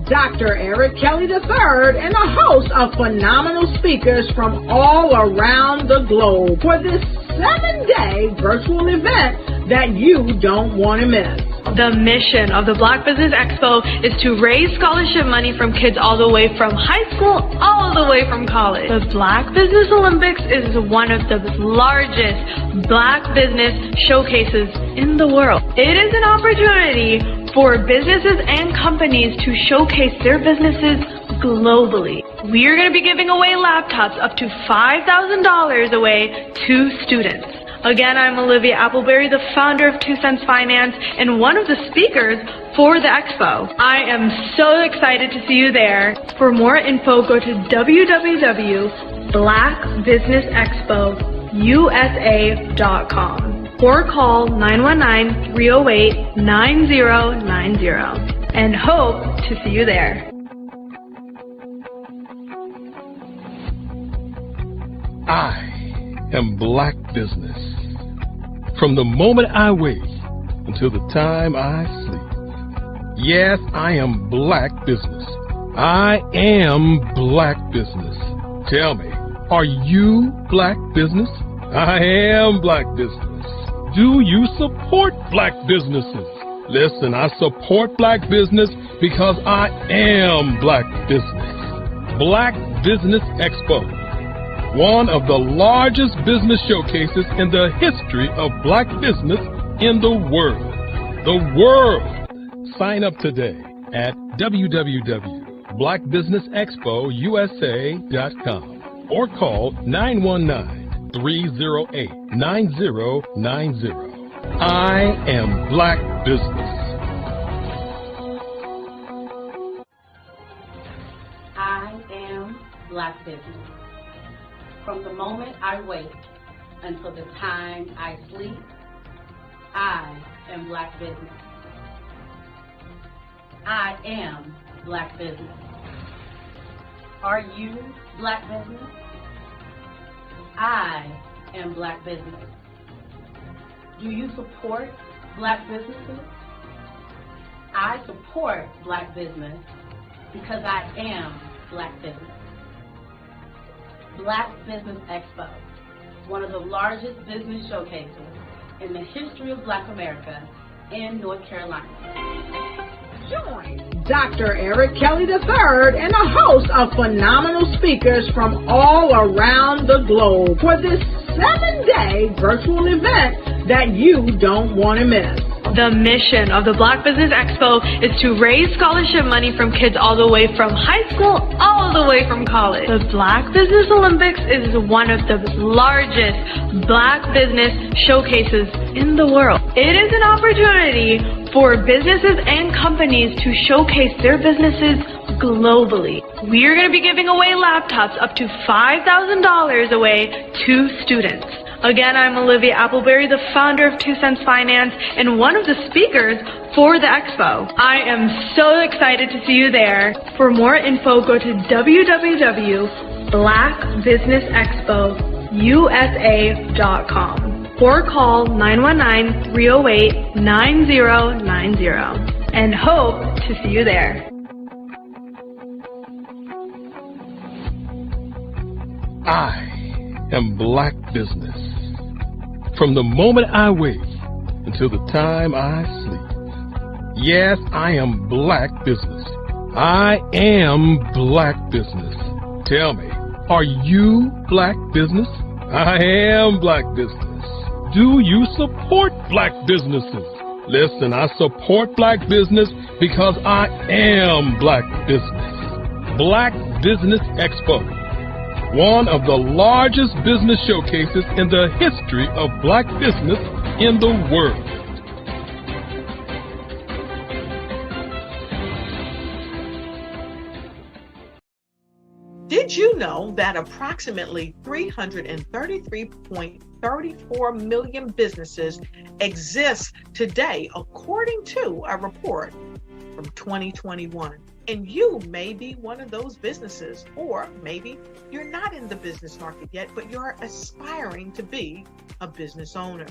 Dr. Eric Kelly III and a host of phenomenal speakers from all around the globe for this 7-day virtual event that you don't want to miss. The mission of the Black Business Expo is to raise scholarship money from kids all the way from high school all the way from college. The Black Business Olympics is one of the largest Black business showcases in the world. It is an opportunity for businesses and companies to showcase their businesses globally. We are going to be giving away laptops up to $5,000 away to students. Again, I'm Olivia Appleberry, the founder of 2 Cents Finance and one of the speakers for the expo. I am so excited to see you there. For more info, go to www.blackbusinessexpousa.com or call 919-308-9090 and hope to see you there. I am Black Business. From the moment I wake until the time I sleep. Yes, I am Black Business. I am Black Business. Tell me, are you Black Business? I am Black Business. Do you support Black businesses? Listen, I support Black business because I am Black Business. Black Business Expo, one of the largest business showcases in the history of Black business in the world. The world! Sign up today at www.blackbusinessexpousa.com or call 919-308-9090. I am Black Business. I am Black Business. From the moment I wake until the time I sleep, I am Black Business. I am Black Business. Are you Black Business? I am Black Business. Do you support Black businesses? I support Black business because I am Black Business. Black Business Expo, one of the largest business showcases in the history of Black America in North Carolina. Join Dr. Eric Kelly III and a host of phenomenal speakers from all around the globe for this 7-day virtual event that you don't want to miss. The mission of the Black Business Expo is to raise scholarship money from kids all the way from high school all the way from college. The Black Business Olympics is one of the largest Black business showcases in the world. It is an opportunity for businesses and companies to showcase their businesses globally. We are going to be giving away laptops up to $5,000 away to students. Again, I'm Olivia Appleberry, the founder of 2 Cents Finance and one of the speakers for the expo. I am so excited to see you there. For more info, go to www.blackbusinessexpousa.com or call 919-308-9090 and hope to see you there. I am Black Business. From the moment I wake until the time I sleep. Yes, I am Black Business. I am Black Business. Tell me, are you Black Business? I am Black Business. Do you support Black businesses? Listen, I support Black business because I am Black Business. Black Business Expo, one of the largest business showcases in the history of Black business in the world. Did you know that approximately 333.34 million businesses exist today, according to a report from 2021? And you may be one of those businesses, or maybe you're not in the business market yet, but you're aspiring to be a business owner.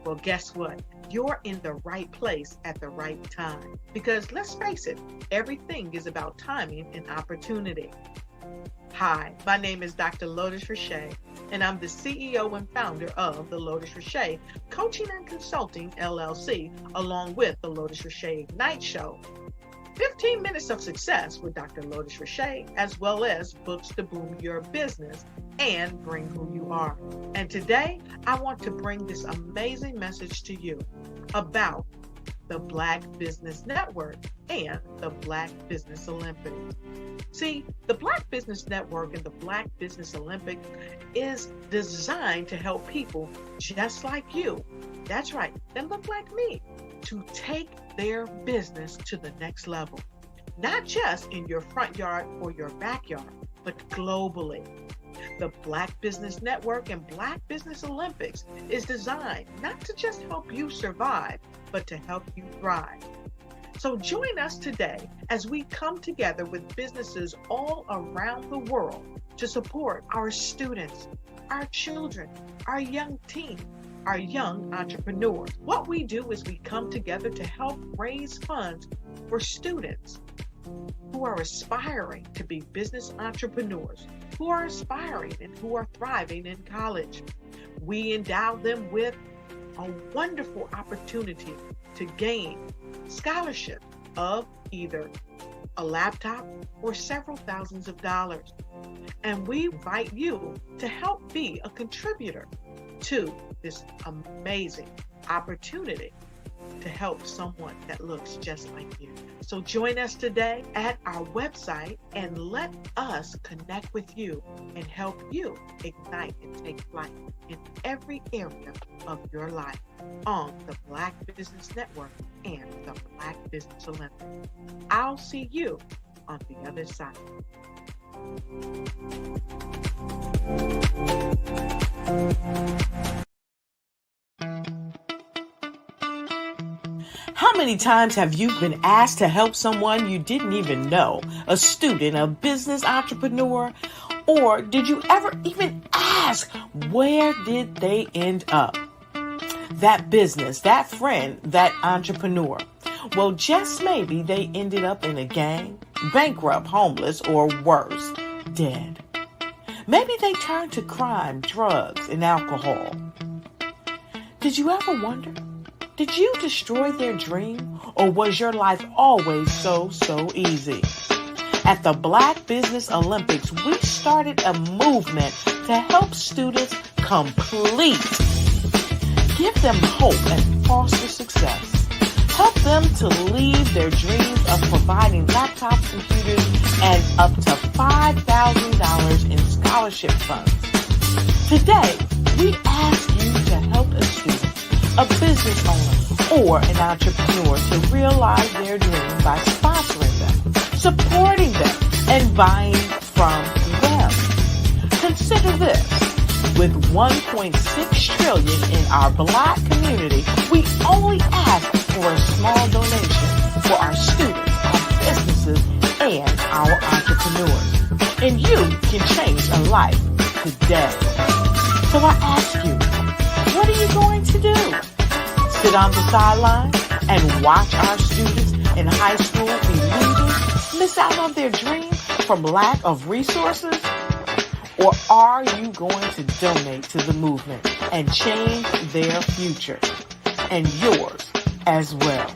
Well, guess what? You're in the right place at the right time. Because let's face it, everything is about timing and opportunity. Hi, my name is Dr. Lotus Richey, and I'm the CEO and founder of the Lotus Richey Coaching and Consulting LLC, along with the Lotus Richey Ignite Show. 15 minutes of success with Dr. Lotus Richey, as well as books to boom your business and bring who you are. And today, I want to bring this amazing message to you about the Black Business Network and the Black Business Olympics. See, the Black Business Network and the Black Business Olympics is designed to help people just like you, that's right, that look like me, to take their business to the next level. Not just in your front yard or your backyard, but globally. The Black Business Network and Black Business Olympics is designed not to just help you survive, but to help you thrive. So join us today as we come together with businesses all around the world to support our students, our children, our young teens, our young entrepreneurs. What we do is we come together to help raise funds for students who are aspiring to be business entrepreneurs, who are aspiring and who are thriving in college. We endow them with a wonderful opportunity to gain scholarship of either a laptop or several thousands of dollars. And we invite you to help be a contributor to this amazing opportunity to help someone that looks just like you. So join us today at our website and let us connect with you and help you ignite and take flight in every area of your life on the Black Business Network and the Black Business Olympics. I'll see you on the other side. How many times have you been asked to help someone you didn't even know, a student, a business entrepreneur, or did you ever even ask, where did they end up? That business, that friend, that entrepreneur. Well, just maybe they ended up in a gang, bankrupt, homeless, or worse, dead. Maybe they turned to crime, drugs, and alcohol. Did you ever wonder? Did you destroy their dream, or was your life always so easy? At the Black Business Olympics, we started a movement to help students complete. Give them hope and foster success. Help them to leave their dreams of providing laptops, computers, and up to $5,000 in scholarship funds. Today, we ask you to help a student, a business owner, or an entrepreneur to realize their dream by sponsoring them, supporting them, and buying from them. Consider this. With $1.6 trillion in our Black community, we only ask for a small donation for our students, our businesses, and our entrepreneurs. And you can change a life today. So I ask you, what are you going to do? Sit on the sideline and watch our students in high school be leaving, miss out on their dream from lack of resources? Or are you going to donate to the movement and change their future and yours as well?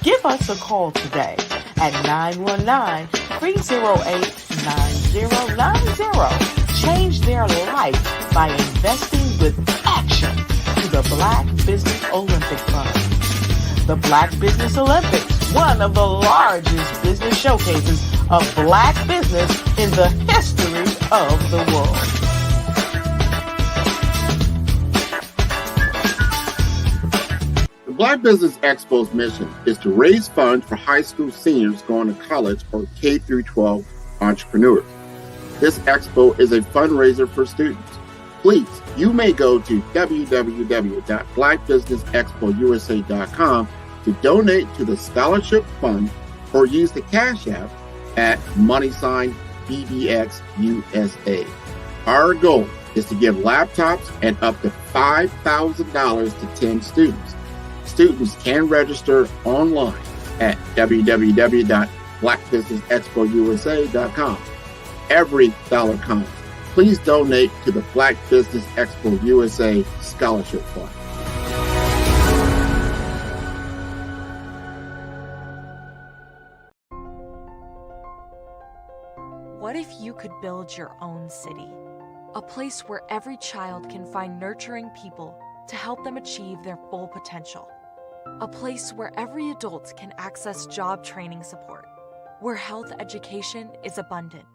Give us a call today at 919-308-9090. Change their life by investing with action to the Black Business Olympic Fund. The Black Business Olympics, one of the largest business showcases of Black business in the history of the world. The Black Business Expo's mission is to raise funds for high school seniors going to college or K-12 entrepreneurs. This expo is a fundraiser for students. Please, you may go to www.blackbusinessexpousa.com to donate to the scholarship fund or use the Cash App at @BBXUSA. Our goal is to give laptops and up to $5,000 to 10 students. Students can register online at www.blackbusinessexpousa.com. Every dollar counts. Please donate to the Black Business Expo USA Scholarship Fund. What if you could build your own city? A place where every child can find nurturing people to help them achieve their full potential. A place where every adult can access job training support. Where health education is abundant.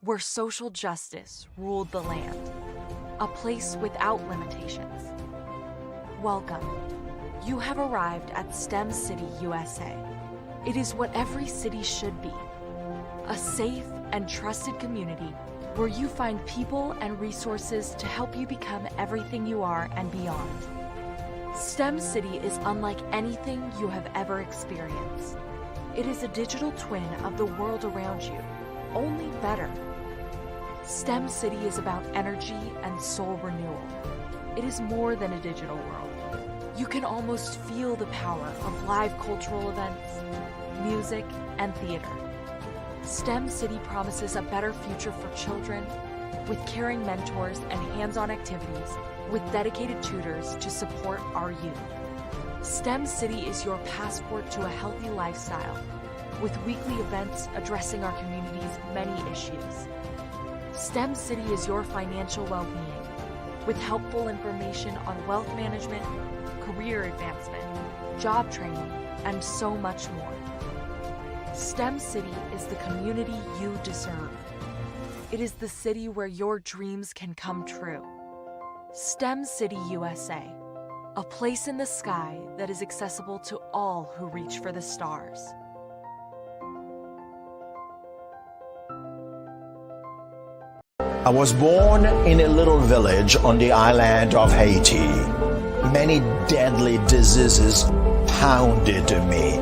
Where social justice ruled the land. A place without limitations. Welcome. You have arrived at STEM City USA. It is what every city should be. A safe and trusted community where you find people and resources to help you become everything you are and beyond. STEM City is unlike anything you have ever experienced. It is a digital twin of the world around you, only better. STEM City is about energy and soul renewal. It is more than a digital world. You can almost feel the power of live cultural events, music, and theater. STEM City promises a better future for children with caring mentors and hands-on activities with dedicated tutors to support our youth. STEM City is your passport to a healthy lifestyle with weekly events addressing our community's many issues. STEM City is your financial well-being with helpful information on wealth management, career advancement, job training, and so much more. STEM City is the community you deserve. It is the city where your dreams can come true. STEM City USA, a place in the sky that is accessible to all who reach for the stars. I was born in a little village on the island of Haiti. Many deadly diseases pounded me.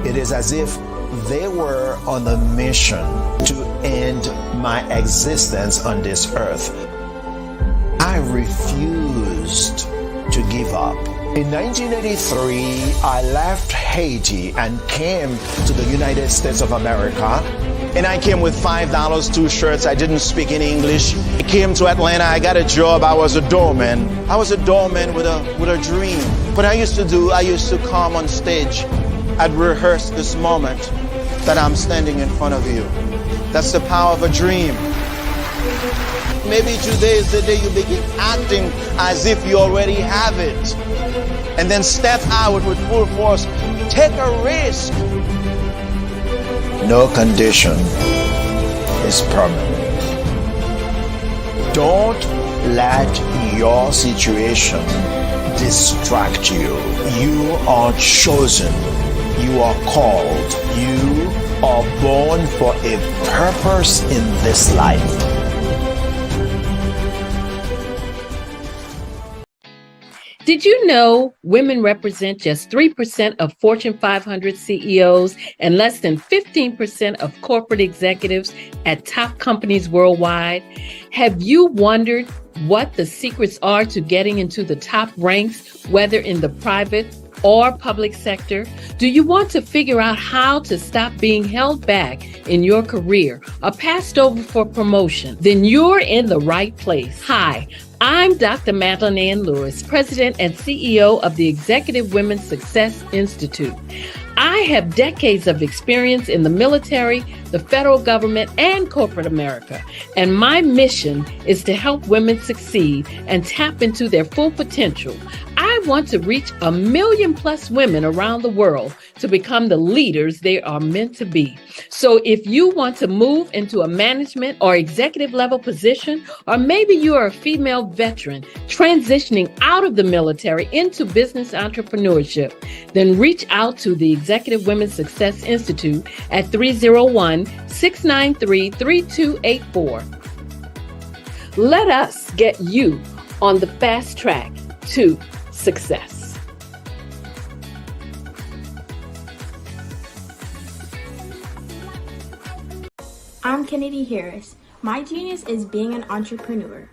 It is as if they were on a mission to end my existence on this earth. I refused to give up. In 1983, I left Haiti and came to the United States of America. And I came with $5, 2 shirts. I didn't speak any English. I came to Atlanta. I got a job. I was a doorman. I was a doorman with a dream. What I used to do, I used to come on stage. I'd rehearse this moment that I'm standing in front of you. That's the power of a dream. Maybe today is the day you begin acting as if you already have it. And then step out with full force. Take a risk. No condition is permanent. Don't let your situation distract you. You are chosen. You are called. You are born for a purpose in this life. Did you know women represent just 3% of Fortune 500 CEOs and less than 15% of corporate executives at top companies worldwide? Have you wondered what the secrets are to getting into the top ranks, whether in the private or public sector? Do you want to figure out how to stop being held back in your career or passed over for promotion? Then you're in the right place. Hi, I'm Dr. Madeline Ann Lewis, President and CEO of the Executive Women's Success Institute. I have decades of experience in the military, the federal government, and corporate America, and my mission is to help women succeed and tap into their full potential. I want to reach 1 million plus women around the world to become the leaders they are meant to be. So if you want to move into a management or executive level position, or maybe you are a female veteran transitioning out of the military into business entrepreneurship, then reach out to the Executive Women's Success Institute at 301-693-3284. Let us get you on the fast track to success. I'm Kennedy Harris. My genius is being an entrepreneur.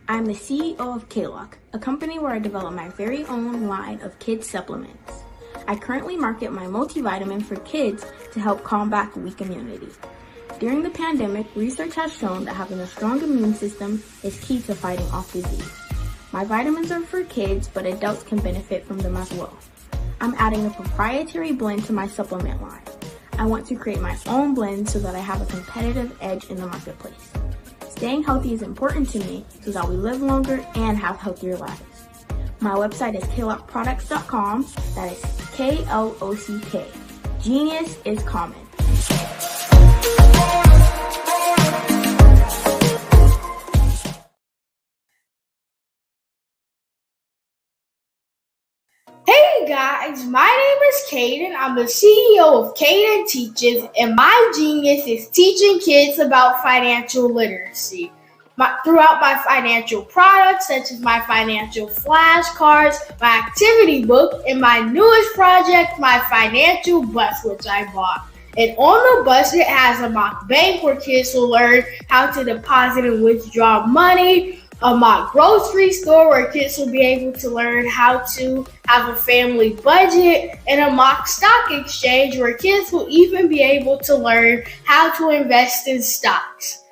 I'm the CEO of K-Lock, a company where I develop my very own line of kids supplements. I currently market my multivitamin for kids to help combat weak immunity. During the pandemic, research has shown that having a strong immune system is key to fighting off disease. My vitamins are for kids, but adults can benefit from them as well. I'm adding a proprietary blend to my supplement line. I want to create my own blend so that I have a competitive edge in the marketplace. Staying healthy is important to me so that we live longer and have healthier lives. My website is klockproducts.com. That is K-L-O-C-K. Genius is common. Hey guys, my name is Caden. I'm the CEO of Caden Teaches, and my genius is teaching kids about financial literacy. Throughout my financial products, such as my financial flashcards, my activity book, and my newest project, my financial bus, which I bought. And on the bus, it has a mock bank where kids will learn how to deposit and withdraw money, a mock grocery store where kids will be able to learn how to have a family budget, and a mock stock exchange where kids will even be able to learn how to invest in stocks.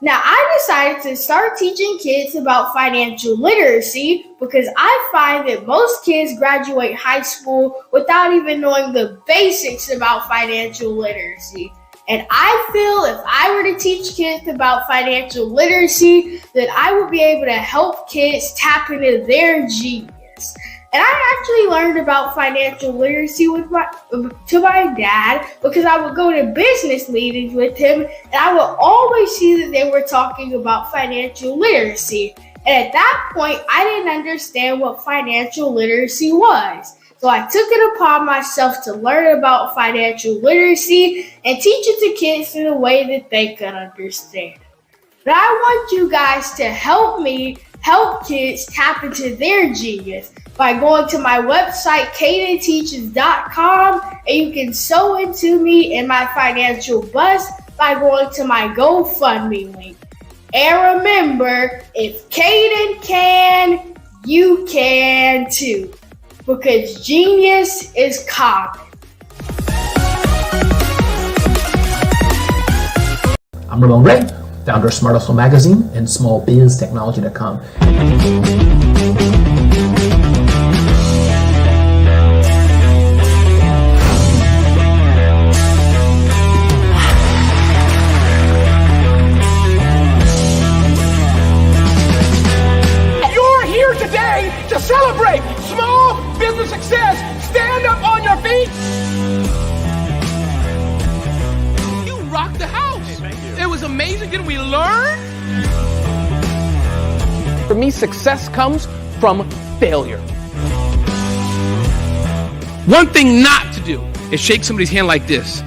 Now, I decided to start teaching kids about financial literacy because I find that most kids graduate high school without even knowing the basics about financial literacy. And I feel if I were to teach kids about financial literacy, that I would be able to help kids tap into their genius. And I actually learned about financial literacy to my dad because I would go to business meetings with him and I would always see that they were talking about financial literacy. And at that point, I didn't understand what financial literacy was. So I took it upon myself to learn about financial literacy and teach it to kids in a way that they could understand. But I want you guys to help me help kids tap into their genius by going to my website, cadenteaches.com, and you can sew into me in my financial bus by going to my GoFundMe link. And remember, if Caden can, you can too. Because genius is common. I'm Ramon Ray, founder of Smart Hustle Magazine and smallbiztechnology.com. You're here today to celebrate small business success. Stand up on your feet. You rocked the house. It was amazing. Didn't we learn? For me, success comes from failure. One thing not to do is shake somebody's hand like this.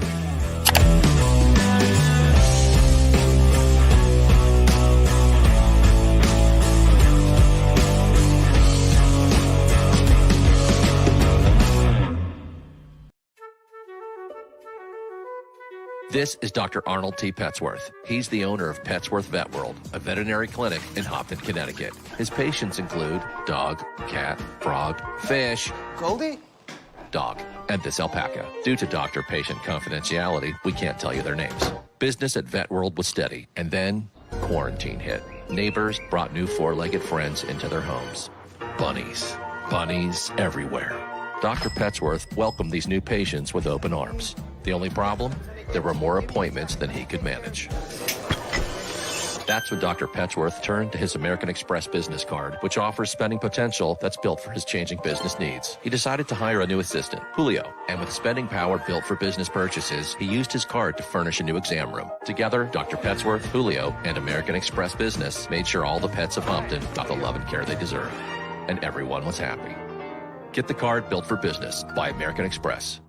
This is Dr. Arnold T. Petsworth. He's the owner of Petsworth Vet World, a veterinary clinic in Hopton, Connecticut. His patients include dog, cat, frog, fish, Goldie, dog, and this alpaca. Due to doctor-patient confidentiality, we can't tell you their names. Business at Vet World was steady, and then quarantine hit. Neighbors brought new four-legged friends into their homes. Bunnies. Bunnies everywhere. Dr. Petsworth welcomed these new patients with open arms. The only problem? There were more appointments than he could manage. That's when Dr. Petsworth turned to his American Express business card, which offers spending potential that's built for his changing business needs. He decided to hire a new assistant, Julio, and with spending power built for business purchases, he used his card to furnish a new exam room. Together, Dr. Petsworth, Julio, and American Express Business made sure all the pets of Hopton got the love and care they deserve. And everyone was happy. Get the card built for business by American Express.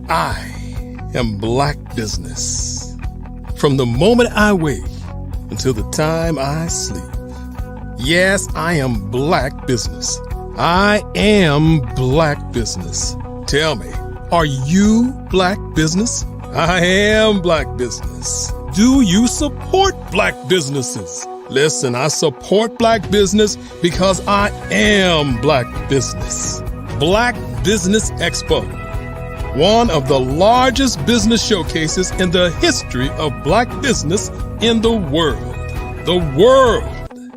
I am Black business. From the moment I wake until the time I sleep. Yes, I am Black business. I am Black business. Tell me, are you Black business? I am Black business. Do you support Black businesses? Listen, I support Black business because I am Black business. Black Business Expo, one of the largest business showcases in the history of Black business in the world. The world.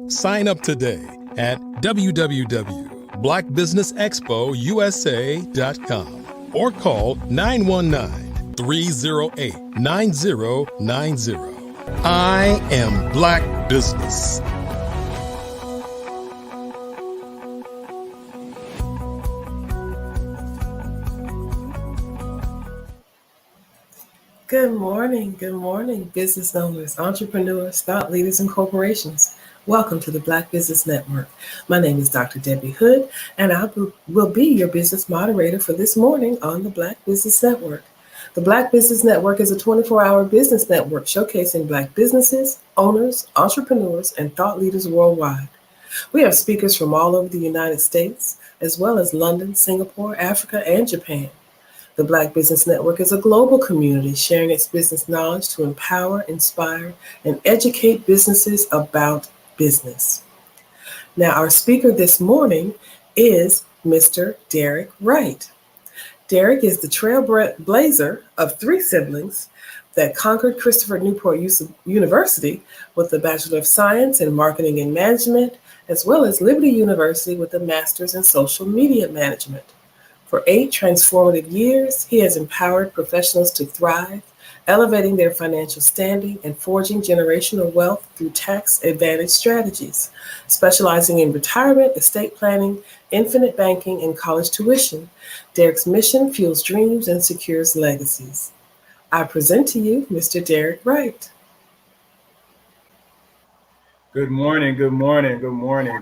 Sign up today at www.blackbusinessexpousa.com or call 919-308-9090. I am Black business. Good morning, business owners, entrepreneurs, thought leaders, and corporations. Welcome to the Black Business Network. My name is Dr. Debbie Hood, and I will be your business moderator for this morning on the Black Business Network. The Black Business Network is a 24-hour business network showcasing Black businesses, owners, entrepreneurs, and thought leaders worldwide. We have speakers from all over the United States, as well as London, Singapore, Africa, and Japan. The Black Business Network is a global community sharing its business knowledge to empower, inspire, and educate businesses about business. Now, our speaker this morning is Mr. Derek Wright. Derek is the trailblazer of three siblings that conquered Christopher Newport University with a Bachelor of Science in Marketing and Management, as well as Liberty University with a Master's in Social Media Management. For 8 transformative years, he has empowered professionals to thrive, elevating their financial standing and forging generational wealth through tax advantage strategies, specializing in retirement, estate planning, infinite banking, and college tuition. Derek's mission fuels dreams and secures legacies. I present to you Mr. Derek Wright. Good morning.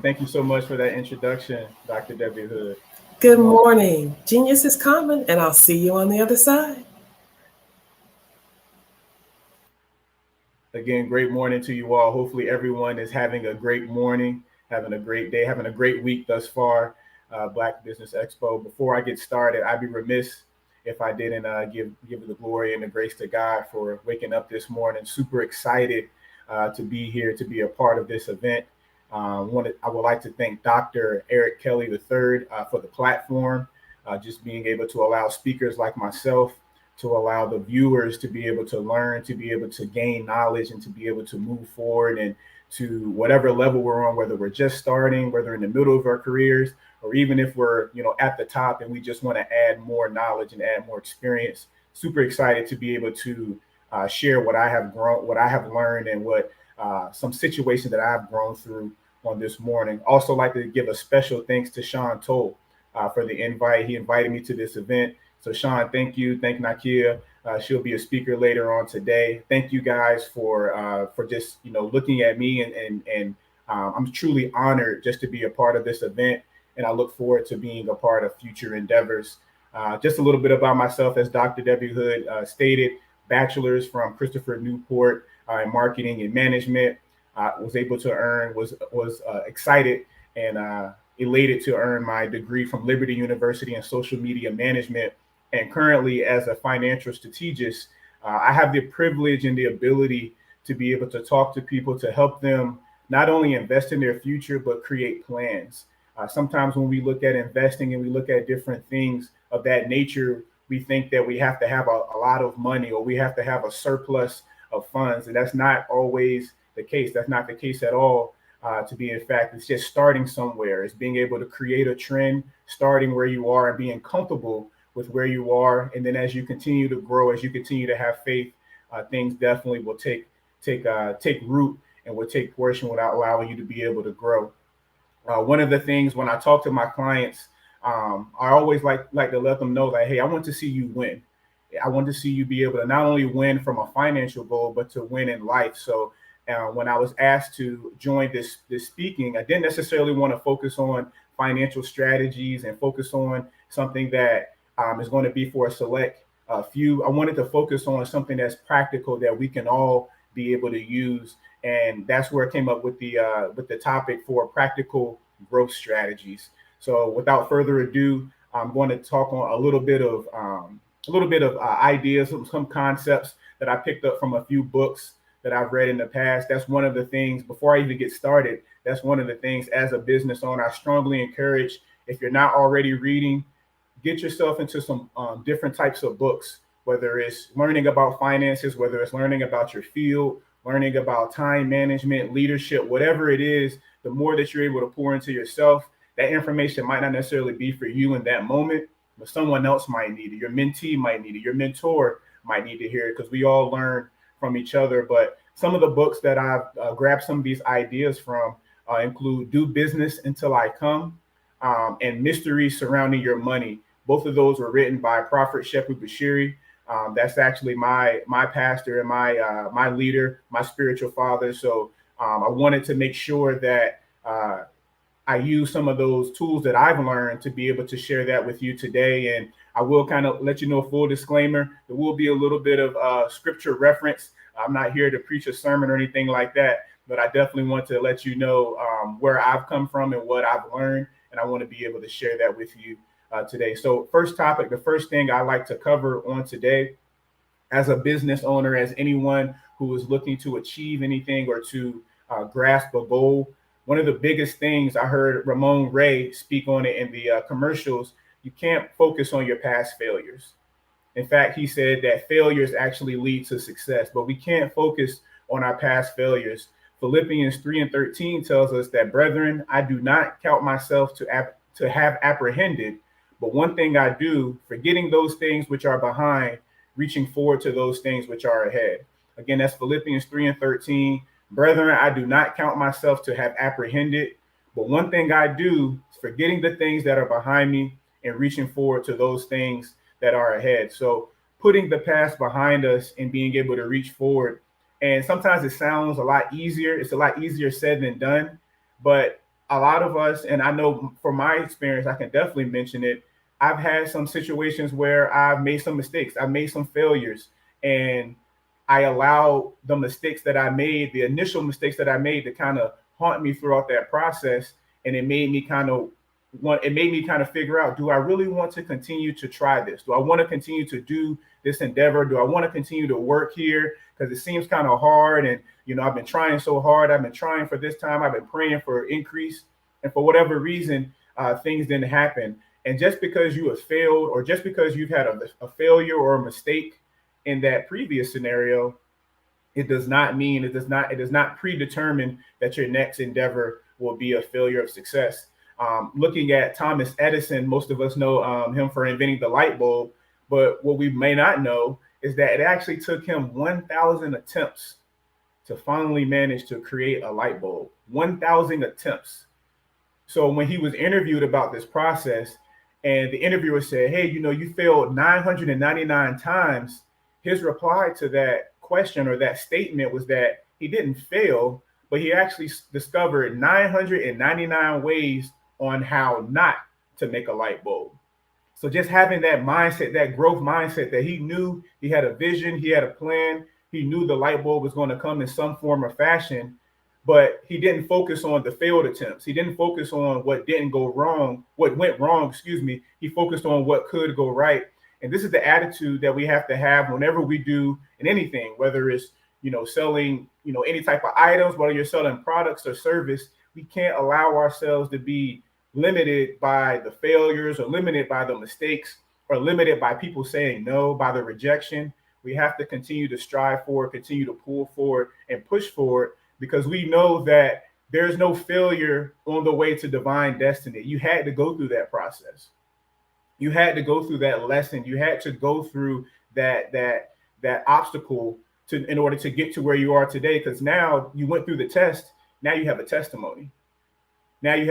Thank you so much for that introduction, Dr. Debbie Hood. Good morning. Genius is coming, and I'll see you on the other side. Again, great morning to you all. Hopefully everyone is having a great morning, having a great day, having a great week thus far. Black Business Expo. Before I get started, I'd be remiss if I didn't give the glory and the grace to God for waking up this morning. Super excited to be here, to be a part of this event. I would like to thank Dr. Eric Kelly III for the platform, just being able to allow speakers like myself to allow the viewers to be able to learn, to be able to gain knowledge, and to be able to move forward and to whatever level we're on, whether we're just starting, whether in the middle of our careers, or even if we're at the top and we just want to add more knowledge and add more experience. Super excited to be able to share what I have learned, and what some situations that I've grown through on this morning. Also like to give a special thanks to Sean Toll for the invite. He invited me to this event. So Sean, thank you. Thank Nakia. She'll be a speaker later on today. Thank you guys for just looking at me, and I'm truly honored just to be a part of this event, and I look forward to being a part of future endeavors. Just a little bit about myself, as Dr. Debbie Hood stated, bachelor's from Christopher Newport in Marketing and Management. Was able to earn, was excited and elated to earn my degree from Liberty University in Social Media Management. And currently, as a financial strategist, I have the privilege and the ability to be able to talk to people, to help them not only invest in their future, but create plans. Sometimes when we look at investing and we look at different things of that nature, we think that we have to have a lot of money, or we have to have a surplus of funds. And that's not always the case. That's not the case at all. To be, in fact, it's just starting somewhere. It's being able to create a trend, starting where you are and being comfortable with where you are. And then as you continue to grow, as you continue to have faith, things definitely will take root and will take portion without allowing you to be able to grow. One of the things when I talk to my clients, I always like to let them know that, hey, I want to see you win. I want to see you be able to not only win from a financial goal, but to win in life. So when I was asked to join this speaking, I didn't necessarily want to focus on financial strategies and focus on something that is going to be for a select few. I wanted to focus on something that's practical, that we can all be able to use and that's where I came up with the topic for practical growth strategies. So without further ado, I'm going to talk on a little bit of ideas, some concepts that I picked up from a few books that I've read in the past. That's one of the things, before I even get started, that's one of the things as a business owner, I strongly encourage, if you're not already reading, get yourself into some different types of books, whether it's learning about finances, whether it's learning about your field, learning about time management, leadership, whatever it is, the more that you're able to pour into yourself, that information might not necessarily be for you in that moment, but someone else might need it. Your mentee might need it. Your mentor might need to hear it, because we all learn from each other. But some of the books that I've grabbed some of these ideas from include Do Business Until I Come and Mysteries Surrounding Your Money. Both of those were written by Prophet Shepu Bashiri. That's actually my pastor and my leader, my spiritual father. So I wanted to make sure that I use some of those tools that I've learned to be able to share that with you today. And I will kind of let you know, full disclaimer, there will be a little bit of scripture reference. I'm not here to preach a sermon or anything like that, but I definitely want to let you know where I've come from and what I've learned. And I want to be able to share that with you today. So first topic, the first thing I like to cover on today, as a business owner, as anyone who is looking to achieve anything or to grasp a goal, one of the biggest things I heard Ramon Ray speak on it in the commercials, you can't focus on your past failures. In fact, he said that failures actually lead to success, but we can't focus on our past failures. Philippians 3:13 tells us that, brethren, I do not count myself to have apprehended, but one thing I do, forgetting those things which are behind, reaching forward to those things which are ahead. Again, that's Philippians 3:13. Brethren, I do not count myself to have apprehended, but one thing I do is forgetting the things that are behind me and reaching forward to those things that are ahead. So putting the past behind us and being able to reach forward. And sometimes it sounds a lot easier. It's a lot easier said than done. But a lot of us, and I know from my experience, I can definitely mention it, I've had some situations where I've made some mistakes. I've made some failures, and I allow the mistakes that I made, the initial mistakes that I made, to kind of haunt me throughout that process. And it made me kind of figure out, do I really want to continue to try this? Do I want to continue to do this endeavor? Do I want to continue to work here? Because it seems kind of hard. And, I've been trying so hard. I've been trying for this time. I've been praying for increase. And for whatever reason, things didn't happen. And just because you have failed, or just because you've had a failure or a mistake in that previous scenario, it does not predetermine that your next endeavor will be a failure of success. Looking at Thomas Edison, most of us know him for inventing the light bulb, but what we may not know is that it actually took him 1,000 attempts to finally manage to create a light bulb. 1,000 attempts. So when he was interviewed about this process, and the interviewer said, hey, you failed 999 times, his reply to that question or that statement was that he didn't fail, but he actually discovered 999 ways on how not to make a light bulb. So just having that mindset, that growth mindset, that he knew he had a vision, he had a plan, he knew the light bulb was going to come in some form or fashion, but he didn't focus on the failed attempts. He didn't focus on what went wrong. He focused on what could go right. And this is the attitude that we have to have whenever we do in anything, whether it's, selling, any type of items, whether you're selling products or service. We can't allow ourselves to be limited by the failures, or limited by the mistakes, or limited by people saying no, by the rejection. We have to continue to strive forward, continue to pull forward and push forward, because we know that there's no failure on the way to divine destiny. You had to go through that process. You had to go through that lesson. You had to go through that obstacle in order to get to where you are today. Because now you went through the test. Now you have a testimony. Now you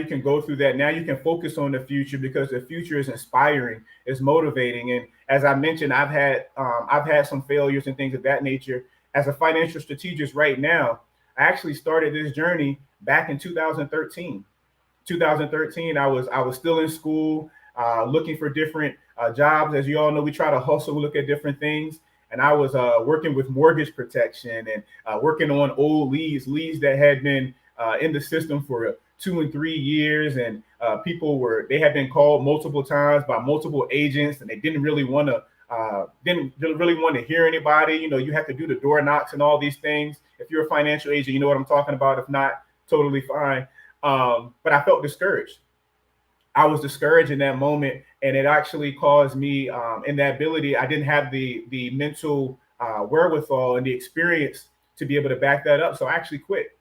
can go through that. Now you can focus on the future, because the future is inspiring, it's motivating. And as I mentioned, I've had some failures and things of that nature. As a financial strategist right now, I actually started this journey back in 2013. 2013, I was still in school, looking for different jobs. As you all know, we try to hustle, look at different things. And I was working with mortgage protection and working on old leads that had been in the system for 2 and 3 years. And they had been called multiple times by multiple agents, and they didn't really want to hear anybody. You know, you have to do the door knocks and all these things. If you're a financial agent, you know what I'm talking about. If not, totally fine. But I felt discouraged. I was discouraged in that moment, and it actually caused me in that ability. I didn't have the mental wherewithal and the experience to be able to back that up. So I actually quit.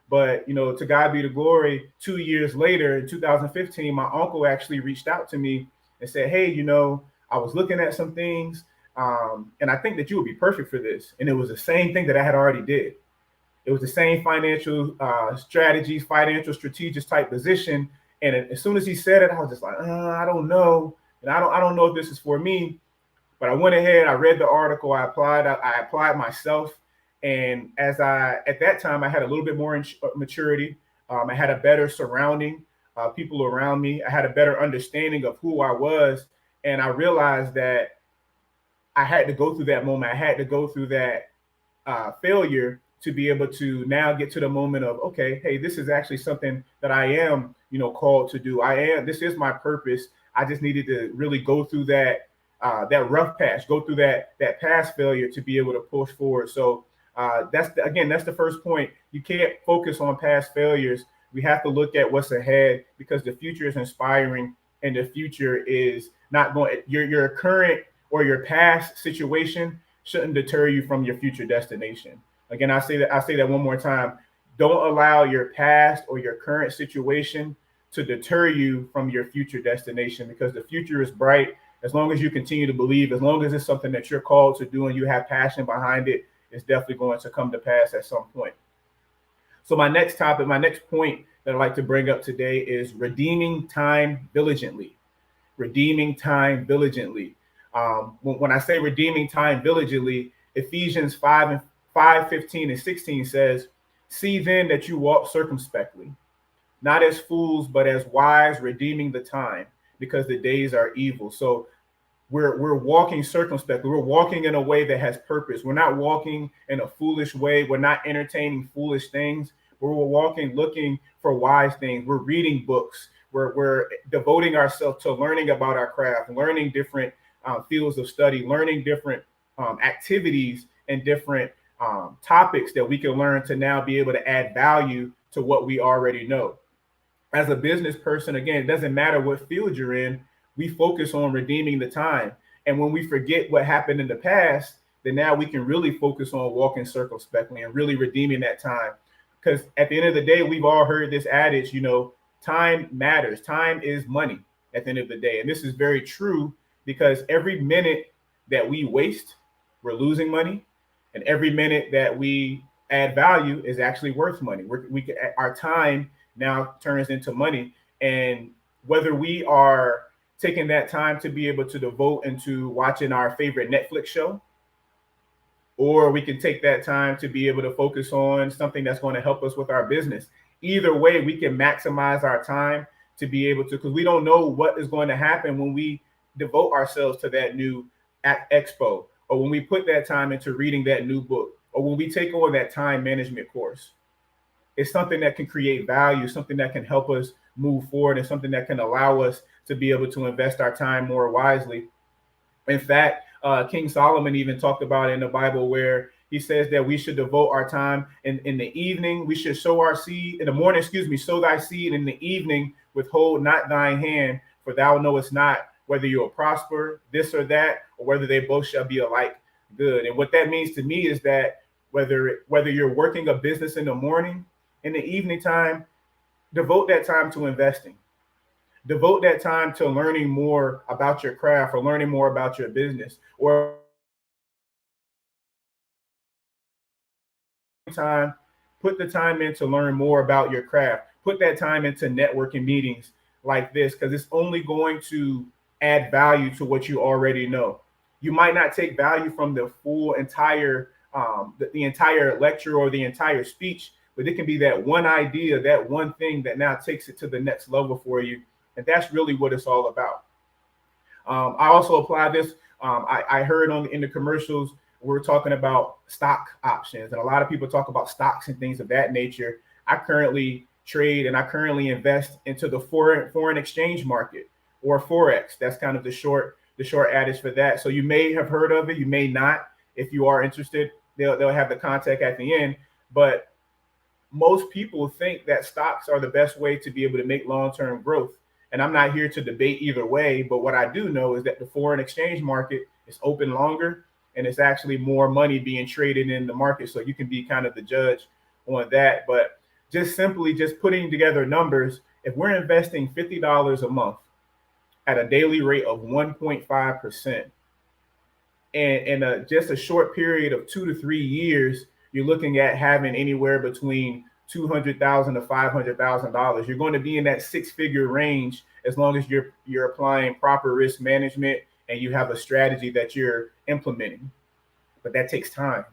But, you know, to God be the glory. 2 years later, in 2015, my uncle actually reached out to me and said, hey, you know, I was looking at some things, and I think that you would be perfect for this. And it was the same thing that I had already did. It was the same financial strategies, financial strategist type position. And as soon as he said it, I was just like, I don't know. And I don't know if this is for me. But I went ahead, I read the article, I applied myself. And at that time, I had a little bit more maturity. I had a better surrounding, people around me. I had a better understanding of who I was. And I realized that I had to go through that moment. I had to go through that failure to be able to now get to the moment of, okay, hey, this is actually something that I am, you know, called to do. This is my purpose. I just needed to really go through that rough patch, go through that past failure to be able to push forward. So that's the first point. You can't focus on past failures. We have to look at what's ahead, because the future is inspiring, and the future is not going. Your current or your past situation shouldn't deter you from your future destination. Again, I say that one more time. Don't allow your past or your current situation to deter you from your future destination, because the future is bright. As long as you continue to believe, as long as it's something that you're called to do and you have passion behind it, it's definitely going to come to pass at some point. So my next point that I'd like to bring up today is redeeming time diligently. Redeeming time diligently. When I say redeeming time diligently, Ephesians 5:15 and 16 says, see then that you walk circumspectly, not as fools, but as wise, redeeming the time, because the days are evil. So we're walking circumspectly. We're walking in a way that has purpose. We're not walking in a foolish way. We're not entertaining foolish things. We're walking looking for wise things. We're reading books. We're devoting ourselves to learning about our craft, learning different fields of study, learning different activities and different topics that we can learn to now be able to add value to what we already know. As a business person, again, it doesn't matter what field you're in, we focus on redeeming the time. And when we forget what happened in the past, then now we can really focus on walking circumspectly and really redeeming that time. Because at the end of the day, we've all heard this adage, you know, time matters. Time is money at the end of the day. And this is very true, because every minute that we waste, we're losing money. And every minute that we add value is actually worth money. Our time now turns into money. And whether we are taking that time to be able to devote into watching our favorite Netflix show, or we can take that time to be able to focus on something that's going to help us with our business. Either way, we can maximize our time to be able to, because we don't know what is going to happen when we devote ourselves to that new expo, or when we put that time into reading that new book, or when we take on that time management course. It's something that can create value, something that can help us move forward, and something that can allow us to be able to invest our time more wisely. In fact, King Solomon even talked about it in the Bible, where he says that we should devote our time in the evening. We should sow our seed in the morning, sow thy seed in the evening, withhold not thine hand, for thou knowest not whether you will prosper, this or that, or whether they both shall be alike good. And what that means to me is that whether you're working a business in the morning, in the evening time, devote that time to investing. Devote that time to learning more about your craft, or learning more about your business, or put the time in to learn more about your craft. Put that time into networking meetings like this, because it's only going to add value to what you already know. You might not take value from the full entire the entire lecture or the entire speech, but it can be that one idea, that one thing that now takes it to the next level for you. And that's really what it's all about. I also apply this I heard in the commercials, we're talking about stock options, and a lot of people talk about stocks and things of that nature. I currently trade and I currently invest into the foreign exchange market, or forex. That's kind of the short adage for that. So you may have heard of it, you may not. If you are interested, they'll have the contact at the end. But most people think that stocks are the best way to be able to make long-term growth. And I'm not here to debate either way, but what I do know is that the foreign exchange market is open longer, and it's actually more money being traded in the market. So you can be kind of the judge on that. But just simply just putting together numbers, if we're investing $50 a month at a daily rate of 1.5%, and in just a short period of 2 to 3 years, you're looking at having anywhere between $200,000 to $500,000. You're going to be in that six-figure range as long as you're applying proper risk management and you have a strategy that you're implementing. But that takes time.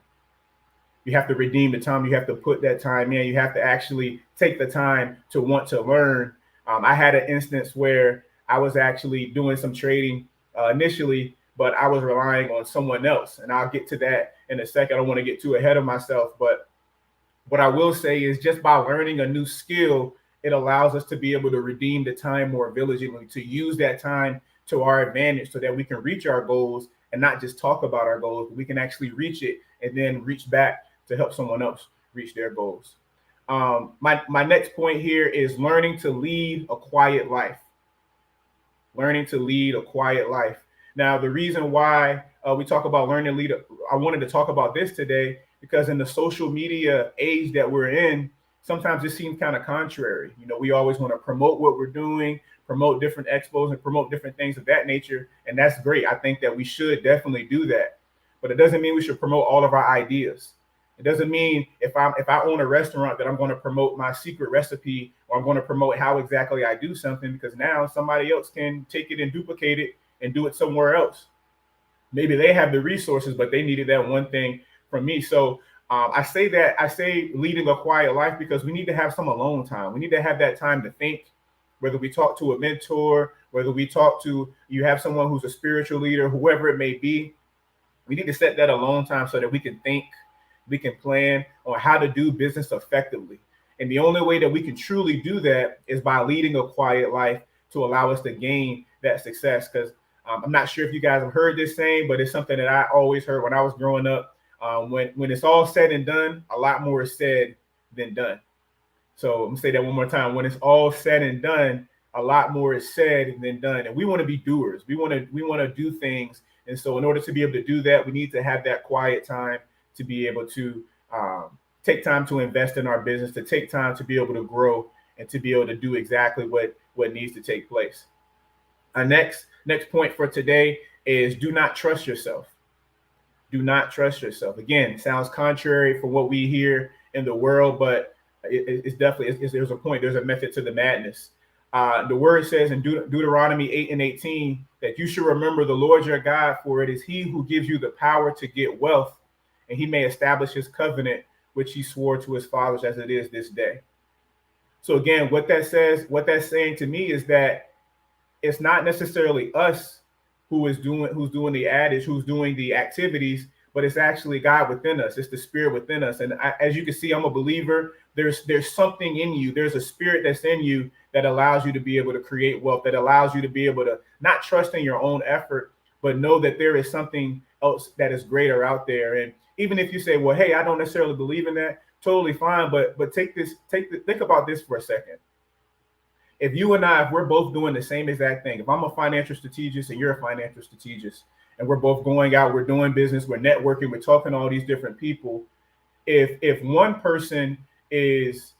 You have to redeem the time. You have to put that time in. You have to actually take the time to want to learn. I had an instance where I was actually doing some trading initially, but I was relying on someone else. And I'll get to that in a second. I don't want to get too ahead of myself. But what I will say is just by learning a new skill, it allows us to be able to redeem the time more diligently, to use that time to our advantage so that we can reach our goals and not just talk about our goals, but we can actually reach it and then reach back to help someone else reach their goals. My next point here is learning to lead a quiet life. Learning to lead a quiet life. Now, the reason why we talk about learning to lead, I wanted to talk about this today because in the social media age that we're in, sometimes it seems kind of contrary. You know, we always want to promote what we're doing, promote different expos and promote different things of that nature. And that's great. I think that we should definitely do that. But it doesn't mean we should promote all of our ideas. It doesn't mean if I own a restaurant that I'm going to promote my secret recipe, or I'm going to promote how exactly I do something, because now somebody else can take it and duplicate it and do it somewhere else. Maybe they have the resources, but they needed that one thing from me. So I say leading a quiet life because we need to have some alone time. We need to have that time to think, whether we talk to a mentor, whether you have someone who's a spiritual leader, whoever it may be. We need to set that alone time so that we can think, we can plan on how to do business effectively. And the only way that we can truly do that is by leading a quiet life to allow us to gain that success. Because I'm not sure if you guys have heard this saying, but it's something that I always heard when I was growing up. When it's all said and done, a lot more is said than done. So I'm gonna say that one more time. When it's all said and done, a lot more is said than done. And we want to be doers. We want to do things. And so in order to be able to do that, we need to have that quiet time to be able to take time to invest in our business, to take time to be able to grow and to be able to do exactly what needs to take place. Our next point for today is do not trust yourself. Do not trust yourself. Again, it sounds contrary for what we hear in the world, but it's definitely, there's a point, there's a method to the madness. The word says in Deuteronomy 8:18 that you should remember the Lord your God, for it is he who gives you the power to get wealth, and he may establish his covenant, which he swore to his fathers as it is this day. So again, what that's saying to me is that it's not necessarily us who's doing the adage, who's doing the activities, but it's actually God within us. It's the spirit within us. And as you can see, I'm a believer. There's something in you. There's a spirit that's in you that allows you to be able to create wealth, that allows you to be able to not trust in your own effort, but know that there is something else that is greater out there. And even if you say, well, hey, I don't necessarily believe in that, totally fine. But think about this for a second. If you and I, if we're both doing the same exact thing, if I'm a financial strategist and you're a financial strategist, and we're both going out, we're doing business, we're networking, we're talking to all these different people. If one person is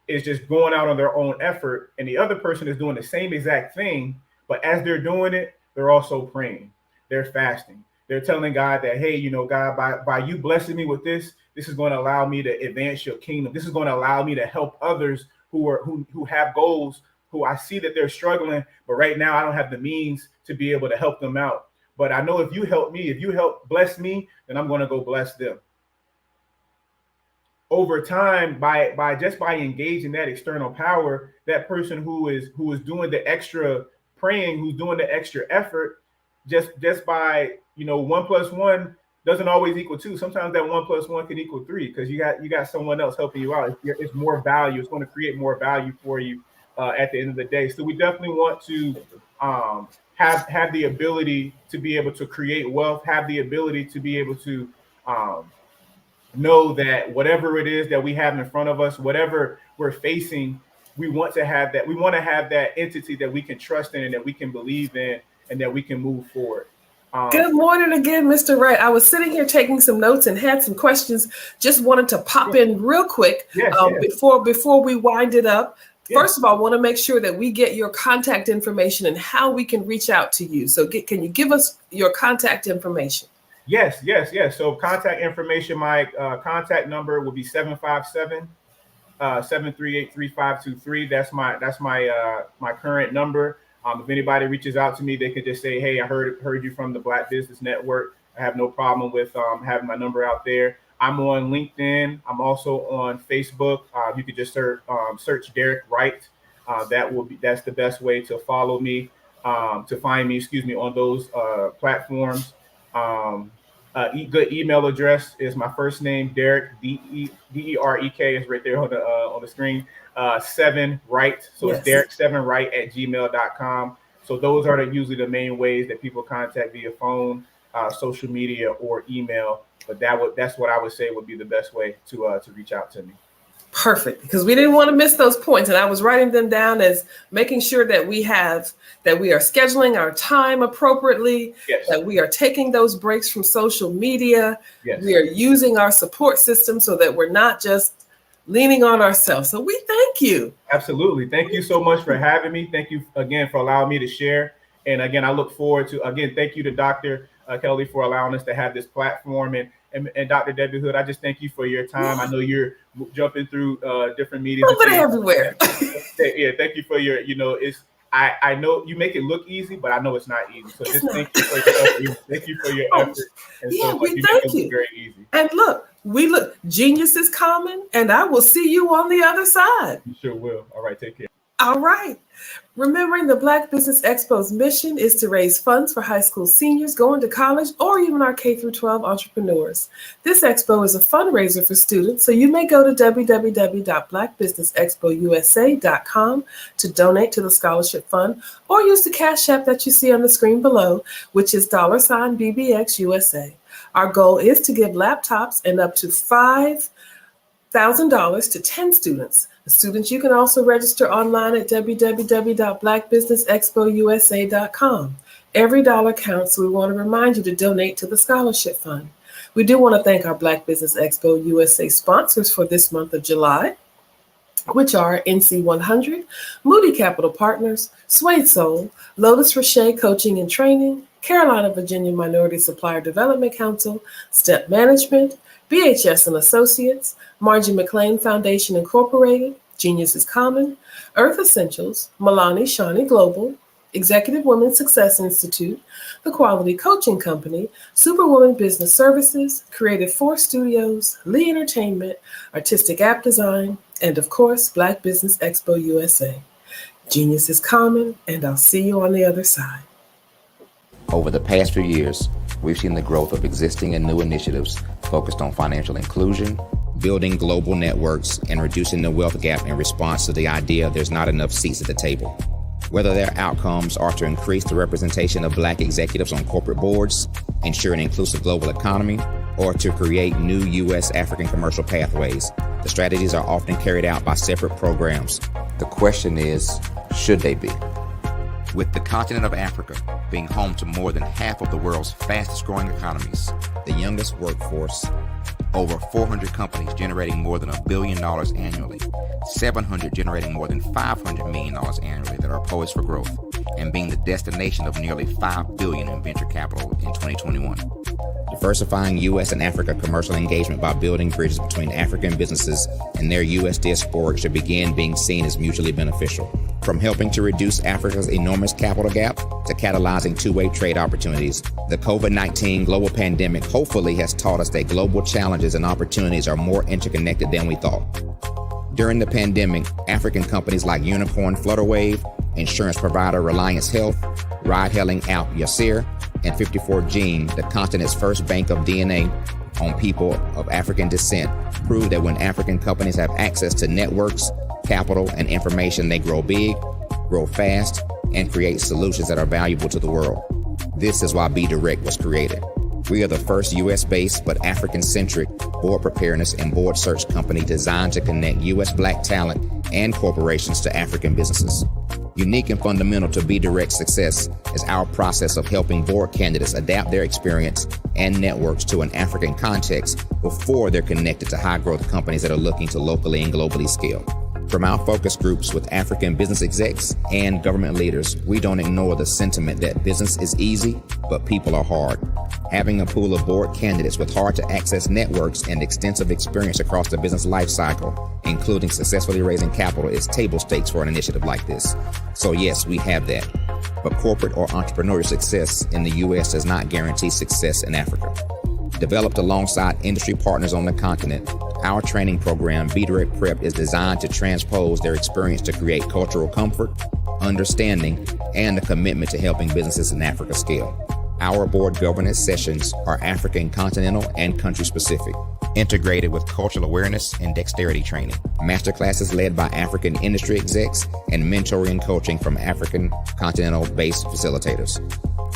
just going out on their own effort and the other person is doing the same exact thing, but as they're doing it, they're also praying, they're fasting, they're telling God that, hey, God, by you blessing me with this is going to allow me to advance your kingdom. This is going to allow me to help others who have goals, who I see that they're struggling, but right now I don't have the means to be able to help them out. But I know if you help me, if you help bless me, then I'm going to go bless them. Over time, by engaging that external power, that person who is doing the extra praying, who's doing the extra effort, just by 1 + 1 doesn't always equal 2. Sometimes that 1 + 1 can equal 3 because you got someone else helping you out. It's more value. It's going to create more value for you at the end of the day. So we definitely want to have the ability to be able to create wealth, have the ability to be able to know that whatever it is that we have in front of us, whatever we're facing, we want to have that. We want to have that entity that we can trust in and that we can believe in and that we can move forward. Good morning again, Mr. Wright. I was sitting here taking some notes and had some questions. Just wanted to pop in real quick before we wind it up. First of all, I want to make sure that we get your contact information and how we can reach out to you. So can you give us your contact information? Yes. So contact information, my contact number will be 757-738-3523. That's my current number. If anybody reaches out to me, they could just say, hey, I heard you from the Black Business Network. I have no problem with having my number out there. I'm on LinkedIn. I'm also on Facebook. You could just search Derek Wright. That's the best way to follow me, to find me, on those platforms. Good email address is my first name, Derek, D-E-R-E-K is right there on the screen. 7 Wright. So it's Derek7Wright@gmail.com. So those are usually the main ways that people contact via phone, social media, or email. But that's what I would say would be the best way to reach out to me. Perfect, because we didn't want to miss those points, and I was writing them down as making sure that we are scheduling our time appropriately, that we are taking those breaks from social media, we are using our support system so that we're not just leaning on ourselves. So we thank you. Absolutely. Thank you so much for having me. Thank you again for allowing me to share. And again, I look forward to, thank you to Dr. Kelly for allowing us to have this platform. And Dr. Debbie Hood, I just thank you for your time. I know you're jumping through different meetings. Everywhere. Thank you for your, I know you make it look easy, but I know it's not easy. So thank you for your effort. Thank you for your effort. And we thank you. you. Very easy. And look, genius is common, and I will see you on the other side. You sure will. All right, take care. All right. Remembering the Black Business Expo's mission is to raise funds for high school seniors going to college or even our K-12 entrepreneurs. This expo is a fundraiser for students, so you may go to www.blackbusinessexpousa.com to donate to the scholarship fund or use the Cash App that you see on the screen below, which is $BBXUSA. Our goal is to give laptops and up to $5,000 to 10 students. The students, you can also register online at www.blackbusinessexpousa.com. Every dollar counts, so we want to remind you to donate to the scholarship fund. We do want to thank our Black Business Expo USA sponsors for this month of July, which are NC100, Moody Capital Partners, Suede Soul, Lotus Rocher Coaching and Training, Carolina, Virginia Minority Supplier Development Council, Step Management, BHS and Associates, Margie McLean Foundation Incorporated, Genius is Common, Earth Essentials, Milani Shawnee Global, Executive Women's Success Institute, The Quality Coaching Company, Superwoman Business Services, Creative Force Studios, Lee Entertainment, Artistic App Design, and of course, Black Business Expo USA. Genius is common, and I'll see you on the other side. Over the past few years, we've seen the growth of existing and new initiatives focused on financial inclusion, building global networks, and reducing the wealth gap in response to the idea there's not enough seats at the table. Whether their outcomes are to increase the representation of Black executives on corporate boards, ensure an inclusive global economy, or to create new U.S. African commercial pathways, the strategies are often carried out by separate programs. The question is, should they be? With the continent of Africa being home to more than half of the world's fastest growing economies, the youngest workforce, over 400 companies generating more than $1 billion annually, 700 generating more than $500 million annually that are poised for growth, and being the destination of nearly $5 billion in venture capital in 2021. Diversifying U.S. and Africa commercial engagement by building bridges between African businesses and their U.S. diaspora should begin being seen as mutually beneficial. From helping to reduce Africa's enormous capital gap to catalyzing two-way trade opportunities, the COVID-19 global pandemic hopefully has taught us that global challenges and opportunities are more interconnected than we thought. During the pandemic, African companies like Unicorn Flutterwave, insurance provider Reliance Health, ride-hailing app Yasir, and 54 gene, the continent's first bank of DNA on people of African descent, prove that when African companies have access to networks, capital, and information, they grow big, grow fast, and create solutions that are valuable to the world. This is why Be Direct was created. We are the first U.S.-based but African-centric board preparedness and board search company designed to connect U.S. Black talent and corporations to African businesses. Unique and fundamental to Be Direct's success is our process of helping board candidates adapt their experience and networks to an African context before they're connected to high-growth companies that are looking to locally and globally scale. From our focus groups with African business execs and government leaders, we don't ignore the sentiment that business is easy, but people are hard. Having a pool of board candidates with hard-to-access networks and extensive experience across the business life cycle, including successfully raising capital, is table stakes for an initiative like this. So yes, we have that. But corporate or entrepreneurial success in the U.S. does not guarantee success in Africa. Developed alongside industry partners on the continent, our training program, Be Direct Prep, is designed to transpose their experience to create cultural comfort, understanding, and a commitment to helping businesses in Africa scale. Our board governance sessions are African, continental, and country-specific, integrated with cultural awareness and dexterity training, masterclasses led by African industry execs, and mentoring and coaching from African continental-based facilitators.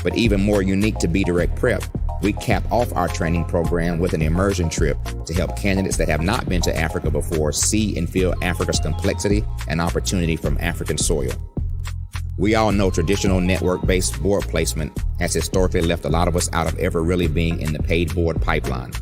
But even more unique to Be Direct Prep, we cap off our training program with an immersion trip to help candidates that have not been to Africa before see and feel Africa's complexity and opportunity from African soil. We all know traditional network-based board placement has historically left a lot of us out of ever really being in the paid board pipeline.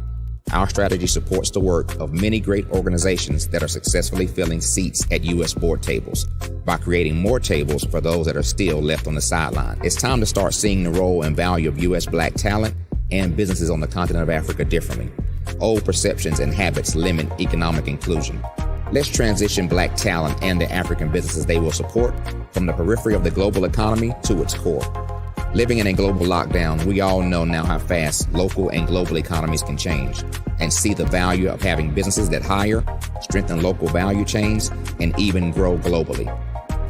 Our strategy supports the work of many great organizations that are successfully filling seats at U.S. board tables by creating more tables for those that are still left on the sideline. It's time to start seeing the role and value of U.S. Black talent and businesses on the continent of Africa differently. Old perceptions and habits limit economic inclusion. Let's transition Black talent and the African businesses they will support from the periphery of the global economy to its core. Living in a global lockdown, we all know now how fast local and global economies can change, and see the value of having businesses that hire, strengthen local value chains, and even grow globally.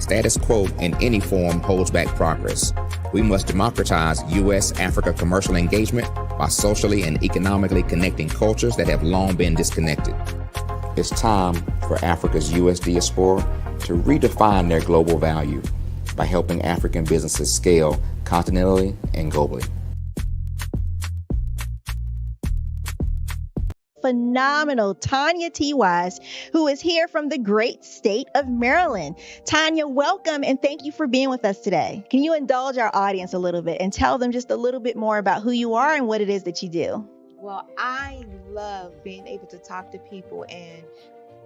Status quo in any form holds back progress. We must democratize U.S.-Africa commercial engagement by socially and economically connecting cultures that have long been disconnected. It's time for Africa's U.S. diaspora to redefine their global value by helping African businesses scale continentally and globally. Phenomenal Tanya T. Wise, who is here from the great state of Maryland. Tanya, welcome and thank you for being with us today. Can you indulge our audience a little bit and tell them just a little bit more about who you are and what it is that you do? Well, I love being able to talk to people and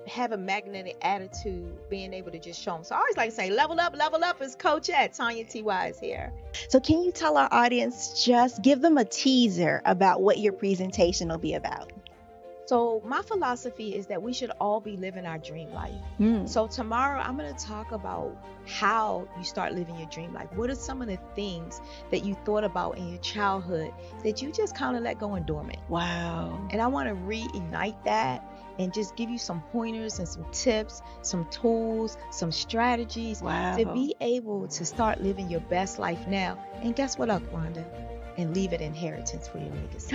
have a magnetic attitude, being able to just show them. So I always like to say, level up is Coach at Tanya T. Wise here. So can you tell our audience, just give them a teaser about what your presentation will be about? So my philosophy is that we should all be living our dream life. So tomorrow I'm going to talk about how you start living your dream life. What are some of the things that you thought about in your childhood that you just kind of let go and dormant? Wow. And I want to reignite that and just give you some pointers and some tips, some tools, some strategies to be able to start living your best life now. And guess what, Rhonda? And leave an inheritance for your legacy.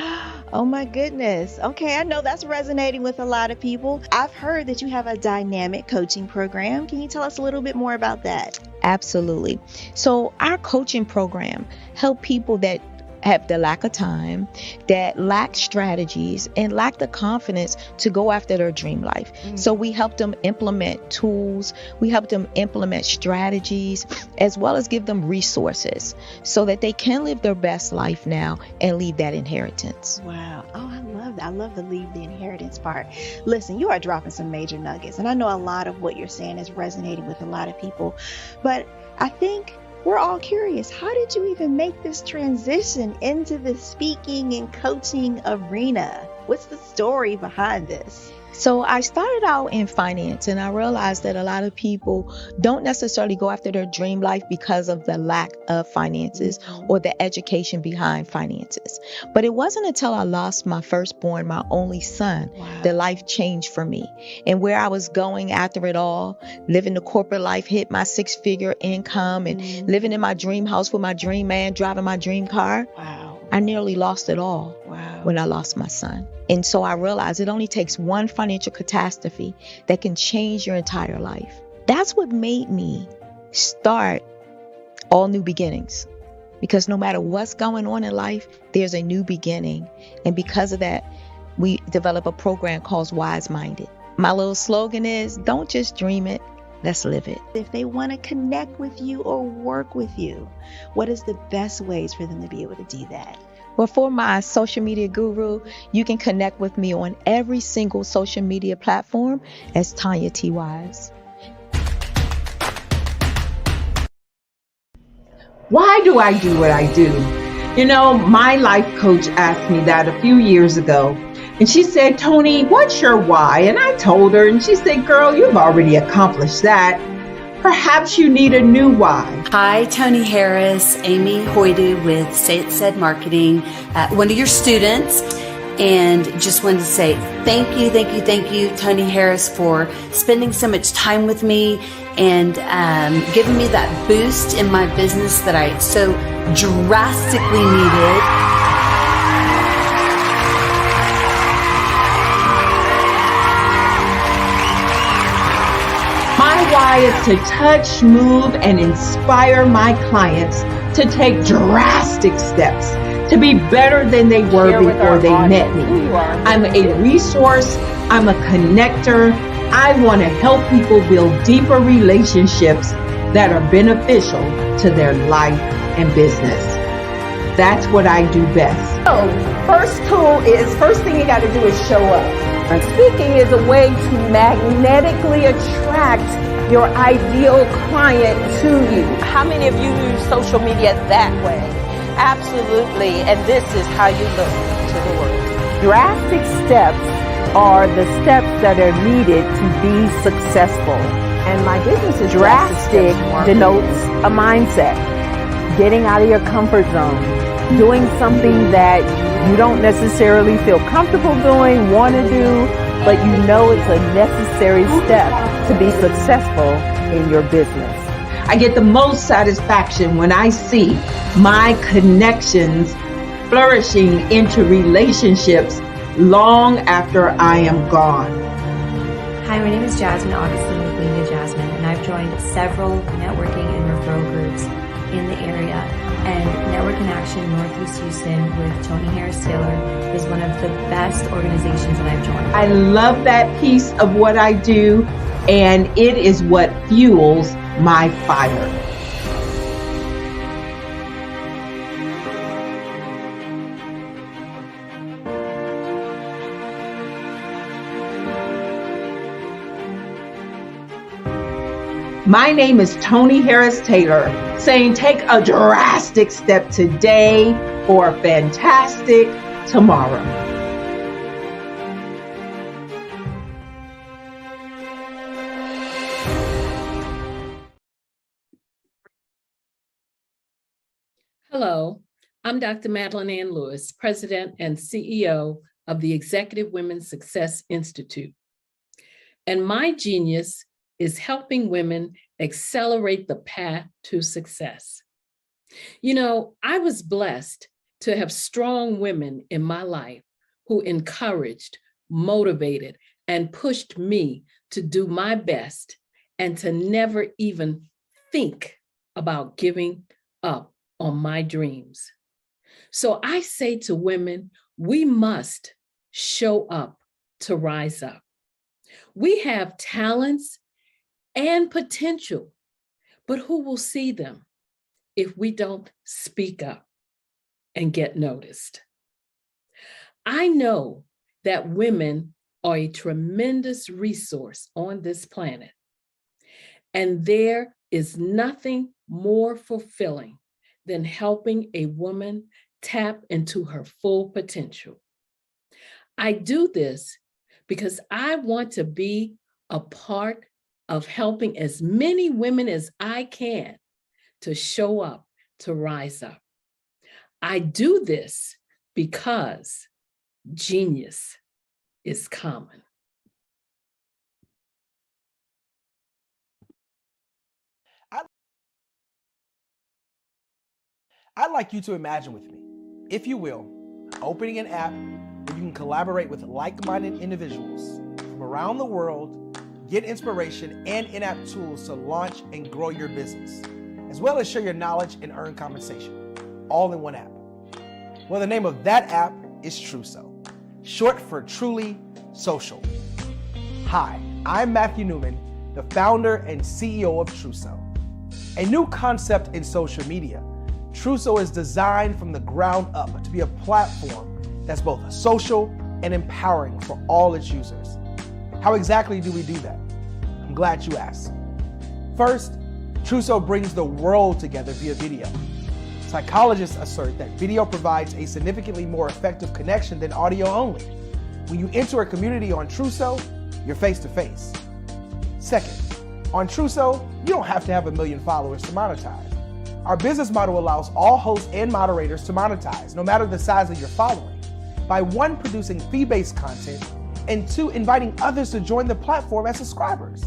Oh my goodness. Okay, I know that's resonating with a lot of people. I've heard that you have a dynamic coaching program. Can you tell us a little bit more about that? Absolutely. So our coaching program help people that have the lack of time, that lack strategies, and lack the confidence to go after their dream life. So we help them implement tools, we help them implement strategies, as well as give them resources so that they can live their best life now and leave that inheritance. Wow. Oh, I love that. I love the leave the inheritance part. Listen, you are dropping some major nuggets, and I know a lot of what you're saying is resonating with a lot of people, but I think we're all curious. How did you even make this transition into the speaking and coaching arena? What's the story behind this? So I started out in finance, and I realized that a lot of people don't necessarily go after their dream life because of the lack of finances or the education behind finances. But it wasn't until I lost my firstborn, my only son, that life changed for me. And where I was going after it all, living the corporate life, hit my 6-figure income and living in my dream house with my dream man, driving my dream car. I nearly lost it all when I lost my son. And so I realized it only takes one financial catastrophe that can change your entire life. That's what made me start All New Beginnings. Because no matter what's going on in life, there's a new beginning. And because of that, we develop a program called Wise Minded. My little slogan is, don't just dream it, let's live it. If they want to connect with you or work with you, what is the best ways for them to be able to do that? Well, for my social media guru, you can connect with me on every single social media platform as Tanya T. Wise. Why do I do what I do? You know, my life coach asked me that a few years ago. And she said, Tony, what's your why? And I told her, and she said, girl, you've already accomplished that. Perhaps you need a new why. Hi, Tony Harris, Amy Hoydu with Say It Said Marketing, one of your students. And just wanted to say thank you, Tony Harris, for spending so much time with me and giving me that boost in my business that I so drastically needed. My why is to touch, move, and inspire my clients to take drastic steps to be better than they were before they met me. I'm a resource. I'm a connector. I want to help people build deeper relationships that are beneficial to their life and business. That's what I do best. So, first thing you got to do is show up. And speaking is a way to magnetically attract your ideal client to you. How many of you use social media that way? Absolutely, and this is how you look to the world. Drastic steps are the steps that are needed to be successful. And my business is drastic denotes a mindset. Getting out of your comfort zone. Doing something that you don't necessarily feel comfortable doing, want to do, but you know it's a necessary step to be successful in your business. I get the most satisfaction when I see my connections flourishing into relationships long after I am gone. Hi, my name is Jasmine Augustine with Linda Jasmine, and I've joined several networking and referral groups in the area. And Network in Action Northeast Houston with Tony Harris Taylor is one of the best organizations that I've joined. I love that piece of what I do, and it is what fuels my fire. My name is Tony Harris Taylor, saying take a drastic step today for a fantastic tomorrow. Hello, I'm Dr. Madeline Ann Lewis, President and CEO of the Executive Women's Success Institute. And my genius is helping women accelerate the path to success. You know, I was blessed to have strong women in my life who encouraged, motivated, and pushed me to do my best and to never even think about giving up on my dreams. So I say to women, we must show up to rise up. We have talents and potential, but who will see them if we don't speak up and get noticed? I know that women are a tremendous resource on this planet, and there is nothing more fulfilling than helping a woman tap into her full potential. I do this because I want to be a part of helping as many women as I can to show up, to rise up. I do this because genius is common. I'd like you to imagine with me if you will, opening an app where you can collaborate with like-minded individuals from around the world, get inspiration and in-app tools to launch and grow your business, as well as share your knowledge and earn compensation, all in one app. Well, the name of that app is Truso, short for Truly Social. Hi, I'm Matthew Newman, the founder and CEO of Truso. A new concept in social media, Truso is designed from the ground up to be a platform that's both social and empowering for all its users. How exactly do we do that? I'm glad you asked. First, Truso brings the world together via video. Psychologists assert that video provides a significantly more effective connection than audio only. When you enter a community on Truso, you're face to face. Second, on Truso, you don't have to have 1 million followers to monetize. Our business model allows all hosts and moderators to monetize, no matter the size of your following, by 1, producing fee-based content, and 2, inviting others to join the platform as subscribers.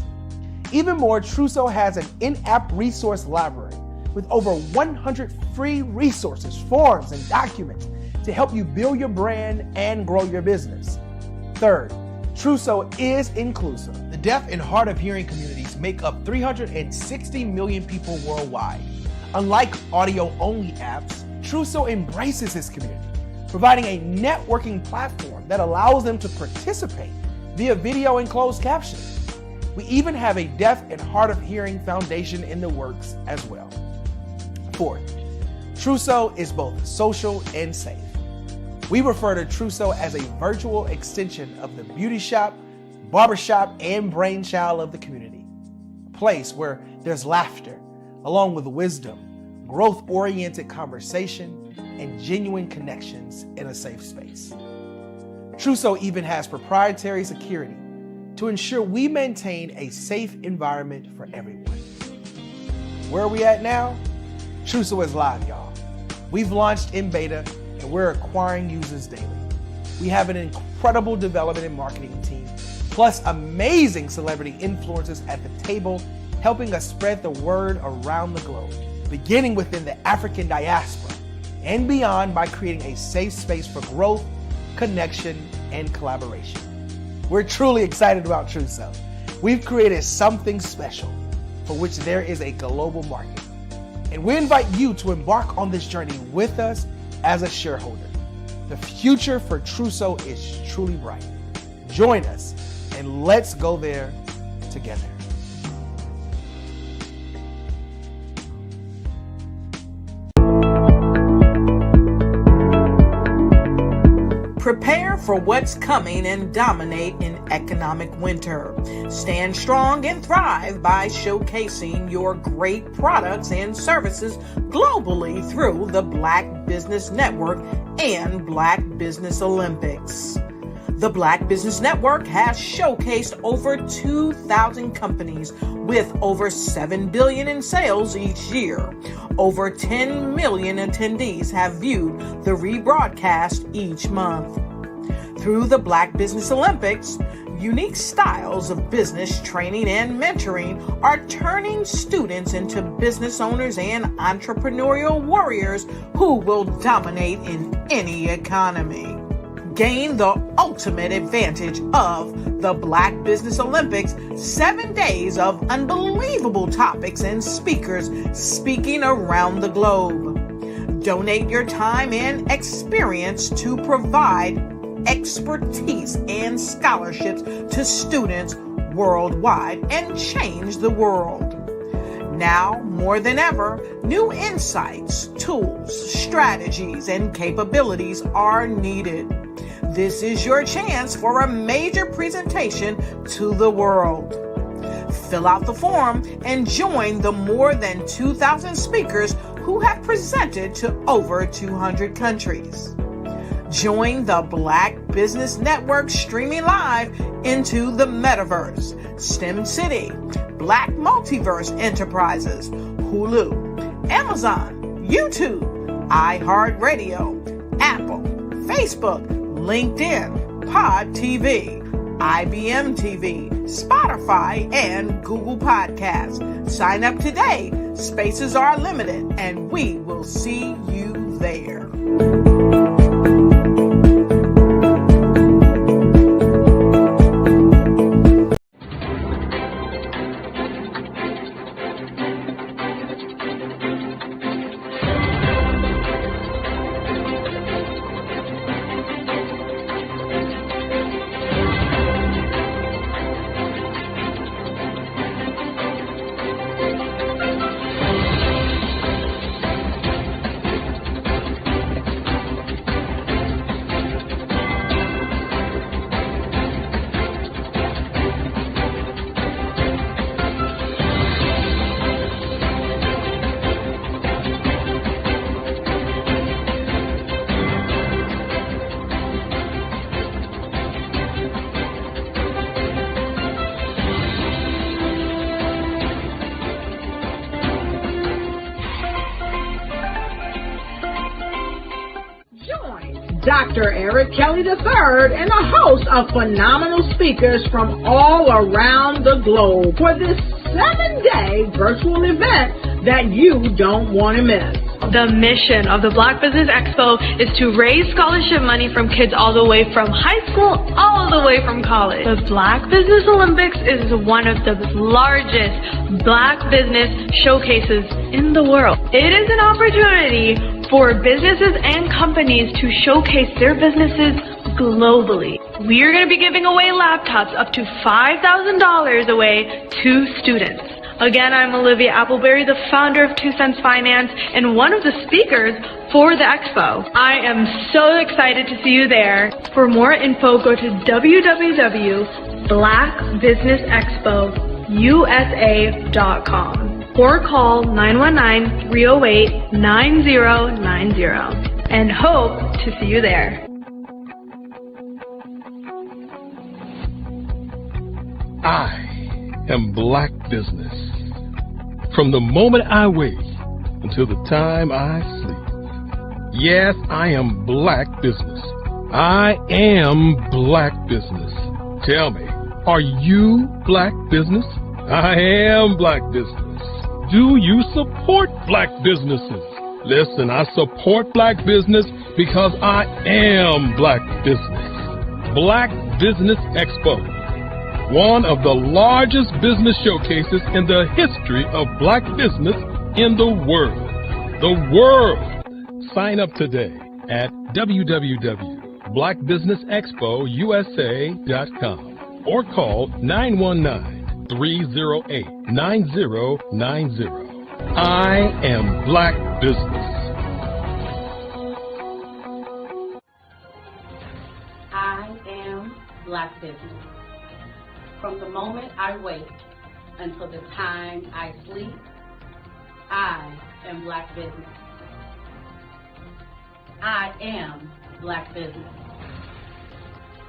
Even more, Truso has an in-app resource library with over 100 free resources, forms, and documents to help you build your brand and grow your business. Third, Truso is inclusive. The deaf and hard of hearing communities make up 360 million people worldwide. Unlike audio-only apps, Truso embraces this community, providing a networking platform that allows them to participate via video and closed captioning. We even have a deaf and hard of hearing foundation in the works as well. Fourth, Truso is both social and safe. We refer to Truso as a virtual extension of the beauty shop, barbershop, and brainchild of the community. A place where there's laughter, along with wisdom, growth-oriented conversation, and genuine connections in a safe space. Truso even has proprietary security to ensure we maintain a safe environment for everyone. Where are we at now? Truso is live, y'all. We've launched in beta and we're acquiring users daily. We have an incredible development and marketing team, plus amazing celebrity influencers at the table, helping us spread the word around the globe, beginning within the African diaspora and beyond by creating a safe space for growth, connection, and collaboration. We're truly excited about Truso. We've created something special for which there is a global market. And we invite you to embark on this journey with us as a shareholder. The future for Truso is truly bright. Join us and let's go there together. Prepare for what's coming and dominate in economic winter. Stand strong and thrive by showcasing your great products and services globally through the Black Business Network and Black Business Olympics. The Black Business Network has showcased over 2,000 companies with over $7 billion in sales each year. Over 10 million attendees have viewed the rebroadcast each month. Through the Black Business Olympics, unique styles of business training and mentoring are turning students into business owners and entrepreneurial warriors who will dominate in any economy. Gain the ultimate advantage of the Black Business Olympics, 7 days of unbelievable topics and speakers speaking around the globe. Donate your time and experience to provide expertise and scholarships to students worldwide and change the world. Now, more than ever, new insights, tools, strategies, and capabilities are needed. This is your chance for a major presentation to the world. Fill out the form and join the more than 2,000 speakers who have presented to over 200 countries. Join the Black Business Network streaming live into the Metaverse, STEM City, Black Multiverse Enterprises, Hulu, Amazon, YouTube, iHeartRadio, Apple, Facebook, LinkedIn, Pod TV, IBM TV, Spotify, and Google Podcasts. Sign up today. Spaces are limited, and we will see you there. Dr. Eric Kelly III and a host of phenomenal speakers from all around the globe for this 7-day virtual event that you don't want to miss. The mission of the Black Business Expo is to raise scholarship money from kids all the way from high school all the way from college. The Black Business Olympics is one of the largest Black business showcases in the world. It is an opportunity for businesses and companies to showcase their businesses globally. We are going to be giving away laptops up to $5,000 away to students. Again, I'm Olivia Appleberry, the founder of 2 Cents Finance and one of the speakers for the expo. I am so excited to see you there. For more info, go to www.blackbusinessexpousa.com or call 919-308-9090 and hope to see you there. I am Black Business. From the moment I wake until the time I sleep. Yes, I am Black Business. I am Black Business. Tell me, are you Black Business? I am Black Business. Do you support Black businesses? Listen, I support Black business because I am Black Business. Black Business Expo, one of the largest business showcases in the history of Black business in the world. The world! Sign up today at www.blackbusinessexpousa.com or call 919-308-9090. I am Black Business. I am Black Business. From the moment I wake until the time I sleep, I am Black Business. I am Black Business.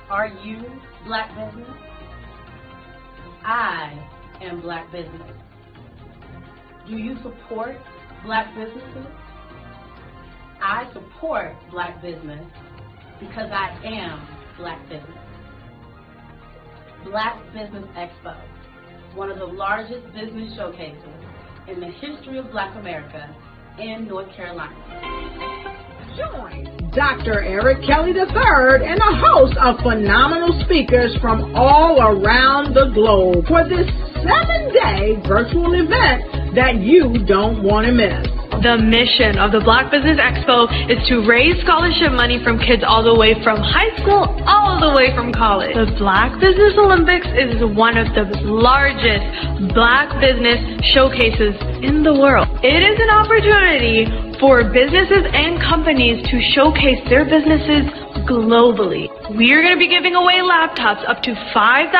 Are you Black Business? I am Black Business. Do you support Black businesses? I support Black business because I am Black Business. Black Business Expo, one of the largest business showcases in the history of Black America in North Carolina. Join Dr. Eric Kelly III and a host of phenomenal speakers from all around the globe for this 7-day virtual event that you don't want to miss. The mission of the Black Business Expo is to raise scholarship money from kids all the way from high school all the way from college. The Black Business Olympics is one of the largest Black business showcases in the world. It is an opportunity for businesses and companies to showcase their businesses globally. We are going to be giving away laptops up to $5,000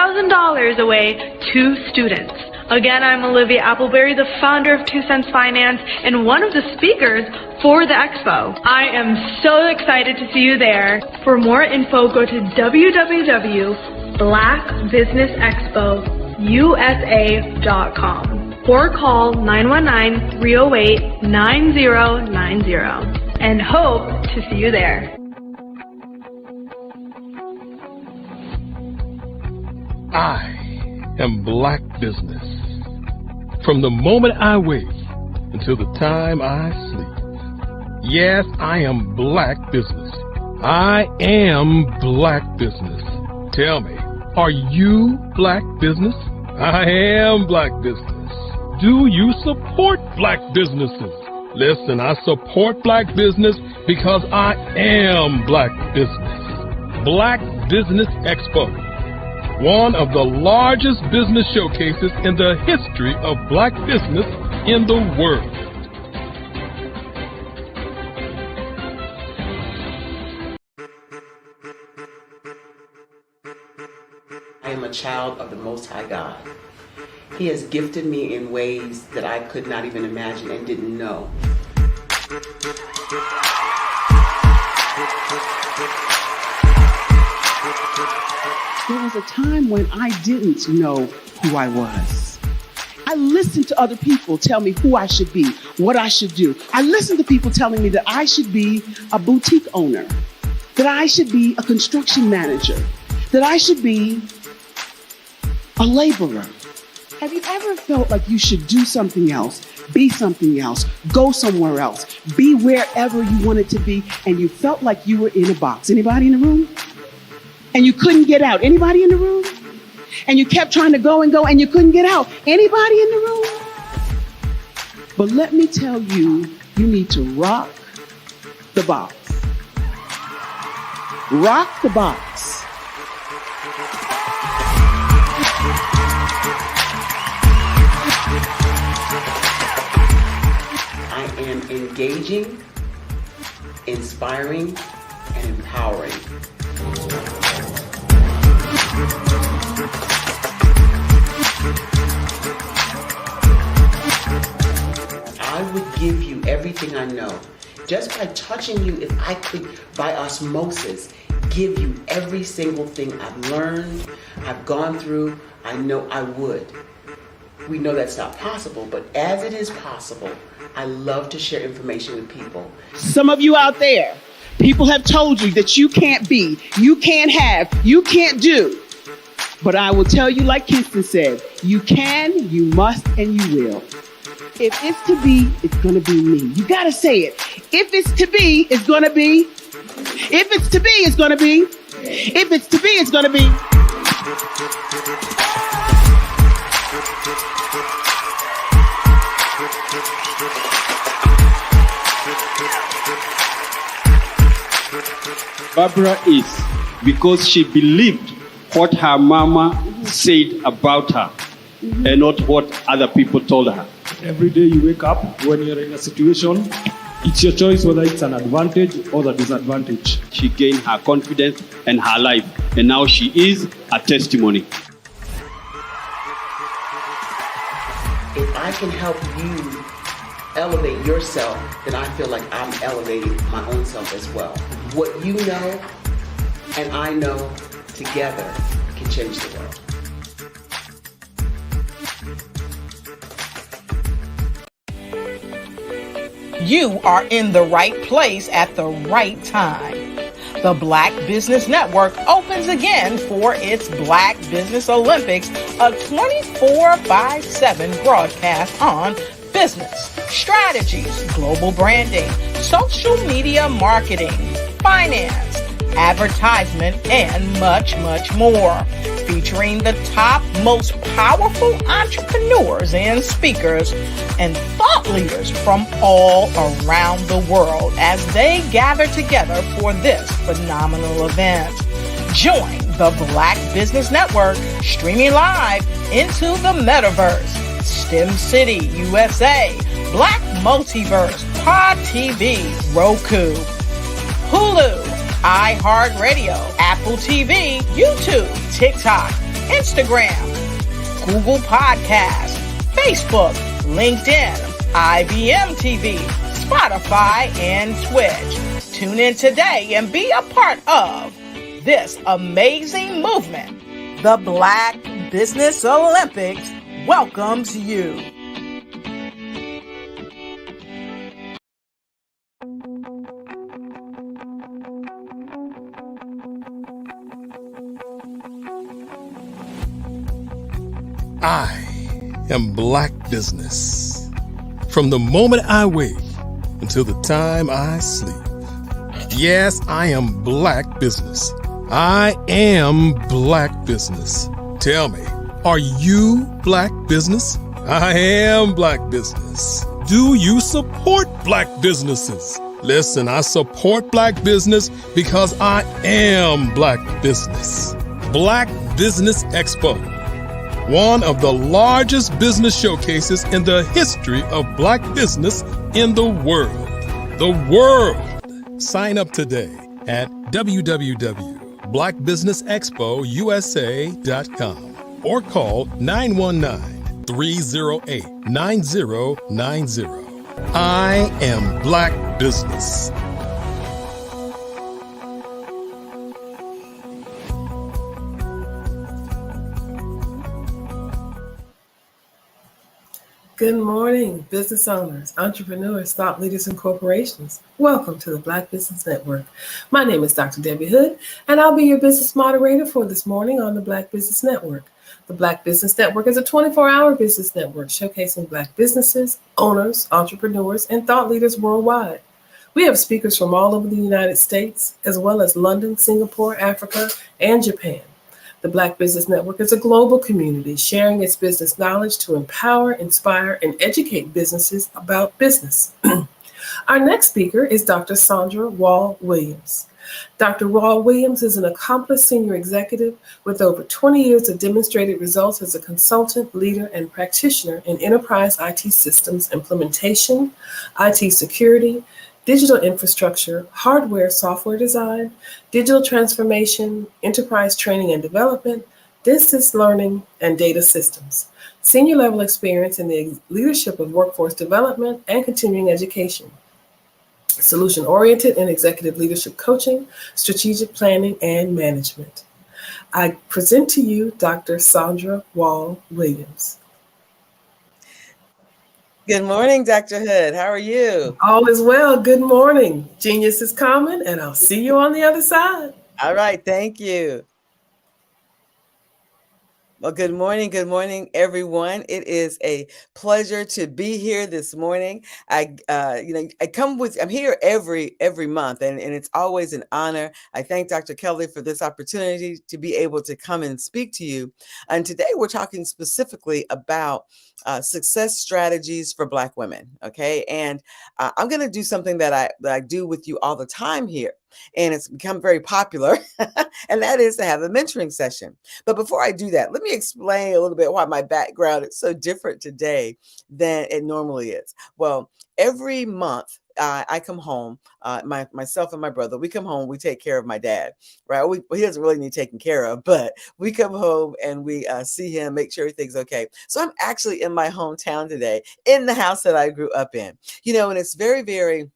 away to students. Again, I'm Olivia Appleberry, the founder of 2 Cents Finance and one of the speakers for the expo. I am so excited to see you there. For more info, go to www.blackbusinessexpousa.com or call 919-308-9090 and hope to see you there. I am Black Business. From the moment I wake until the time I sleep. Yes, I am Black Business. I am Black Business. Tell me, are you Black Business? I am Black Business. Do you support Black businesses? Listen, I support Black business because I am Black Business. Black Business Expo, one of the largest business showcases in the history of Black business in the world. I am a child of the Most High God. He has gifted me in ways that I could not even imagine and didn't know. There was a time when I didn't know who I was. I listened to other people tell me who I should be, what I should do. I listened to people telling me that I should be a boutique owner. that I should be a construction manager, that I should be a laborer? Have you ever felt like you should do something else, be something else, go somewhere else, be wherever you wanted to be, and you felt like you were in a box? Anybody in the room? And you couldn't get out? Anybody in the room? And you kept trying to go and you couldn't get out? Anybody in the room? But let me tell you, you need to rock the box. Rock the box. I am engaging, inspiring, and empowering. I would give you everything I know. Just by touching you, if I could, by osmosis, give you every single thing I've learned, I've gone through, I know I would. We know that's not possible, but as it is possible, I love to share information with people. Some of you out there, people have told you that you can't be, you can't have, you can't do. But I will tell you, like Kingston said, you can, you must, and you will. If it's to be, it's going to be me. You got to say it. If it's to be, it's going to be. If it's to be, it's going to be. If it's to be, it's going to be. Barbara is because she believed what her mama said about her and not what other people told her. Every day you wake up, when you're in a situation, it's your choice whether it's an advantage or the disadvantage. She gained her confidence and her life, and now she is a testimony. If I can help you elevate yourself, then I feel like I'm elevating my own self as well. What you know and I know together can change the world. You are in the right place at the right time. The Black Business Network opens again for its Black Business Olympics, a 24/7 broadcast on business, strategies, global branding, social media marketing, finance, advertisement, and much, much more. Featuring the top, most powerful entrepreneurs and speakers and thought leaders from all around the world as they gather together for this phenomenal event. Join the Black Business Network streaming live into the metaverse, STEM City, USA, Black Multiverse, Pod TV, Roku, Hulu, iHeartRadio, Apple TV, YouTube, TikTok, Instagram, Google Podcasts, Facebook, LinkedIn, IBM TV, Spotify, and Twitch. Tune in today and be a part of this amazing movement. The Black Business Olympics welcomes you. I am Black Business. From the moment I wake until the time I sleep. Yes, I am Black Business. I am Black Business. Tell me, are you Black Business? I am Black Business. Do you support Black businesses? Listen, I support Black business because I am Black Business. Black Business Expo, one of the largest business showcases in the history of Black business in the world. The world! Sign up today at www.blackbusinessexpousa.com or call 919-308-9090. I am Black Business. Good morning, business owners, entrepreneurs, thought leaders, and corporations. Welcome to the Black Business Network. My name is Dr. Debbie Hood, and I'll be your business moderator for this morning on the Black Business Network. The Black Business Network is a 24-hour business network showcasing Black businesses, owners, entrepreneurs, and thought leaders worldwide. We have speakers from all over the United States, as well as London, Singapore, Africa, and Japan. The Black Business Network is a global community sharing its business knowledge to empower, inspire, and educate businesses about business. Our next speaker is Dr. Sandra Wall-Williams. Dr. Wall-Williams is an accomplished senior executive with over 20 years of demonstrated results as a consultant, leader, and practitioner in enterprise IT systems implementation, IT security, digital infrastructure, hardware, software design, digital transformation, enterprise training and development, distance learning, and data systems. Senior level experience in the leadership of workforce development and continuing education. Solution-oriented and executive leadership coaching, strategic planning, and management. I present to you Dr. Sandra Wall-Williams. Good morning, Dr. Hood. How are you? All is well. Good morning. Genius is common, and I'll see you on the other side. All right. Thank you. Well, good morning, everyone. It is a pleasure to be here this morning. I'm here every month, and it's always an honor. I thank Dr. Kelly for this opportunity to be able to come and speak to you. And today we're talking specifically about success strategies for Black women. Okay, and I'm going to do something that I do with you all the time here, and it's become very popular, and that is to have a mentoring session. But before I do that, let me explain a little bit why my background is so different today than it normally is. Well, every month I come home, myself and my brother, we come home, we take care of my dad, right? He doesn't really need taken care of, but we come home and we see him, make sure everything's okay. So I'm actually in my hometown today, in the house that I grew up in, and it's very, very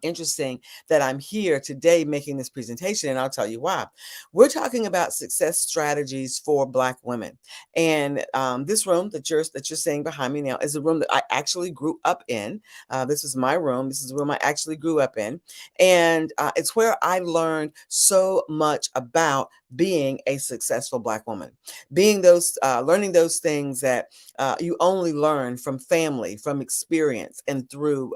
interesting that I'm here today making this presentation, and I'll tell you why. We're talking about success strategies for Black women, and this room that you're seeing behind me now is a room that I actually grew up in. This is my room. This is the room I actually grew up in, and it's where I learned so much about being a successful Black woman, being learning those things that you only learn from family, from experience, and through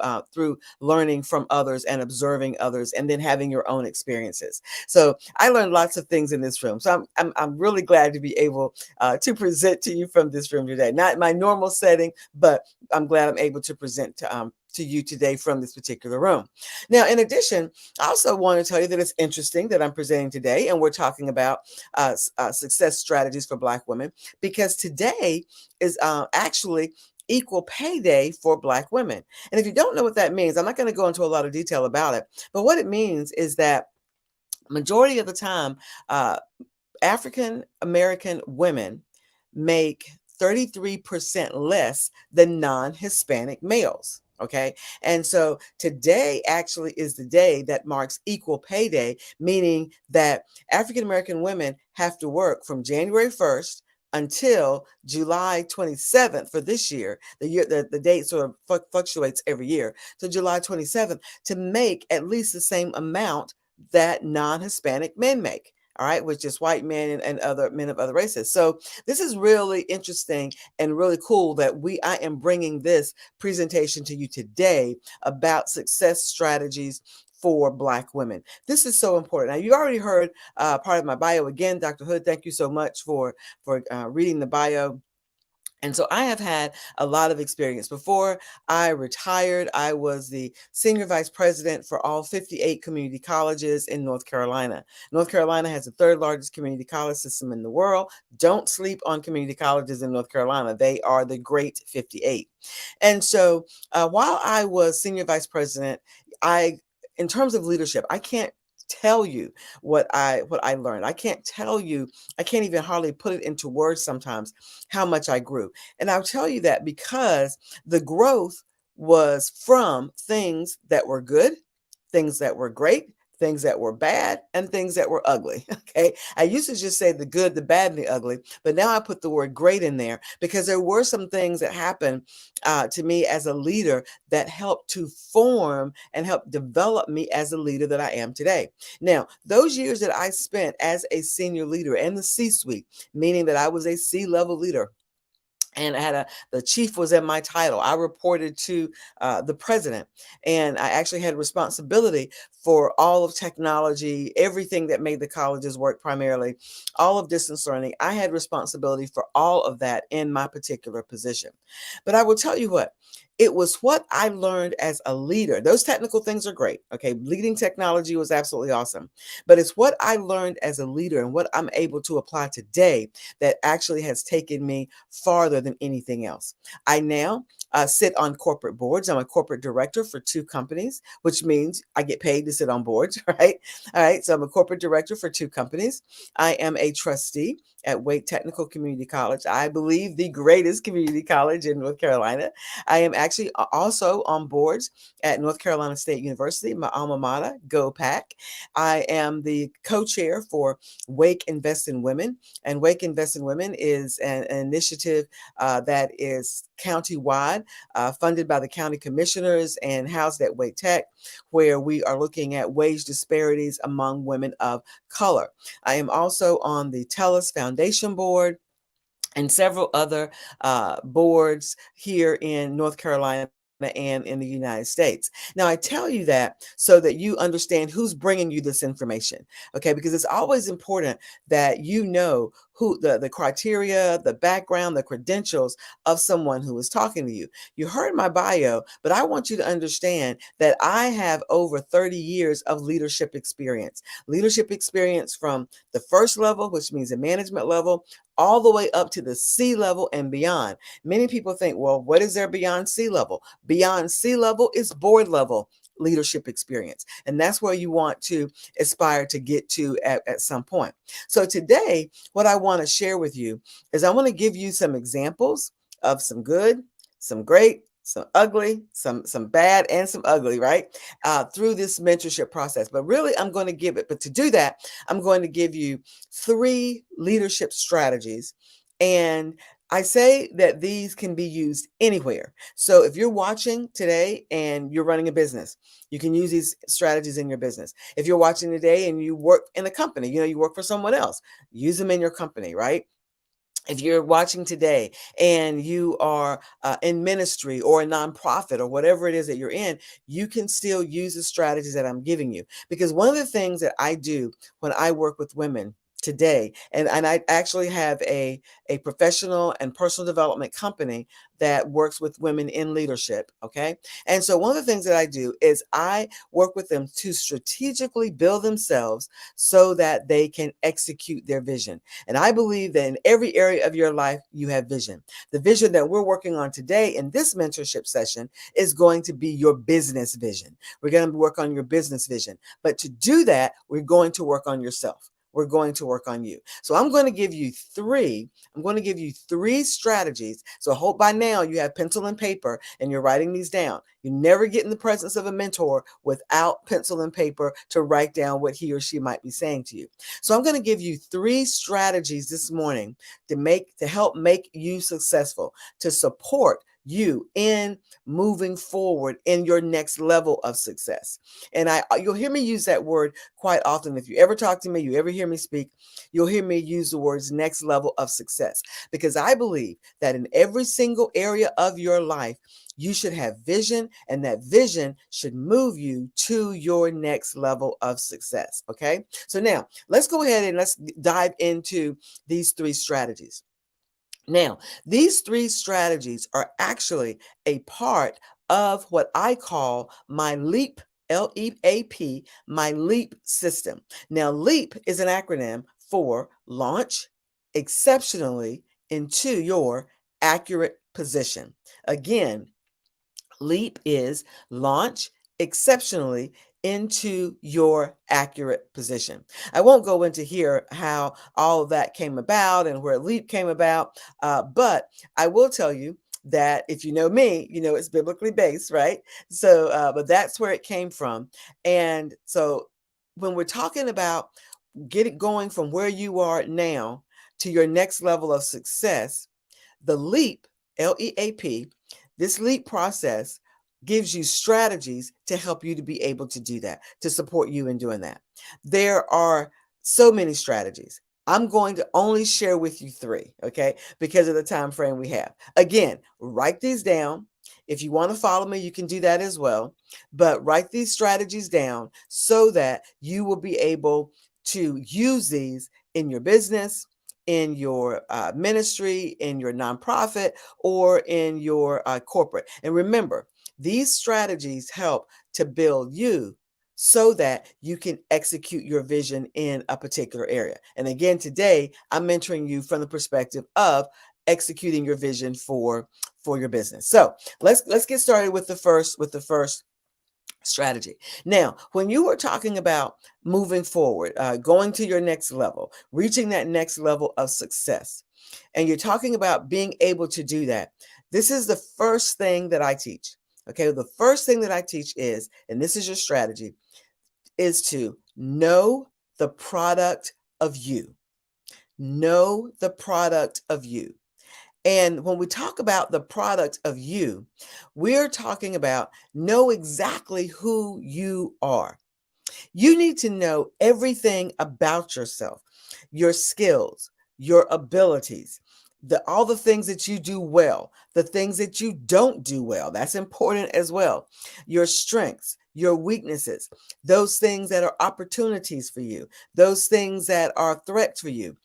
learning from others and observing others, and then having your own experiences. So I learned lots of things in this room. So I'm really glad to be able to present to you from this room today. Not my normal setting, but I'm glad I'm able to present to you today from this particular room. Now, in addition, I also want to tell you that it's interesting that I'm presenting today, and we're talking about success strategies for Black women, because today is actually Equal Pay Day for Black women. And if you don't know what that means, I'm not going to go into a lot of detail about it, but what it means is that majority of the time, African American women make 33% less than non-Hispanic males. Okay. And so today actually is the day that marks Equal Pay Day, meaning that African American women have to work from January 1st until July 27th for this year. The date sort of fluctuates every year. So July 27th to make at least the same amount that non-Hispanic men make. All right, which is white men and other men of other races. So this is really interesting and really cool that I am bringing this presentation to you today about success strategies for Black women. This is so important. Now, you already heard part of my bio. Again, Dr. Hood, thank you so much for reading the bio. And so I have had a lot of experience. Before I retired, I was the senior vice president for all 58 community colleges in North Carolina. North Carolina has the third largest community college system in the world. Don't sleep on community colleges in North Carolina. They are the great 58. And so while I was senior vice president, in terms of leadership, I can't tell you what I learned. I can't tell you, I can't even hardly put it into words sometimes how much I grew. And I'll tell you that because the growth was from things that were good, things that were great, things that were bad and things that were ugly. Okay. I used to just say the good, the bad, and the ugly, but now I put the word great in there because there were some things that happened to me as a leader that helped to form and help develop me as a leader that I am today. Now, those years that I spent as a senior leader in the C-suite, meaning that I was a C-level leader, and I had the chief was in my title. I reported to the president, and I actually had responsibility for all of technology, everything that made the colleges work primarily, all of distance learning. I had responsibility for all of that in my particular position. But I will tell you what, it was what I learned as a leader. Those technical things are great. Okay. Leading technology was absolutely awesome. But it's what I learned as a leader and what I'm able to apply today that actually has taken me farther than anything else. I now sit on corporate boards. I'm a corporate director for 2 companies, which means I get paid to sit on boards, right? All right. So I'm a corporate director for 2 companies. I am a trustee at Wake Technical Community College. I believe the greatest community college in North Carolina. I am actually also on boards at North Carolina State University, my alma mater, Go Pack. I am the co-chair for Wake Invest in Women, and Wake Invest in Women is an initiative that is county-wide, funded by the county commissioners and housed at Wake Tech, where we are looking at wage disparities among women of color. I am also on the TELUS Foundation Board and several other boards here in North Carolina and in the United States. Now, I tell you that so that you understand who's bringing you this information, okay? Because it's always important that you know who the criteria, the background, the credentials of someone who is talking to you. You heard my bio, but I want you to understand that I have over 30 years of leadership experience from the first level, which means the management level, all the way up to the C level and beyond. Many people think, well, what is there beyond C level? Beyond C level is board level leadership experience. And that's where you want to aspire to get to at some point. So today, what I want to share with you is I want to give you some examples of some good, some great, some ugly, some bad, and some ugly, right? Through this mentorship process. But really, but to do that, I'm going to give you 3 leadership strategies. And I say that these can be used anywhere. So if you're watching today and you're running a business, you can use these strategies in your business. If you're watching today and you work in a company, you work for someone else, use them in your company, right? If you're watching today and you are in ministry or a nonprofit or whatever it is that you're in, you can still use the strategies that I'm giving you. Because one of the things that I do when I work with women today, and I actually have a professional and personal development company that works with women in leadership, okay? And so one of the things that I do is I work with them to strategically build themselves so that they can execute their vision. And I believe that in every area of your life, you have vision. The vision that we're working on today in this mentorship session is going to be your business vision. We're going to work on your business vision. But to do that, we're going to work on yourself. We're going to work on you. So I'm going to give you 3 strategies. So I hope by now you have pencil and paper and you're writing these down. You never get in the presence of a mentor without pencil and paper to write down what he or she might be saying to you. So I'm going to give you 3 strategies this morning to help make you successful, to support you in moving forward in your next level of success. And you'll hear me use that word quite often. If you ever talk to me, you ever hear me speak, you'll hear me use the words next level of success, because I believe that in every single area of your life, you should have vision, and that vision should move you to your next level of success. Okay. So now let's go ahead and let's dive into these 3 strategies. Now, these 3 strategies are actually a part of what I call my LEAP, L-E-A-P, my LEAP system. Now, LEAP is an acronym for launch exceptionally into your accurate position. Again, LEAP is launch exceptionally into your accurate position. I won't go into here how all of that came about and where LEAP came about, but I will tell you that if you know me, you know it's biblically based, right? So, but that's where it came from. And so when we're talking about going from where you are now to your next level of success, the LEAP, LEAP, this LEAP process gives you strategies to help you to be able to do that, to support you in doing that. There are so many strategies. I'm going to only share with you 3, okay, because of the time frame we have. Again, write these down. If you want to follow me, you can do that as well. But write these strategies down so that you will be able to use these in your business, in your ministry, in your nonprofit, or in your corporate. And remember, these strategies help to build you so that you can execute your vision in a particular area. And again, today, I'm mentoring you from the perspective of executing your vision for your business. So let's get started with the first strategy. Now, when you are talking about moving forward, going to your next level, reaching that next level of success, and you're talking about being able to do that, this is the first thing that I teach. Okay, the first thing that I teach is, and this is your strategy, is to know the product of you. Know the product of you. And when we talk about the product of you, we're talking about know exactly who you are. You need to know everything about yourself, your skills, your abilities, all the things that you do well, the things that you don't do well. That's important as well. Your strengths, your weaknesses, those things that are opportunities for you, those things that are threats for you.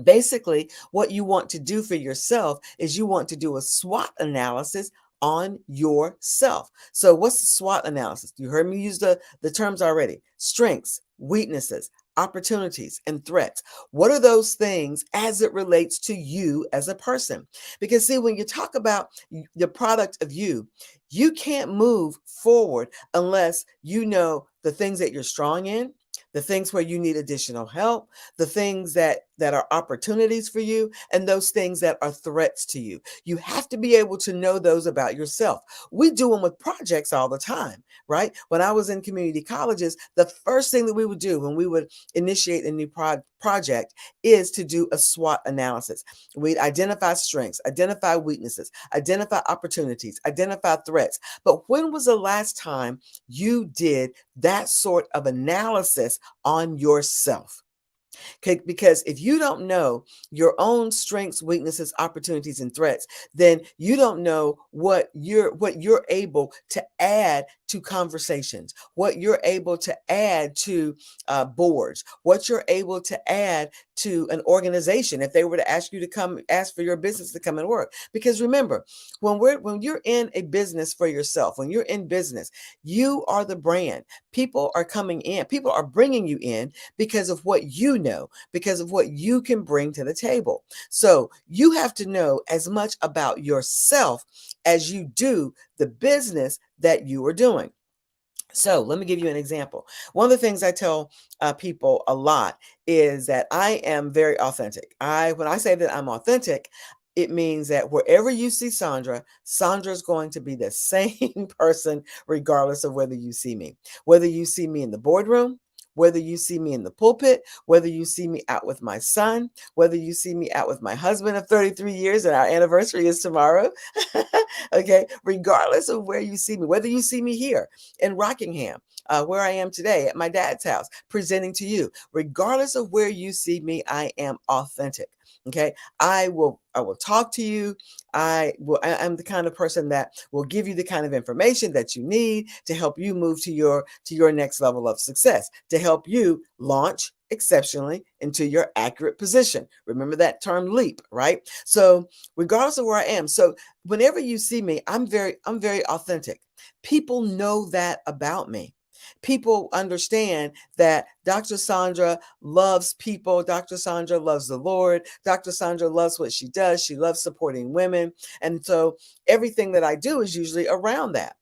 Basically, what you want to do for yourself is you want to do a SWOT analysis on yourself. So what's the SWOT analysis? You heard me use the terms already. Strengths, weaknesses, opportunities, and threats. What are those things as it relates to you as a person? Because see, when you talk about the product of you, you can't move forward unless you know the things that you're strong in, the things where you need additional help, the things that are opportunities for you, and those things that are threats to you. You have to be able to know those about yourself. We do them with projects all the time, right? When I was in community colleges, the first thing that we would do when we would initiate a new project is to do a SWOT analysis. We'd identify strengths, identify weaknesses, identify opportunities, identify threats. But when was the last time you did that sort of analysis on yourself? Okay, because if you don't know your own strengths, weaknesses, opportunities, and threats, then you don't know what you're able to add to conversations, what you're able to add to boards, what you're able to add to an organization if they were to ask you to come, ask for your business to come and work. Because remember, when you're in a business for yourself, when you're in business, you are the brand. People are coming in, people are bringing you in because of what you know, because of what you can bring to the table. So you have to know as much about yourself as you do the business that you are doing. So let me give you an example. One of the things I tell people a lot is that I am very authentic. When I say that I'm authentic, it means that wherever you see Sandra, Sandra is going to be the same person, regardless of whether you see me. Whether you see me in the boardroom, whether you see me in the pulpit, whether you see me out with my son, whether you see me out with my husband of 33 years, and our anniversary is tomorrow. Okay, regardless of where you see me, whether you see me here in Rockingham, where I am today at my dad's house, presenting to you, regardless of where you see me, I am authentic. Okay, I will talk to you. I'm the kind of person that will give you the kind of information that you need to help you move to your next level of success, to help you launch exceptionally into your accurate position. Remember that term LEAP, right? So regardless of where I am, so whenever you see me, I'm very authentic. People know that about me. People understand that Dr. Sandra loves people. Dr. Sandra loves the Lord. Dr. Sandra loves what she does. She loves supporting women. And so everything that I do is usually around that.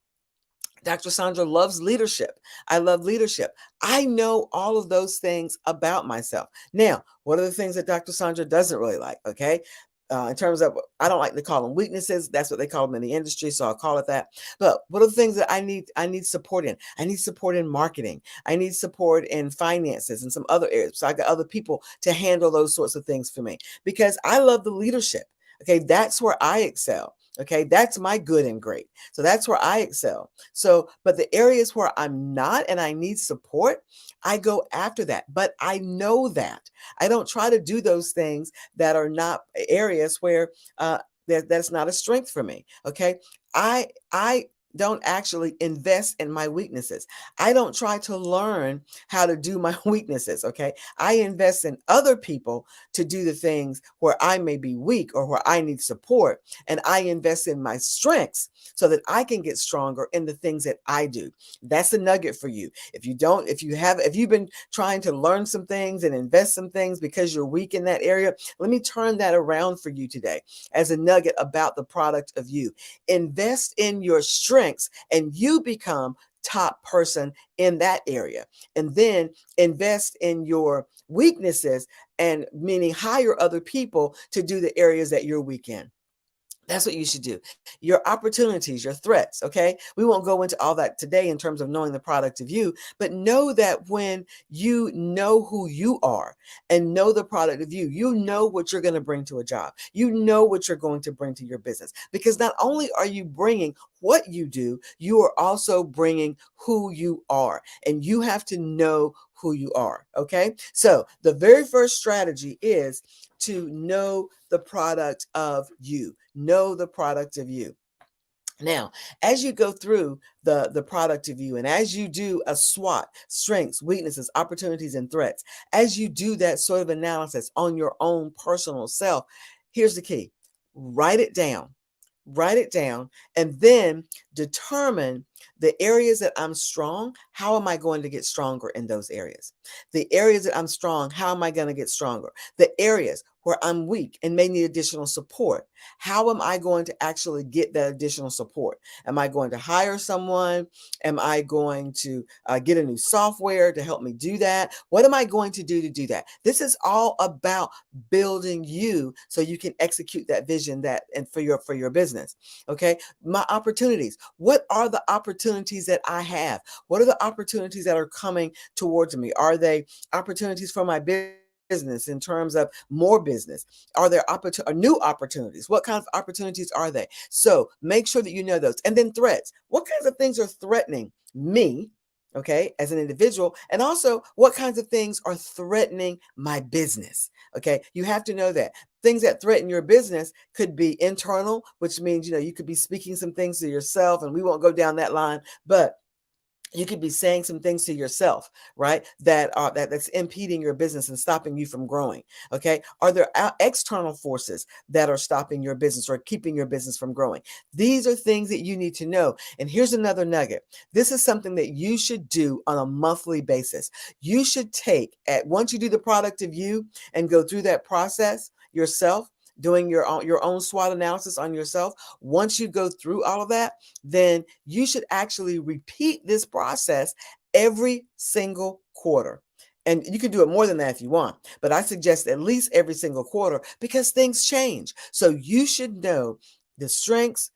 Dr. Sandra loves leadership. I love leadership. I know all of those things about myself. Now, what are the things that Dr. Sandra doesn't really like? Okay. in terms of, I don't like to call them weaknesses. That's what they call them in the industry, so I'll call it that. But what are the things that I need support in? I need support in marketing. I need support in finances and some other areas. So I got other people to handle those sorts of things for me because I love the leadership. Okay, that's where I excel. Okay, that's my good and great. So that's where I excel. So, but the areas where I'm not and I need support, I go after that. But I know that. I don't try to do those things that are not areas where that's not a strength for me. Okay, I don't actually invest in my weaknesses. I don't try to learn how to do my weaknesses. Okay, I invest in other people to do the things where I may be weak or where I need support, and I invest in my strengths so that I can get stronger in the things that I do. That's a nugget for you. If you've been trying to learn some things and invest some things because you're weak in that area, let me turn that around for you today as a nugget about the product of you. Invest in your strengths and you become top person in that area. And then invest in your weaknesses, and meaning hire other people to do the areas that you're weak in. That's what you should do. Your opportunities, your threats, okay? We won't go into all that today in terms of knowing the product of you, but know that when you know who you are and know the product of you, you know what you're going to bring to a job. You know what you're going to bring to your business. Because not only are you bringing what you do, you are also bringing who you are. And you have to know who you are, okay? So the very first strategy is to know the product of you. Know the product of you. Now, as you go through the product of you, and as you do a SWOT, strengths, weaknesses, opportunities, and threats, as you do that sort of analysis on your own personal self, here's the key. Write it down. Write it down, and then determine the areas that I'm strong. How am I going to get stronger in those areas? The areas that I'm strong, how am I going to get stronger? The areas where I'm weak and may need additional support, how am I going to actually get that additional support? Am I going to hire someone? Am I going to get a new software to help me do that? What am I going to do that? This is all about building you so you can execute that vision and for your business. Okay, my opportunities. What are the opportunities that I have? What are the opportunities that are coming towards me? Are they opportunities for my business in terms of more business? Are there new opportunities? What kinds of opportunities are they? So make sure that you know those. And then threats. What kinds of things are threatening me, okay, as an individual? And also, what kinds of things are threatening my business? Okay, you have to know that. Things that threaten your business could be internal, which means, you could be speaking some things to yourself, and we won't go down that line, but you could be saying some things to yourself, right? That's impeding your business and stopping you from growing. Okay. Are there external forces that are stopping your business or keeping your business from growing? These are things that you need to know. And here's another nugget. This is something that you should do on a monthly basis. You should once you do the product of you and go through that process yourself, doing your own SWOT analysis on yourself. Once you go through all of that, then you should actually repeat this process every single quarter. And you can do it more than that if you want, but I suggest at least every single quarter because things change. So you should know the strengths,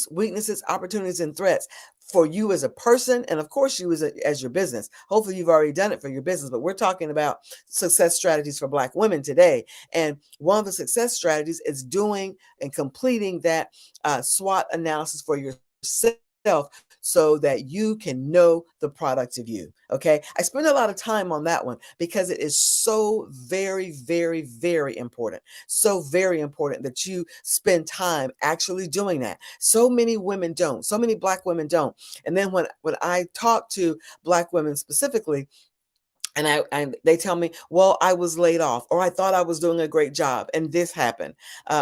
weaknesses, opportunities, and threats for you as a person, and of course you as your business. Hopefully you've already done it for your business, but we're talking about success strategies for Black women today. And one of the success strategies is doing and completing that SWOT analysis for yourself so that you can know the product of you. Okay. I spend a lot of time on that one because it is so very, very, very important. So very important that you spend time actually doing that. So many women don't. So many Black women don't. And then when I talk to Black women specifically, and they tell me, well, I was laid off, or I thought I was doing a great job and this happened,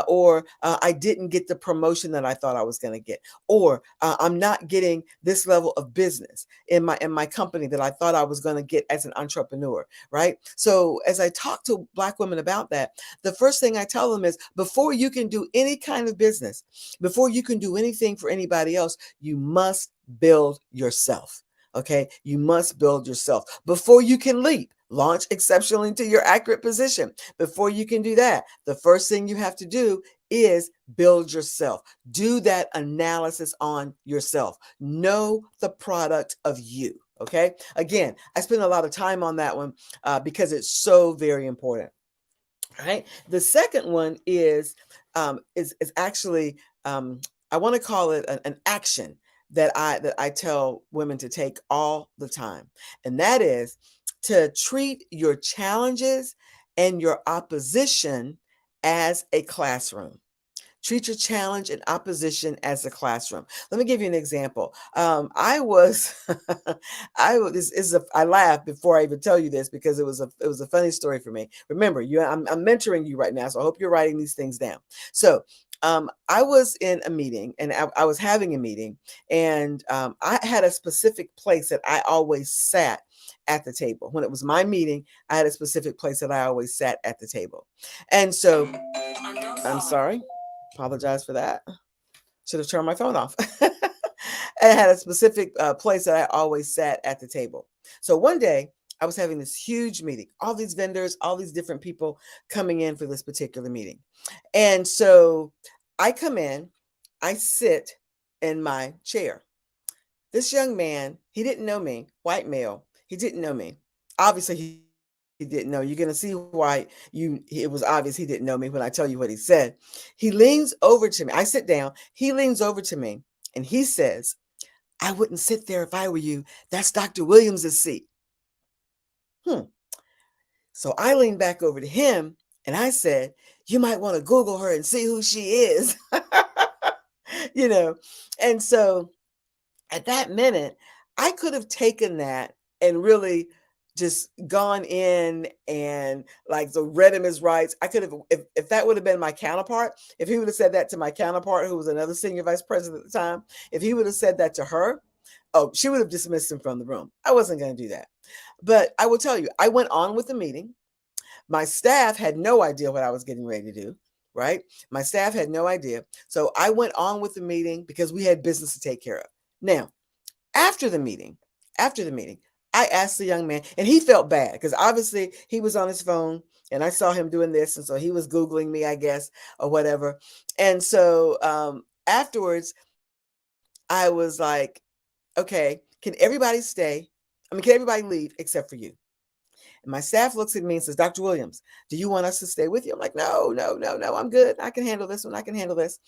or I didn't get the promotion that I thought I was going to get, or I'm not getting this level of business in my company that I thought I was going to get as an entrepreneur, right? So as I talk to Black women about that, the first thing I tell them is before you can do any kind of business, before you can do anything for anybody else, you must build yourself. Okay, you must build yourself before you can leap. Launch exceptionally into your accurate position. Before you can do that, the first thing you have to do is build yourself. Do that analysis on yourself. Know the product of you. Okay. Again, I spend a lot of time on that one because it's so very important. All right. The second one is actually I want to call it an action that I tell women to take all the time, and that is to treat your challenges and your opposition as a classroom. Treat your challenge and opposition as a classroom. Let me give you an example. I was, I laugh before I even tell you this because it was a funny story for me. Remember, I'm mentoring you right now, so I hope you're writing these things down. So I was in a meeting, and I was having a meeting, and I had a specific place that I always sat at the table. When it was my meeting, I had a specific place that I always sat at the table. And so, I'm sorry. Apologize for that. Should have turned my phone off. I had a specific place that I always sat at the table. So one day I was having this huge meeting, all these vendors, all these different people coming in for this particular meeting. And so I come in, I sit in my chair. This young man, he didn't know me, white male. He didn't know me. Obviously, he didn't know. You're going to see why it was obvious he didn't know me when I tell you what he said. He leans over to me. I sit down. He leans over to me and he says, "I wouldn't sit there if I were you. That's Dr. Williams's seat." So I leaned back over to him and I said, "You might want to Google her and see who she is." And so at that minute, I could have taken that and really just gone in and like read him his rights. I could have, if that would have been my counterpart, if he would have said that to my counterpart, who was another senior vice president at the time, if he would have said that to her, oh, she would have dismissed him from the room. I wasn't going to do that. But I will tell you, I went on with the meeting. My staff had no idea what I was getting ready to do. Right? My staff had no idea. So I went on with the meeting because we had business to take care of. Now, after the meeting, I asked the young man, and he felt bad because obviously he was on his phone and I saw him doing this. And so he was Googling me, I guess, or whatever. And so afterwards, I was like, okay, can everybody stay? Can everybody leave except for you? And my staff looks at me and says, "Dr. Williams, do you want us to stay with you?" I'm like, no, I'm good. I can handle this one. I can handle this.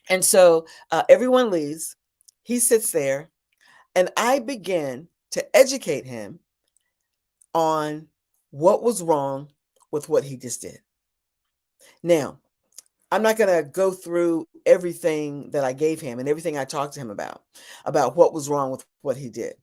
And so everyone leaves. He sits there. And I began to educate him on what was wrong with what he just did. Now, I'm not going to go through everything that I gave him and everything I talked to him about what was wrong with what he did.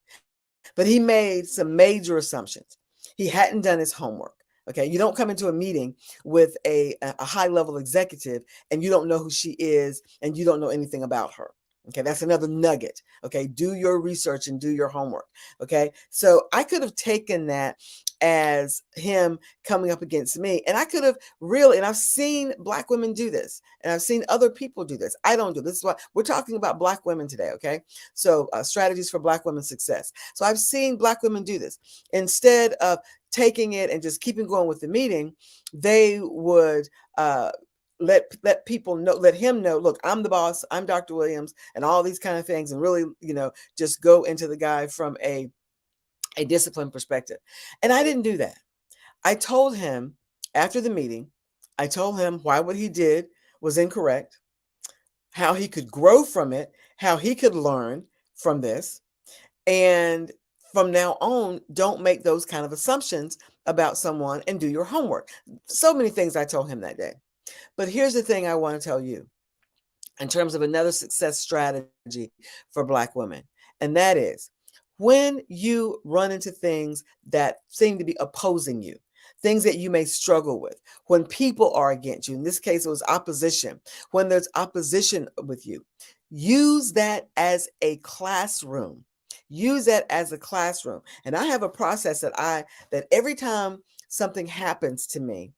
But he made some major assumptions. He hadn't done his homework. Okay, you don't come into a meeting with a high-level executive and you don't know who she is and you don't know anything about her. Okay, that's another nugget. Okay, do your research and do your homework. Okay, so I could have taken that as him coming up against me, and I could have really, and I've seen Black women do this, and I've seen other people do this. I don't do this. Is why we're talking about Black women today. Okay, so strategies for Black women's success. So I've seen Black women do this. Instead of taking it and just keeping going with the meeting, they would let people know, let him know, look, I'm the boss, I'm Dr. Williams, and all these kind of things, and really, just go into the guy from a disciplined perspective. And I didn't do that. I told him after the meeting, I told him why what he did was incorrect, how he could grow from it, how he could learn from this. And from now on, don't make those kind of assumptions about someone and do your homework. So many things I told him that day. But here's the thing I want to tell you in terms of another success strategy for Black women. And that is when you run into things that seem to be opposing you, things that you may struggle with, when people are against you, in this case, it was opposition, when there's opposition with you, use that as a classroom. Use that as a classroom. And I have a process that every time something happens to me,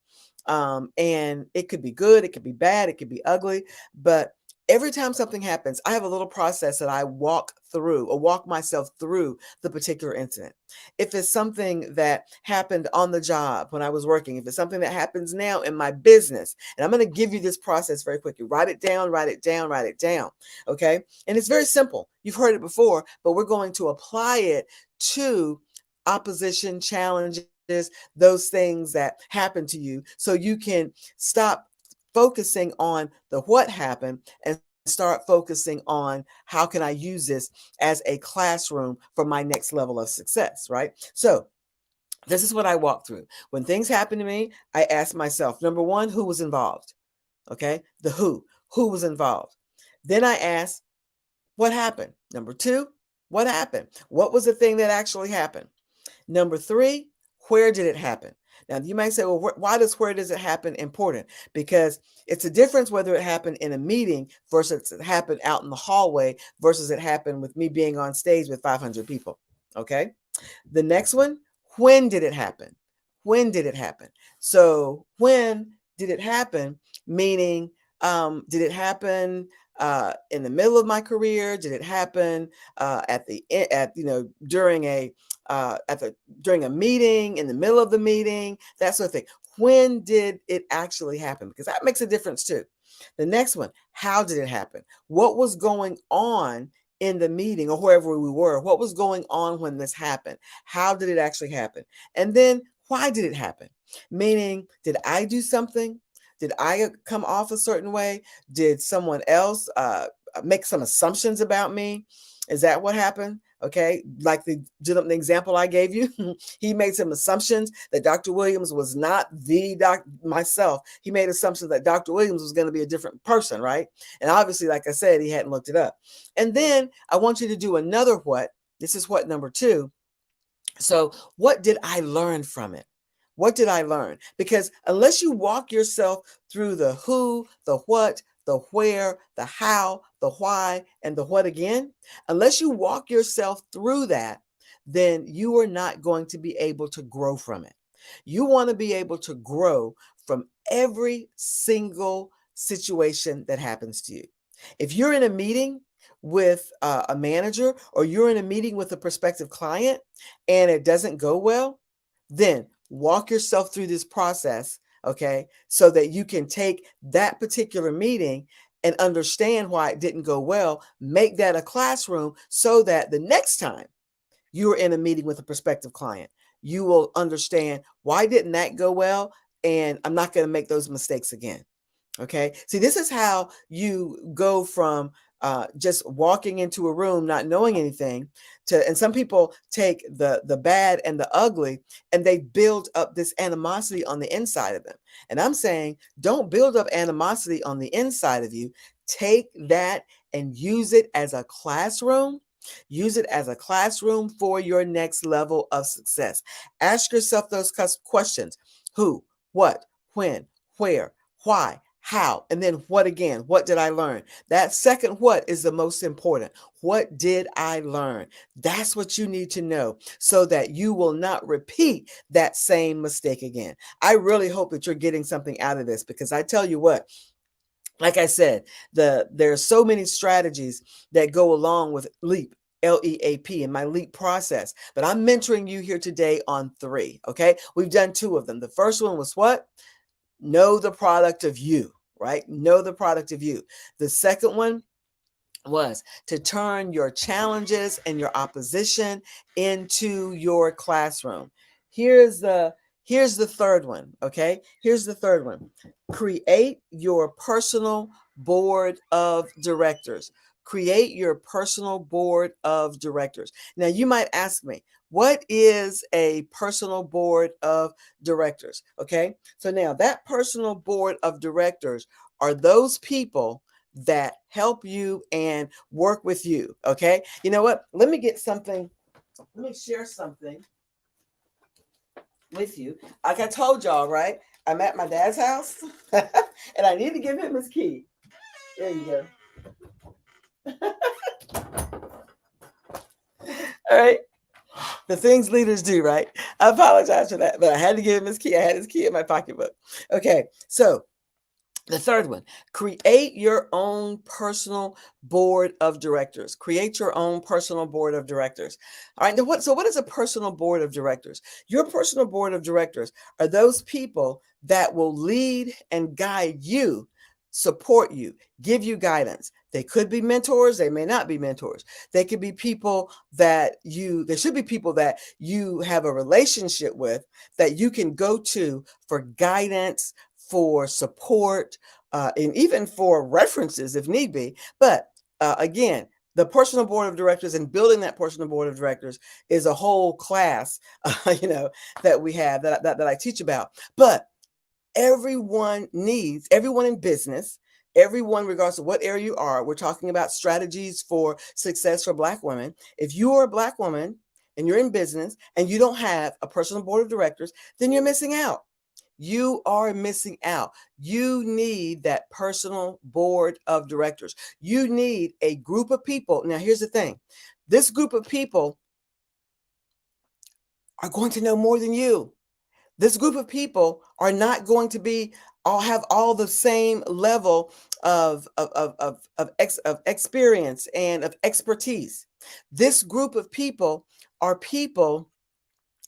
and it could be good, it could be bad, it could be ugly, but every time something happens, I have a little process that I walk through or walk myself through the particular incident. If it's something that happened on the job when I was working, if it's something that happens now in my business, and I'm going to give you this process very quickly. Write it down, write it down, write it down. Okay. And it's very simple. You've heard it before, but we're going to apply it to opposition, challenges, those things that happen to you so you can stop focusing on the what happened and start focusing on how can I use this as a classroom for my next level of success, right? So this is what I walk through. When things happen to me, I ask myself, number one, who was involved? Okay, the who was involved. Then I ask, what happened? Number two, what happened? What was the thing that actually happened? Number three, where did it happen? Now, you might say, well, why does where does it happen important? Because it's a difference whether it happened in a meeting versus it happened out in the hallway versus it happened with me being on stage with 500 people. Okay. The next one, when did it happen? When did it happen? So when did it happen? Meaning, did it happen in the middle of my career? Did it happen during a meeting, in the middle of the meeting, that sort of thing? When did it actually happen? Because that makes a difference too. The next one, how did it happen? What was going on in the meeting or wherever we were? What was going on when this happened? How did it actually happen? And then why did it happen? Meaning, did I do something? Did I come off a certain way? Did someone else make some assumptions about me? Is that what happened? Okay, like the example I gave you, he made some assumptions that Dr. Williams was not the doctor myself. He made assumptions that Dr. Williams was going to be a different person, right? And obviously, like I said, he hadn't looked it up. And then I want you to do another what. This is what number two. So what did I learn from it? What did I learn? Because unless you walk yourself through the who, the what, the where, the how, the why, and the what again, unless you walk yourself through that, then you are not going to be able to grow from it. You want to be able to grow from every single situation that happens to you. If you're in a meeting with a manager or you're in a meeting with a prospective client and it doesn't go well, then walk yourself through this process, okay, so that you can take that particular meeting and understand why it didn't go well, make that a classroom so that the next time you're in a meeting with a prospective client, you will understand why didn't that go well, and I'm not going to make those mistakes again. Okay. See, this is how you go from just walking into a room, not knowing anything and some people take the bad and the ugly and they build up this animosity on the inside of them. And I'm saying, don't build up animosity on the inside of you. Take that and use it as a classroom. Use it as a classroom for your next level of success. Ask yourself those questions. Who, what, when, where, why, how, and then what again? What did I learn? That second what is the most important. What did I learn? That's what you need to know so that you will not repeat that same mistake again. I really hope that you're getting something out of this, because I tell you what, like I said, there are so many strategies that go along with LEAP. LEAP in my LEAP process, but I'm mentoring you here today on 3. Okay. We've done 2 of them. The first one was what? Know the product of you, right? Know the product of you. The second one was to turn your challenges and your opposition into your classroom. Here's the third one. Okay. Here's the third one. Create your personal board of directors. Create your personal board of directors. Now, you might ask me, what is a personal board of directors? Okay. So now that personal board of directors are those people that help you and work with you. Okay. You know what? Let me get something. Let me share something with you. Like I told y'all, right? I'm at my dad's house and I need to give him his key. There you go. All right. The things leaders do, right? I apologize for that, but I had to give him his key. I had his key in my pocketbook. Okay. So The third one, create your own personal board of directors. Create your own personal board of directors. All right. Now so what is a personal board of directors? Your personal board of directors are those people that will lead and guide you, support you, give you guidance. They could be mentors. They may not be mentors. They could be people there should be people that you have a relationship with that you can go to for guidance, for support, and even for references if need be. But again, the personal board of directors and building that personal board of directors is a whole class, that we have that I teach about. But everyone in business, everyone, regardless of what area you are, we're talking about strategies for success for Black women. If you are a Black woman and you're in business and you don't have a personal board of directors, then you're missing out. You are missing out. You need that personal board of directors. You need a group of people. Now, here's the thing. This group of people are going to know more than you. This group of people are not going to have all the same level of experience and of expertise. This group of people are people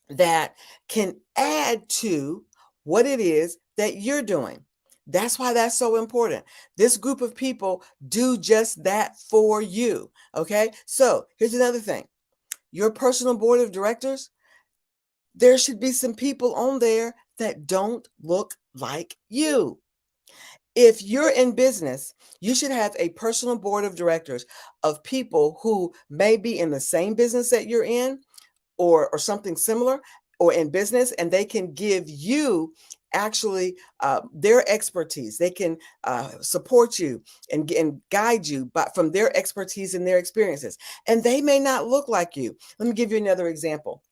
that can add to what it is that you're doing. That's why that's so important. This group of people do just that for you. Okay. So here's another thing. Your personal board of directors, there should be some people on there that don't look like you. If you're in business, you should have a personal board of directors of people who may be in the same business that you're in or something similar, or in business, and they can give you actually their expertise. They can support you and guide you from their expertise and their experiences. And they may not look like you. Let me give you another example.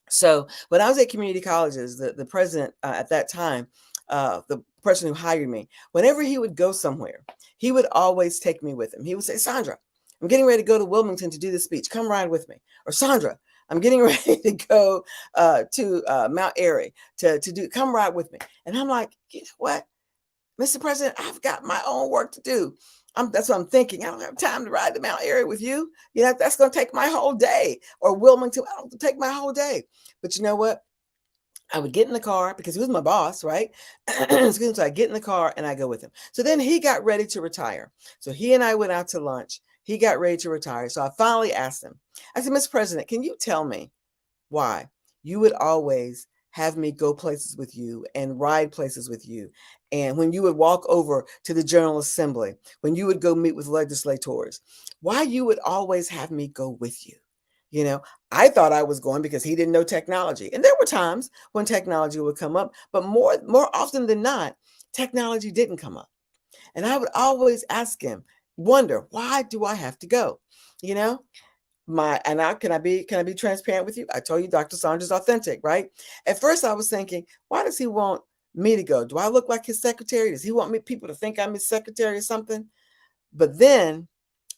So when I was at community colleges, the president at that time, the person who hired me, whenever he would go somewhere, he would always take me with him. He would say, Sandra, I'm getting ready to go to Wilmington to do this speech. Come ride with me. Or Sandra, I'm getting ready to go to Mount Airy come ride with me. And I'm like, you know what, Mr. President, I've got my own work to do. That's what I'm thinking. I don't have time to ride to Mount Airy with you. That's going to take my whole day. Or Wilmington, I don't take my whole day. But you know what? I would get in the car because he was my boss, right? So I get in the car and I go with him. So then he got ready to retire. So he and I went out to lunch. He got ready to retire. So I finally asked him, I said, Mr. President, can you tell me why you would always have me go places with you and ride places with you? And when you would walk over to the General Assembly, when you would go meet with legislators, why you would always have me go with you? I thought I was going because he didn't know technology. And there were times when technology would come up, but more often than not, technology didn't come up. And I would always ask him, wonder, why do I have to go? Can I be transparent with you? I told you Dr. Sandra's authentic, right? At first I was thinking, why does he want me to go? Do I look like his secretary? Does he want people to think I'm his secretary or something? But then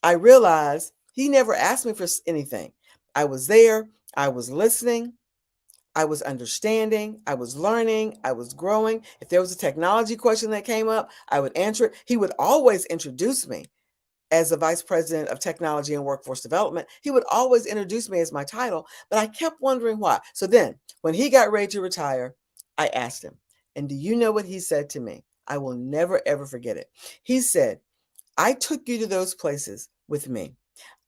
I realized he never asked me for anything. I was there. I was listening. I was understanding. I was learning. I was growing. If there was a technology question that came up, I would answer it. He would always introduce me as the Vice President of Technology and Workforce Development. He would always introduce me as my title, but I kept wondering why. So then when he got ready to retire, I asked him, and do you know what he said to me? I will never, ever forget it. He said, I took you to those places with me.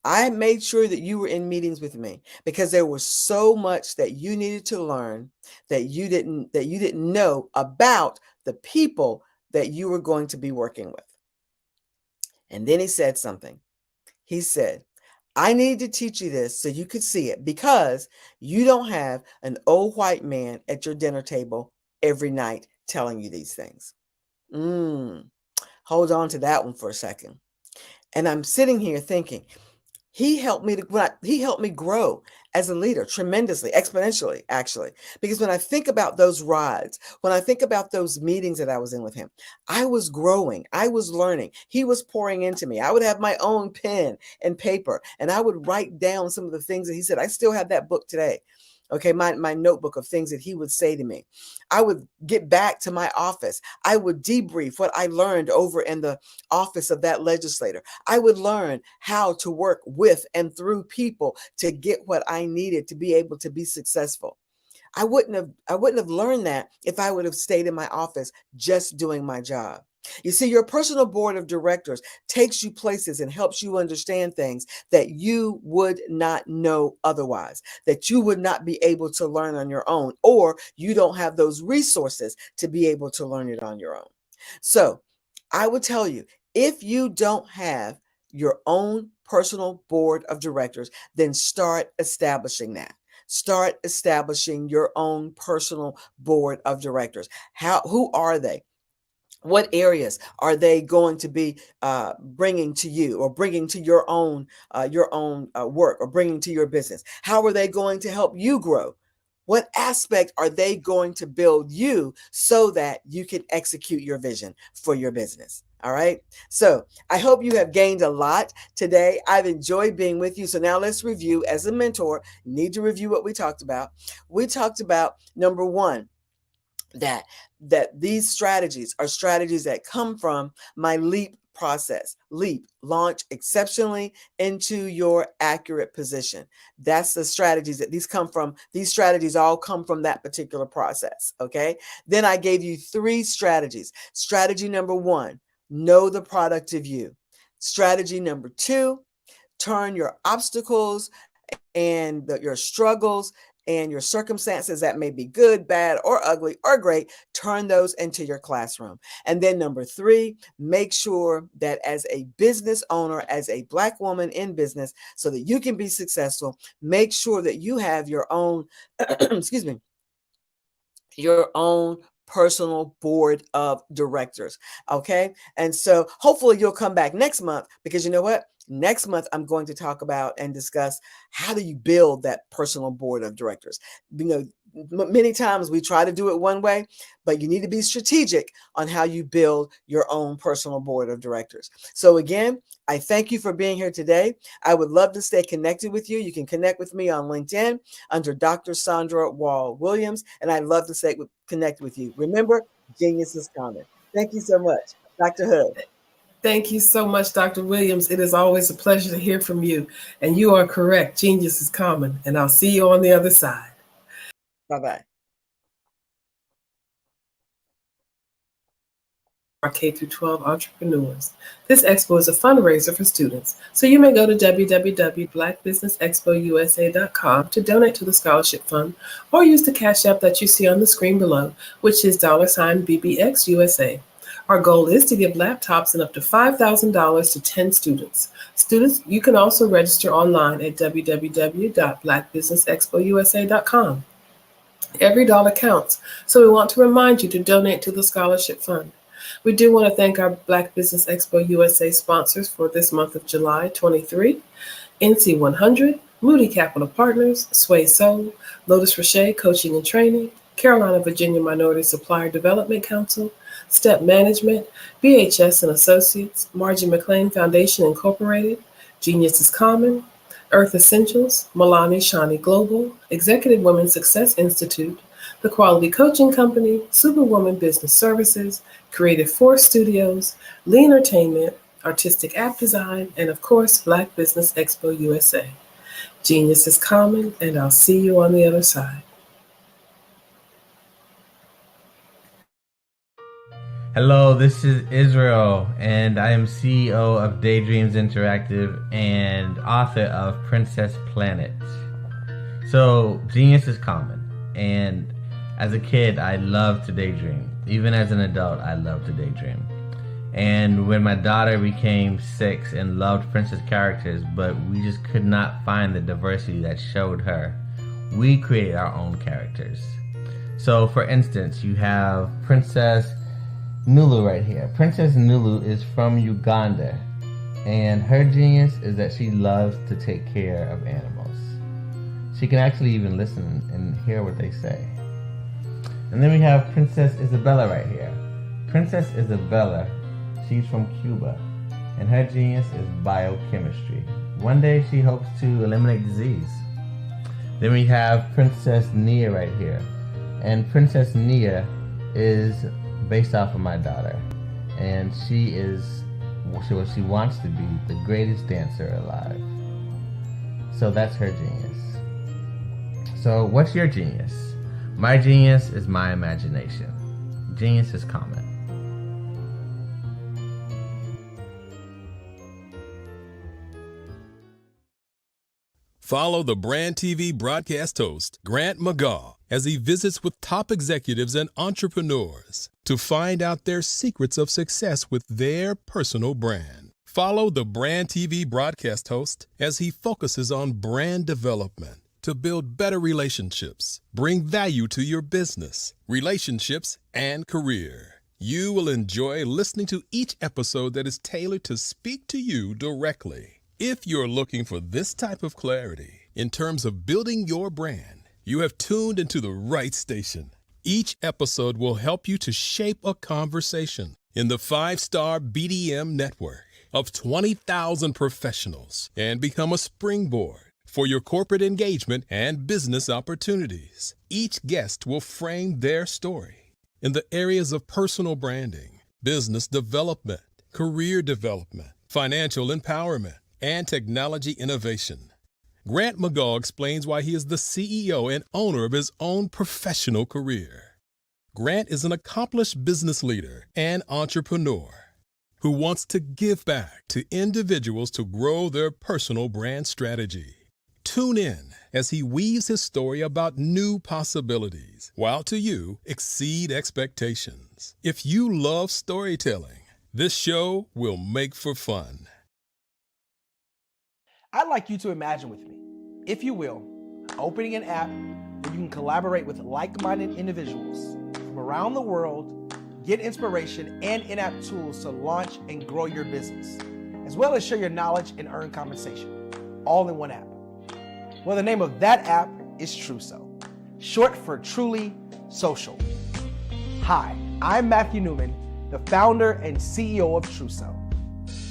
I made sure that you were in meetings with me because there was so much that you needed to learn that you didn't know about the people that you were going to be working with. And then he said something. He said, I need to teach you this so you could see it because you don't have an old white man at your dinner table every night telling you these things. Hold on to that one for a second. And I'm sitting here thinking, he helped me grow as a leader tremendously, exponentially, actually. Because when I think about those rides, when I think about those meetings that I was in with him, I was growing, I was learning. He was pouring into me. I would have my own pen and paper, and I would write down some of the things that he said. I still have that book today. Okay, my notebook of things that he would say to me. I would get back to my office. I would debrief what I learned over in the office of that legislator. I would learn how to work with and through people to get what I needed to be able to be successful. I wouldn't have learned that if I would have stayed in my office just doing my job. You see, your personal board of directors takes you places and helps you understand things that you would not know otherwise, that you would not be able to learn on your own, or you don't have those resources to be able to learn it on your own. So I would tell you, if you don't have your own personal board of directors, then start establishing that. Start establishing your own personal board of directors. Who are they? What areas are they going to be bringing to you, or bringing to your own work, or bringing to your business? How are they going to help you grow? What aspect are they going to build you so that you can execute your vision for your business? All right. So I hope you have gained a lot today. I've enjoyed being with you. So now let's review. As a mentor, need to review what we talked about. We talked about, number one, that these strategies are strategies that come from my LEAP process. LEAP, launch exceptionally into your accurate position. That's the strategies that these come from. These strategies all come from that particular process. Okay. Then I gave you 3 strategies. Strategy number 1, know the product of you. Strategy number 2, turn your obstacles and your struggles and your circumstances that may be good, bad, or ugly, or great, turn those into your classroom. And then number 3, make sure that as a business owner, as a Black woman in business, so that you can be successful, make sure that you have your own, excuse me, your own personal board of directors. Okay. And so hopefully you'll come back next month, because you know what? Next month, I'm going to talk about and discuss how do you build that personal board of directors. You know, many times we try to do it one way, but you need to be strategic on how you build your own personal board of directors. So again, I thank you for being here today. I would love to stay connected with you. You can connect with me on LinkedIn under Dr. Sandra Wall Williams, and I'd love to stay connect with you. Remember, genius is common. Thank you so much, Dr. Hood. Thank you so much, Dr. Williams. It is always a pleasure to hear from you. And you are correct. Genius is common. And I'll see you on the other side. Bye-bye. Our K-12 entrepreneurs. This expo is a fundraiser for students. So you may go to www.blackbusinessexpousa.com to donate to the scholarship fund, or use the Cash App that you see on the screen below, which is $BBXUSA. Our goal is to give laptops and up to $5,000 to 10 students. Students, you can also register online at www.blackbusinessexpousa.com. Every dollar counts, so we want to remind you to donate to the scholarship fund. We do want to thank our Black Business Expo USA sponsors for this month of July 23, NC 100, Moody Capital Partners, Sway Soul, Lotus Roche Coaching and Training, Carolina Virginia Minority Supplier Development Council, Step Management, BHS and Associates, Margie McLean Foundation Incorporated, Genius is Common, Earth Essentials, Milani Shani Global, Executive Women Success Institute, The Quality Coaching Company, Superwoman Business Services, Creative Force Studios, Lee Entertainment, Artistic App Design, and of course, Black Business Expo USA. Genius is common, and I'll see you on the other side. Hello, this is Israel, and I am CEO of Daydreams Interactive and author of Princess Planet. So, genius is common, and as a kid, I loved to daydream. Even as an adult, I love to daydream. And when my daughter became 6 and loved princess characters, but we just could not find the diversity that showed her, we created our own characters. So, for instance, you have Princess Nulu right here. Princess Nulu is from Uganda, and her genius is that she loves to take care of animals. She can actually even listen and hear what they say. And then we have Princess Isabella right here. Princess Isabella, she's from Cuba, and her genius is biochemistry. One day she hopes to eliminate disease. Then we have Princess Nia right here. And Princess Nia is based off of my daughter. And she is what she wants to be, the greatest dancer alive. So that's her genius. So what's your genius? My genius is my imagination. Genius is common. Follow the Brand TV broadcast host, Grant McGaw, as he visits with top executives and entrepreneurs to find out their secrets of success with their personal brand. Follow the Brand TV broadcast host as he focuses on brand development to build better relationships, bring value to your business, relationships, and career. You will enjoy listening to each episode that is tailored to speak to you directly. If you're looking for this type of clarity in terms of building your brand, you have tuned into the right station. Each episode will help you to shape a conversation in the 5-star BDM network of 20,000 professionals and become a springboard for your corporate engagement and business opportunities. Each guest will frame their story in the areas of personal branding, business development, career development, financial empowerment, and technology innovation. Grant McGaw explains why he is the CEO and owner of his own professional career. Grant is an accomplished business leader and entrepreneur who wants to give back to individuals to grow their personal brand strategy. Tune in as he weaves his story about new possibilities, while to you exceed expectations. If you love storytelling, this show will make for fun. I'd like you to imagine with me, if you will, opening an app where you can collaborate with like-minded individuals from around the world, get inspiration and in-app tools to launch and grow your business, as well as share your knowledge and earn compensation, all in one app. Well, the name of that app is Truso, short for Truly Social. Hi, I'm Matthew Newman, the founder and CEO of Truso,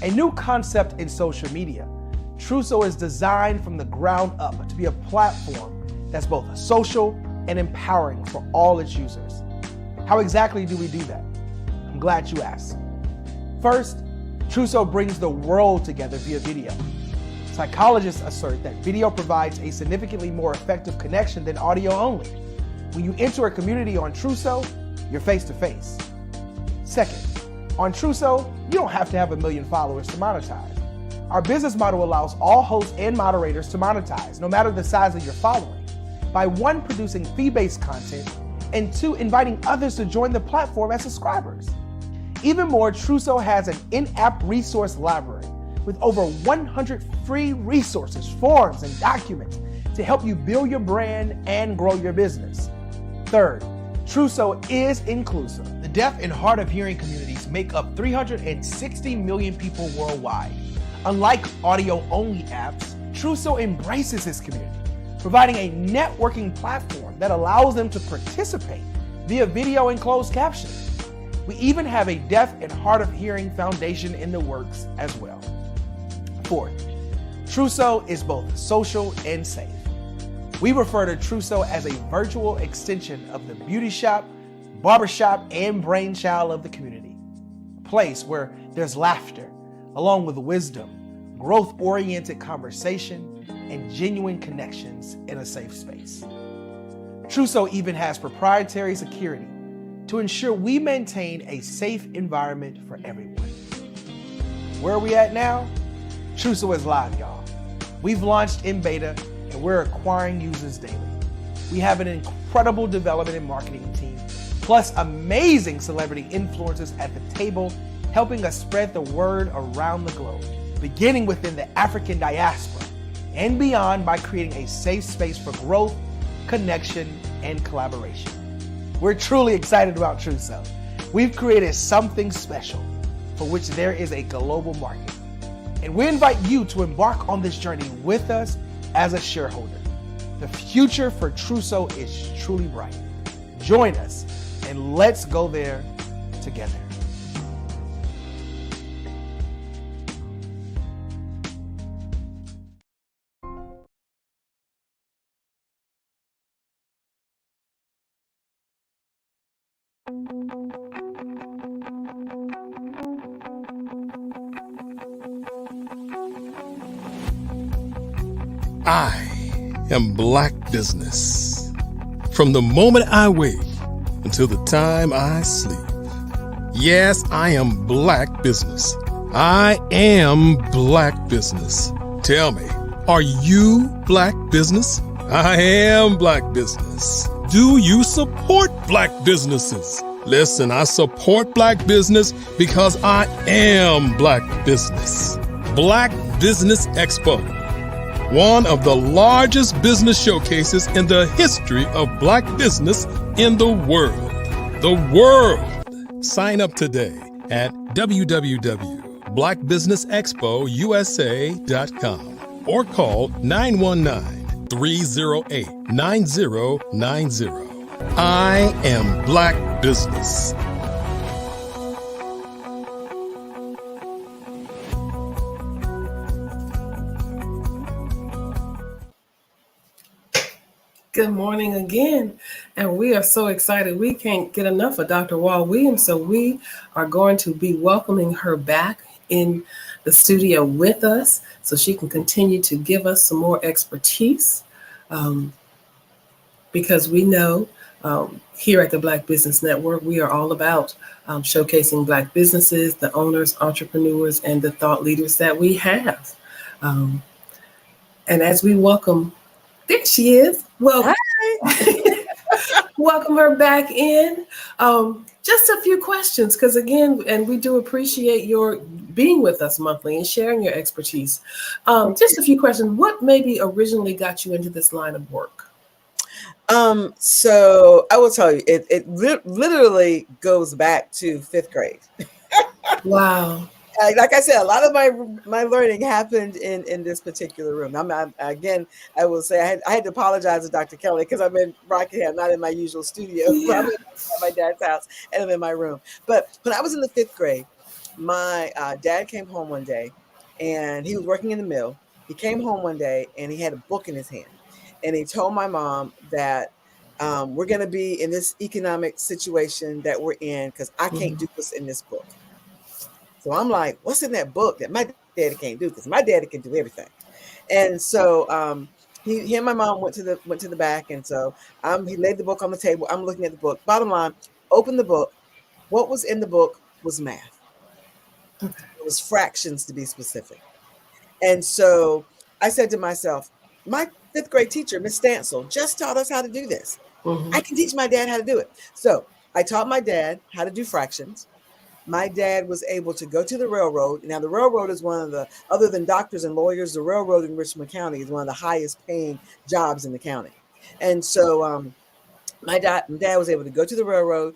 a new concept in social media. Truso is designed from the ground up to be a platform that's both social and empowering for all its users. How exactly do we do that? I'm glad you asked. First, Truso brings the world together via video. Psychologists assert that video provides a significantly more effective connection than audio only. When you enter a community on Truso, you're face to face. Second, on Truso, you don't have to have 1 million followers to monetize. Our business model allows all hosts and moderators to monetize, no matter the size of your following, by 1, producing fee-based content, and 2, inviting others to join the platform as subscribers. Even more, Truso has an in-app resource library with over 100 free resources, forms, and documents to help you build your brand and grow your business. Third, Truso is inclusive. The deaf and hard of hearing communities make up 360 million people worldwide. Unlike audio-only apps, Truso embraces this community, providing a networking platform that allows them to participate via video and closed captioning. We even have a deaf and hard of hearing foundation in the works as well. Fourth, Truso is both social and safe. We refer to Truso as a virtual extension of the beauty shop, barbershop, and brainchild of the community. A place where there's laughter, along with wisdom, growth-oriented conversation, and genuine connections in a safe space. Truso even has proprietary security to ensure we maintain a safe environment for everyone. Where are we at now? Truso is live, y'all. We've launched in beta, and we're acquiring users daily. We have an incredible development and marketing team, plus amazing celebrity influencers at the table, helping us spread the word around the globe, beginning within the African diaspora and beyond by creating a safe space for growth, connection, and collaboration. We're truly excited about Truso. We've created something special for which there is a global market. And we invite you to embark on this journey with us as a shareholder. The future for Truso is truly bright. Join us and let's go there together. I am Black business. From the moment I wake until the time I sleep. Yes, I am Black business. I am Black business. Tell me, are you Black business? I am Black business. Do you support Black businesses? Listen, I support Black business because I am Black business. Black Business Expo, one of the largest business showcases in the history of Black business in the world. The world! Sign up today at www.blackbusinessexpousa.com or call 919-308-9090. I am Black business. Good morning again, and we are so excited. We can't get enough of Dr. Wall Williams, so we are going to be welcoming her back in the studio with us so she can continue to give us some more expertise, because we know here at the Black Business Network, we are all about showcasing Black businesses, the owners, entrepreneurs, and the thought leaders that we have. And as we welcome, there she is. Well, welcome her back in. Just a few questions, because again, and we do appreciate your being with us monthly and sharing your expertise. Just a few questions. What maybe originally got you into this line of work? So I will tell you, it literally goes back to 5th grade. Wow. Like I said, a lot of my learning happened in this particular room. Again, I will say I had to apologize to Dr. Kelly because I'm in Rockingham, not in my usual studio. Yeah. I'm at my dad's house and I'm in my room. But when I was in the 5th grade, my dad came home one day and he was working in the mill. He came home one day and he had a book in his hand. And he told my mom that we're going to be in this economic situation that we're in because I can't do this in this book. So I'm like, what's in that book that my daddy can't do? Because my daddy can do everything. And so he and my mom went to the back. And so he laid the book on the table. I'm looking at the book. Bottom line, open the book. What was in the book was math. It was fractions, to be specific. And so I said to myself, my 5th grade teacher, Miss Stansel, just taught us how to do this. I can teach my dad how to do it. So I taught my dad how to do fractions. My dad was able to go to the railroad. Now, the railroad is one of the, other than doctors and lawyers, the railroad in Richmond County is one of the highest paying jobs in the county. And so my dad was able to go to the railroad,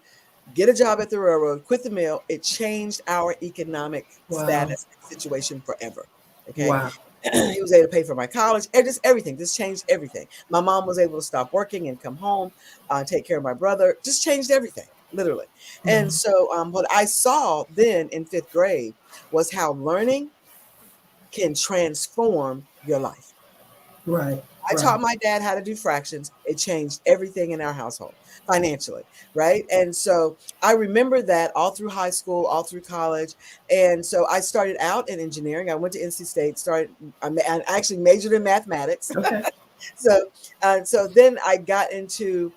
get a job at the railroad, quit the mill. It changed our economic status situation forever. Okay. Wow. He was able to pay for my college, and just everything. Just changed everything. My mom was able to stop working and come home, take care of my brother. Just changed everything, literally. And so what I saw then in 5th grade was how learning can transform your life. Right. I taught my dad how to do fractions. It changed everything in our household financially, right? And so I remember that all through high school, all through college. And so I started out in engineering. I went to NC State, I actually majored in mathematics. Okay. So then I got into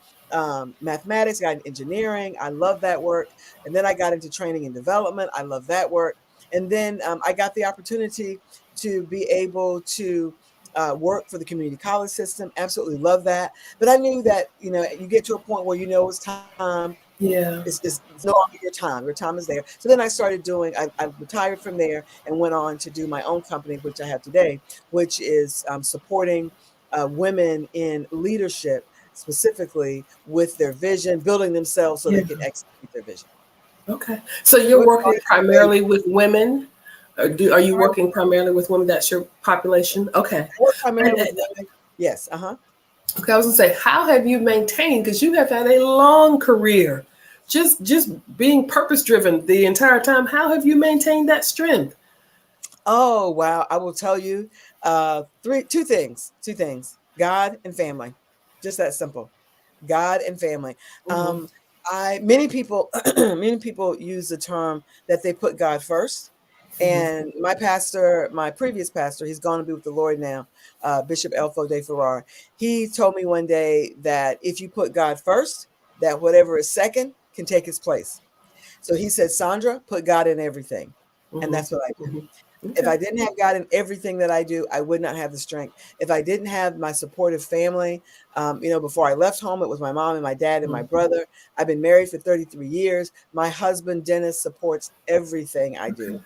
mathematics, got into engineering. I love that work. And then I got into training and development. I love that work. And then I got the opportunity to be able to work for the community college system. Absolutely love that. But I knew that, you get to a point where it's time. Yeah. It's no longer your time. Your time is there. So then I started I retired from there and went on to do my own company, which I have today, which is supporting women in leadership, specifically with their vision, building themselves so they can execute their vision. Okay. So you're working primarily with women? Are you working primarily with women? That's your population? Okay. I work primarily with women. Yes. Okay, I was gonna say, how have you maintained, because you have had a long career, just being purpose driven the entire time. How have you maintained that strength? Oh, wow. I will tell you two things, God and family. Just that simple. God and family. Many people many people use the term that they put God first. And my pastor, my previous pastor, he's gone to be with the Lord now, Bishop Elfo de Ferrar. He told me one day that if you put God first, that whatever is second can take his place. So he said, Sandra, put God in everything. And that's what I do. If I didn't have God in everything that I do, I would not have the strength. If I didn't have my supportive family, before I left home, it was my mom and my dad and my brother. I've been married for 33 years. My husband, Dennis, supports everything I do.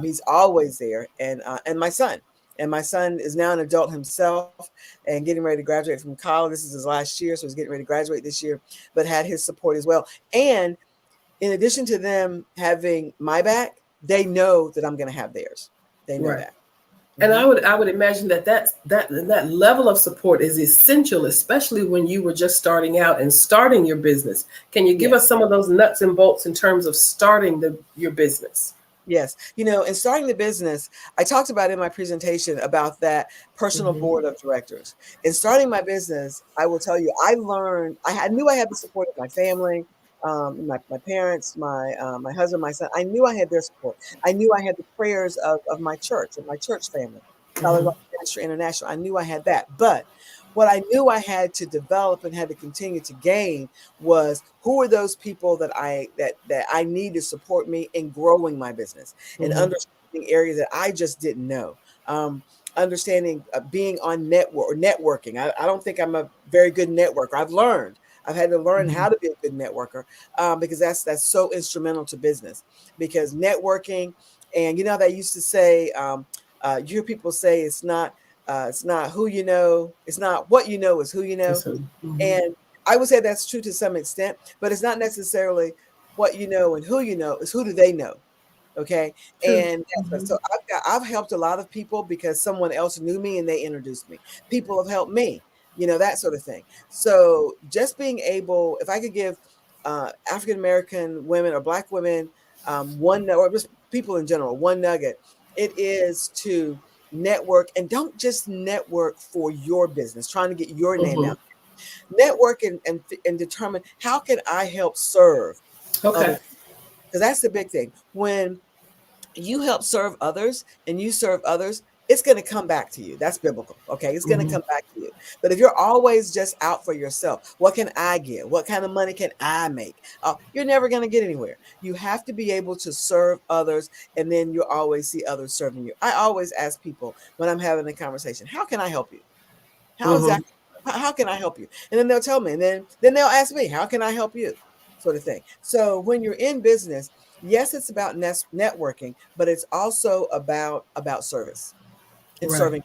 He's always there. And my son. And my son is now an adult himself and getting ready to graduate from college. This is his last year, so he's getting ready to graduate this year, but had his support as well. And in addition to them having my back, they know that I'm going to have theirs. They know that. And I would imagine that level of support is essential, especially when you were just starting out and starting your business. Can you give us some of those nuts and bolts in terms of starting your business? Yes. In starting the business, I talked about in my presentation about that personal board of directors. In starting my business, I will tell you, I knew I had the support of my family, my parents, my husband, my son. I knew I had their support. I knew I had the prayers of my church and my church family, Colorado Ministry International. I knew I had that. But what I knew I had to develop and had to continue to gain was who are those people that I need to support me in growing my business and understanding areas that I just didn't know. Understanding being on networking. I don't think I'm a very good networker. I've had to learn how to be a good networker because that's so instrumental to business. Because networking, and they used to say, you hear people say it's not who you know, it's not what you know, is who you know. And I would say that's true to some extent, but it's not necessarily what you know and who you know, is who do they know. Okay. True. And so I've helped a lot of people because someone else knew me and they introduced me. People have helped me, that sort of thing. So just being able, if I could give African-American women or Black women or just people in general, one nugget, it is to network, and don't just network for your business, trying to get your name out. Network and determine how can I help serve others. Because that's the big thing. When you help serve others and you serve others, it's going to come back to you. That's biblical. Okay. It's going to come back to you. But if you're always just out for yourself, what can I give? What kind of money can I make? You're never going to get anywhere. You have to be able to serve others, and then you'll always see others serving you. I always ask people when I'm having a conversation, how can I help you? How can I help you? And then they'll tell me, and then they'll ask me, how can I help you? Sort of thing. So when you're in business, yes, it's about networking, but it's also about service and serving.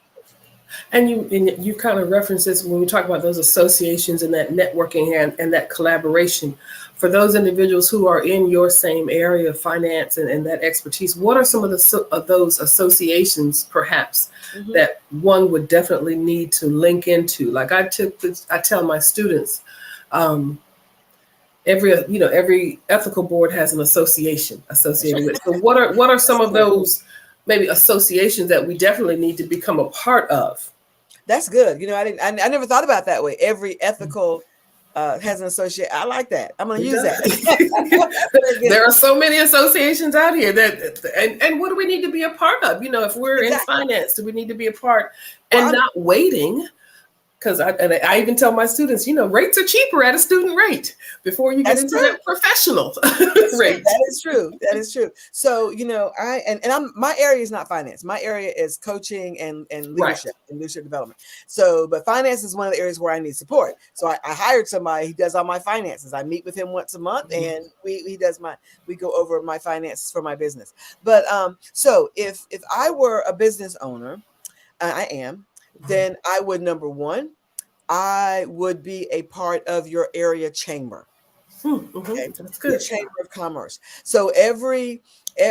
And you kind of reference this when we talk about those associations and that networking and that collaboration. For those individuals who are in your same area of finance and that expertise, what are some of those associations, perhaps, that one would definitely need to link into? Like I tell my students, every ethical board has an association associated with it. So what are some of those maybe associations that we definitely need to become a part of? That's good. I never thought about it that way. Every ethical has an associate. I like that. I'm going to use that. There are so many associations out here and what do we need to be a part of? If we're in finance, do we need to be a part and not waiting? Because I even tell my students, rates are cheaper at a student rate before you get into that professional rate. That is true. That is true. So, my area is not finance. My area is coaching and leadership and leadership development. So, but finance is one of the areas where I need support. So I hired somebody who does all my finances. I meet with him once a month and we go over my finances for my business. But so if I were a business owner, I am, then I would, number one, I would be a part of your area chamber. Okay? That's good. The Chamber of Commerce. So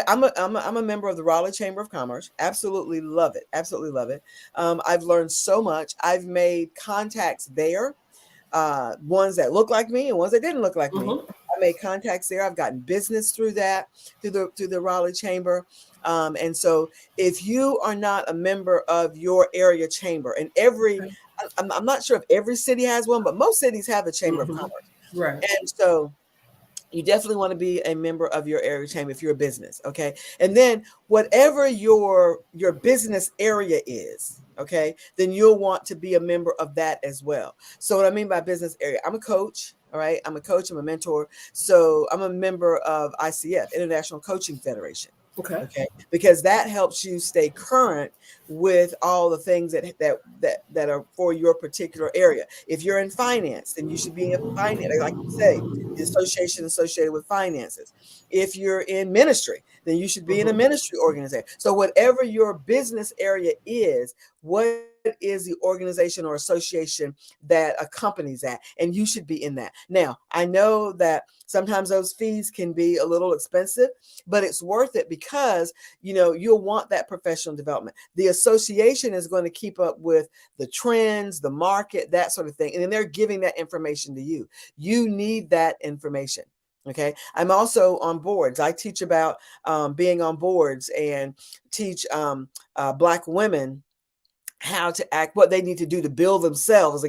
I'm a member of the Raleigh Chamber of Commerce. Absolutely love it. Absolutely love it. I've learned so much. I've made contacts there, ones that look like me and ones that didn't look like me. I made contacts there. I've gotten business through the Raleigh Chamber. And so if you are not a member of your area chamber, and I'm not sure if every city has one, but most cities have a Chamber of Commerce. Right. And so You definitely want to be a member of your area chamber if you're a business, okay? And then whatever your business area is, okay, then you'll want to be a member of that as well. So what I mean by business area, I'm a coach, all right? I'm a coach, I'm a mentor. So I'm a member of ICF, International Coaching Federation. Okay, because that helps you stay current with all the things that are for your particular area. If you're in finance, then you should be in finance, like you say, the association associated with finances. If you're in ministry, then you should be in a ministry organization. So whatever your business area is, what is the organization or association that accompanies that, and you should be in that. Now, I know that sometimes those fees can be a little expensive, but it's worth it because you'll want that professional development. The association is going to keep up with the trends, the market, that sort of thing, and then they're giving that information to you. You need that information. Okay, I'm also on boards. I teach about being on boards and teach Black women how to act, what they need to do to build themselves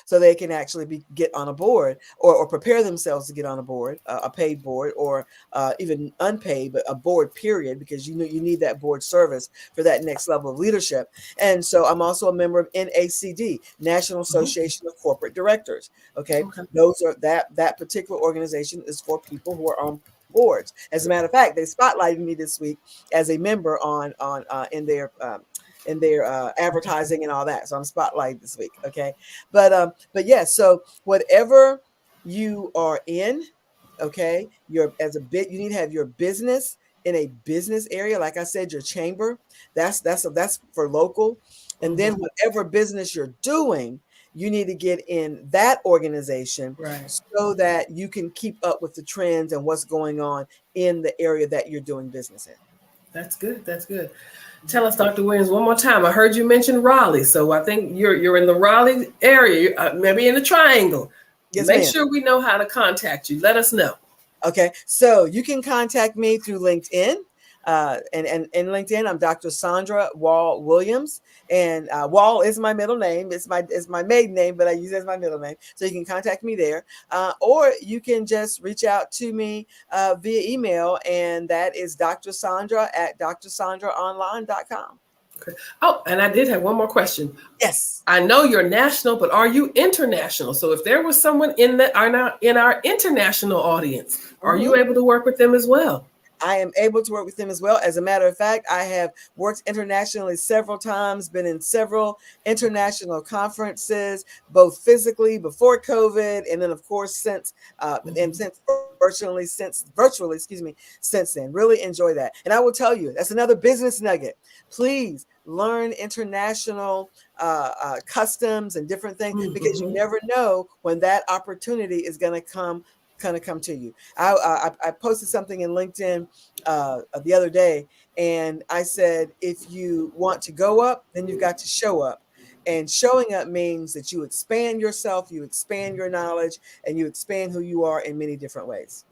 so they can actually get on a board or prepare themselves to get on a board, a paid board or even unpaid, but a board period, because you need that board service for that next level of leadership. And so I'm also a member of NACD, National Association of Corporate Directors. Okay. Those are that particular organization is for people who are on boards. As a matter of fact, they spotlighted me this week as a member in their advertising and all that. So I'm spotlighted this week. Okay. But yeah, so whatever you are in, okay, you need to have your business in a business area. Like I said, your chamber, that's for local. And then whatever business you're doing, you need to get in that organization so that you can keep up with the trends and what's going on in the area that you're doing business in. That's good. That's good. Tell us, Dr. Williams, one more time. I heard you mention Raleigh, so I think you're in the Raleigh area, maybe in the Triangle. Yes, Make ma'am. sure we know how to contact you. Let us know. Okay, so you can contact me through LinkedIn. And in LinkedIn, I'm Dr. Sandra Wall Williams, and Wall is my middle name. It's my maiden name, but I use it as my middle name. So you can contact me there, or you can just reach out to me via email, and that is drSandra@drsandraonline.com. Okay. Oh, and I did have one more question. Yes. I know you're national, but are you international? So if there was someone in our international audience, are you able to work with them as well? I am able to work with them as well. As a matter of fact, I have worked internationally several times, been in several international conferences, both physically before COVID, and then of course since virtually since then. Really enjoy that. And I will tell you, that's another business nugget. Please learn international customs and different things, because you never know when that opportunity is going to come to you. I posted something in LinkedIn the other day, and I said, if you want to go up, then you've got to show up. And showing up means that you expand yourself, you expand your knowledge, and you expand who you are in many different ways.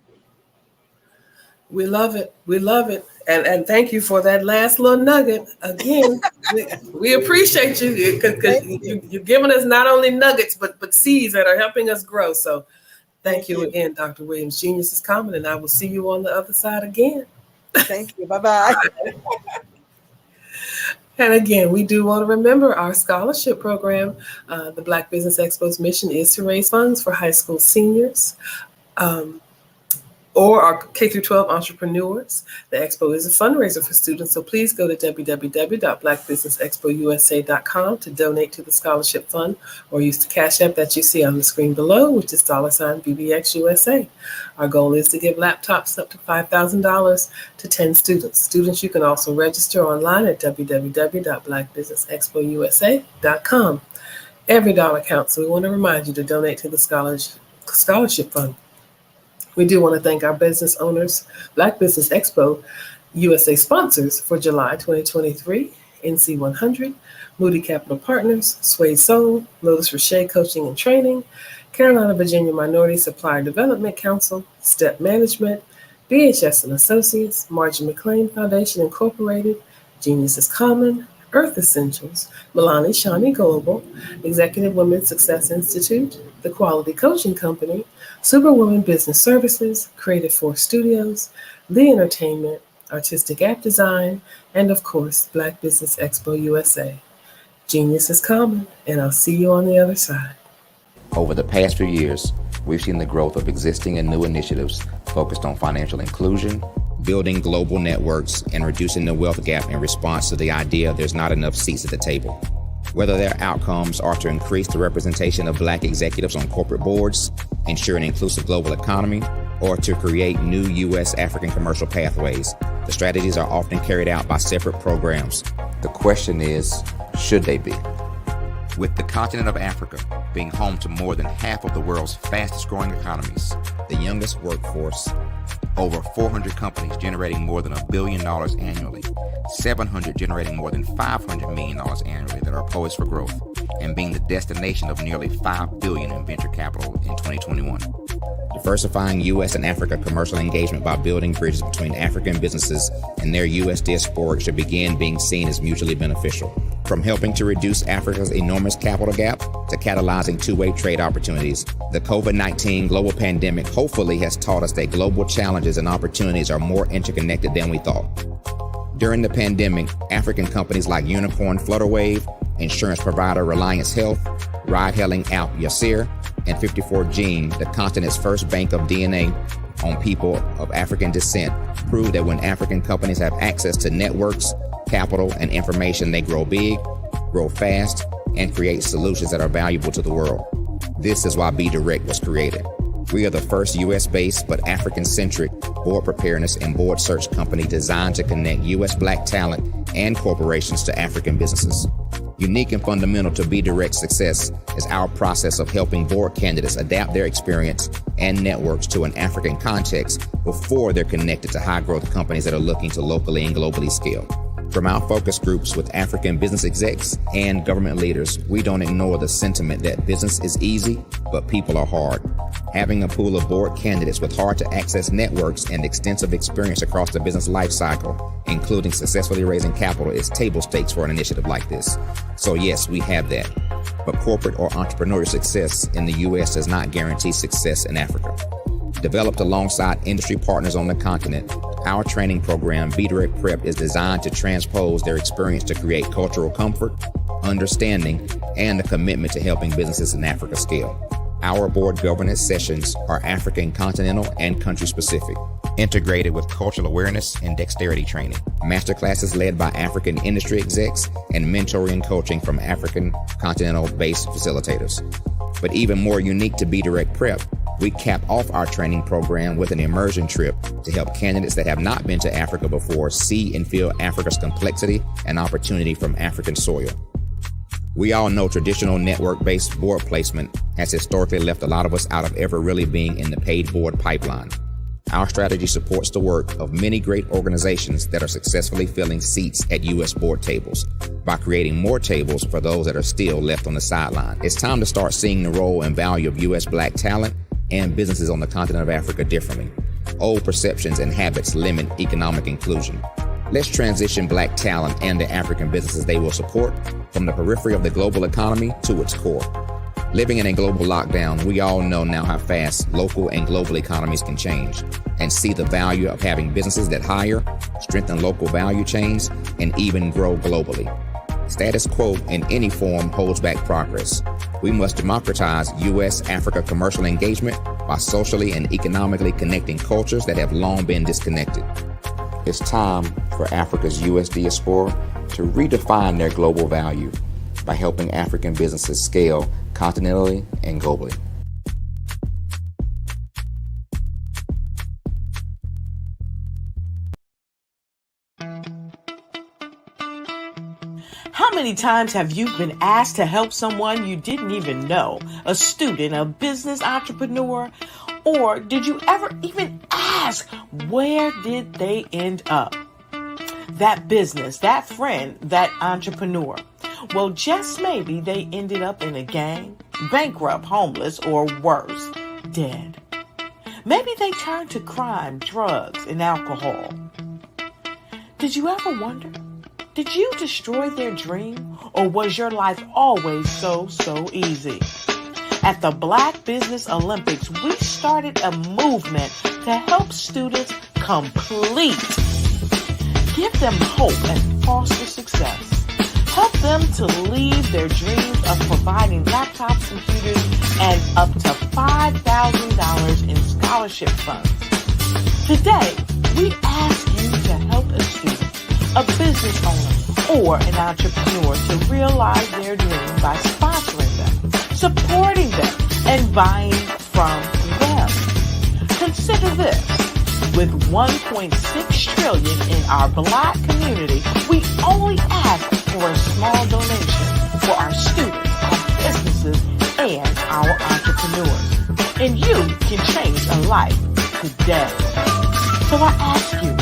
We love it. We love it. And thank you for that last little nugget. Again, we appreciate you, because you're giving us not only nuggets, but seeds that are helping us grow. So Thank you again, Dr. Williams. Genius is coming, and I will see you on the other side again. Thank you. Bye-bye. And again, we do want to remember our scholarship program. The Black Business Expo's mission is to raise funds for high school seniors or our K-12 entrepreneurs. The expo is a fundraiser for students, so please go to www.blackbusinessexpousa.com to donate to the scholarship fund, or use the Cash App that you see on the screen below, which is $BBXUSA. Our goal is to give laptops up to $5,000 to 10 students. Students, you can also register online at www.blackbusinessexpousa.com. Every dollar counts, so we want to remind you to donate to the scholarship fund. We do want to thank our business owners, Black Business Expo USA sponsors for July 2023, NC 100, Moody Capital Partners, Sway Soul, Lotus Roche Coaching and Training, Carolina Virginia Minority Supplier Development Council, Step Management, BHS and Associates, Margie McLean Foundation Incorporated, Genius is Common, Earth Essentials, Milani Shani Global, Executive Women's Success Institute, The Quality Coaching Company, Superwoman Business Services, Creative Force Studios, The Entertainment, Artistic App Design, and of course, Black Business Expo USA. Genius is common, and I'll see you on the other side. Over the past few years, we've seen the growth of existing and new initiatives focused on financial inclusion, building global networks, and reducing the wealth gap in response to the idea there's not enough seats at the table. Whether their outcomes are to increase the representation of Black executives on corporate boards, ensure an inclusive global economy, or to create new U.S. African commercial pathways, the strategies are often carried out by separate programs. The question is, should they be? With the continent of Africa being home to more than half of the world's fastest growing economies, the youngest workforce, over 400 companies generating more than $1 billion annually, 700 generating more than $500 million annually that are poised for growth, and being the destination of nearly $5 billion in venture capital in 2021. Diversifying U.S. and Africa commercial engagement by building bridges between African businesses and their U.S. diaspora should begin being seen as mutually beneficial. From helping to reduce Africa's enormous capital gap to catalyzing two-way trade opportunities, the COVID-19 global pandemic hopefully has taught us that global challenges and opportunities are more interconnected than we thought. During the pandemic, African companies like Unicorn Flutterwave, insurance provider Reliance Health, ride-hailing app Yasir, and 54Gene, the continent's first bank of DNA on people of African descent, proved that when African companies have access to networks, capital, and information, they grow big, grow fast, and create solutions that are valuable to the world. This is why Be Direct was created. We are the first U.S.-based but African-centric board preparedness and board search company designed to connect U.S. Black talent and corporations to African businesses. Unique and fundamental to Be Direct's success is our process of helping board candidates adapt their experience and networks to an African context before they're connected to high-growth companies that are looking to locally and globally scale. From our focus groups with African business execs and government leaders, we don't ignore the sentiment that business is easy, but people are hard. Having a pool of board candidates with hard-to-access networks and extensive experience across the business lifecycle, including successfully raising capital, is table stakes for an initiative like this. So yes, we have that. But corporate or entrepreneurial success in the U.S. does not guarantee success in Africa. Developed alongside industry partners on the continent, our training program, Be Direct Prep, is designed to transpose their experience to create cultural comfort, understanding, and a commitment to helping businesses in Africa scale. Our board governance sessions are African, continental, and country specific, integrated with cultural awareness and dexterity training, masterclasses led by African industry execs, and mentoring and coaching from African continental-based facilitators. But even more unique to Be Direct Prep, we cap off our training program with an immersion trip to help candidates that have not been to Africa before see and feel Africa's complexity and opportunity from African soil. We all know traditional network-based board placement has historically left a lot of us out of ever really being in the paid board pipeline. Our strategy supports the work of many great organizations that are successfully filling seats at U.S. board tables by creating more tables for those that are still left on the sideline. It's time to start seeing the role and value of U.S. Black talent and businesses on the continent of Africa differently. Old perceptions and habits limit economic inclusion. Let's transition Black talent and the African businesses they will support from the periphery of the global economy to its core. Living in a global lockdown, we all know now how fast local and global economies can change, and see the value of having businesses that hire, strengthen local value chains, and even grow globally. Status quo in any form holds back progress. We must democratize U.S.-Africa commercial engagement by socially and economically connecting cultures that have long been disconnected. It's time for Africa's U.S. diaspora to redefine their global value by helping African businesses scale continentally and globally. How many times have you been asked to help someone you didn't even know, a student, a business entrepreneur, or did you ever even ask, where did they end up? That business, that friend, that entrepreneur. Well, just maybe they ended up in a gang, bankrupt, homeless, or worse, dead. Maybe they turned to crime, drugs, and alcohol. Did you ever wonder Did you destroy their dream, or was your life always so easy? At the Black Business Olympics, we started a movement to help students complete. Give them hope and foster success. Help them to leave their dreams of providing laptops, computers, and up to $5,000 in scholarship funds. Today, we ask you to help a student, a business owner, or an entrepreneur to realize their dream by sponsoring them, supporting them, and buying from them. Consider this. With $1.6 trillion in our Black community, we only ask for a small donation for our students, our businesses, and our entrepreneurs. And you can change a life today. So I ask you,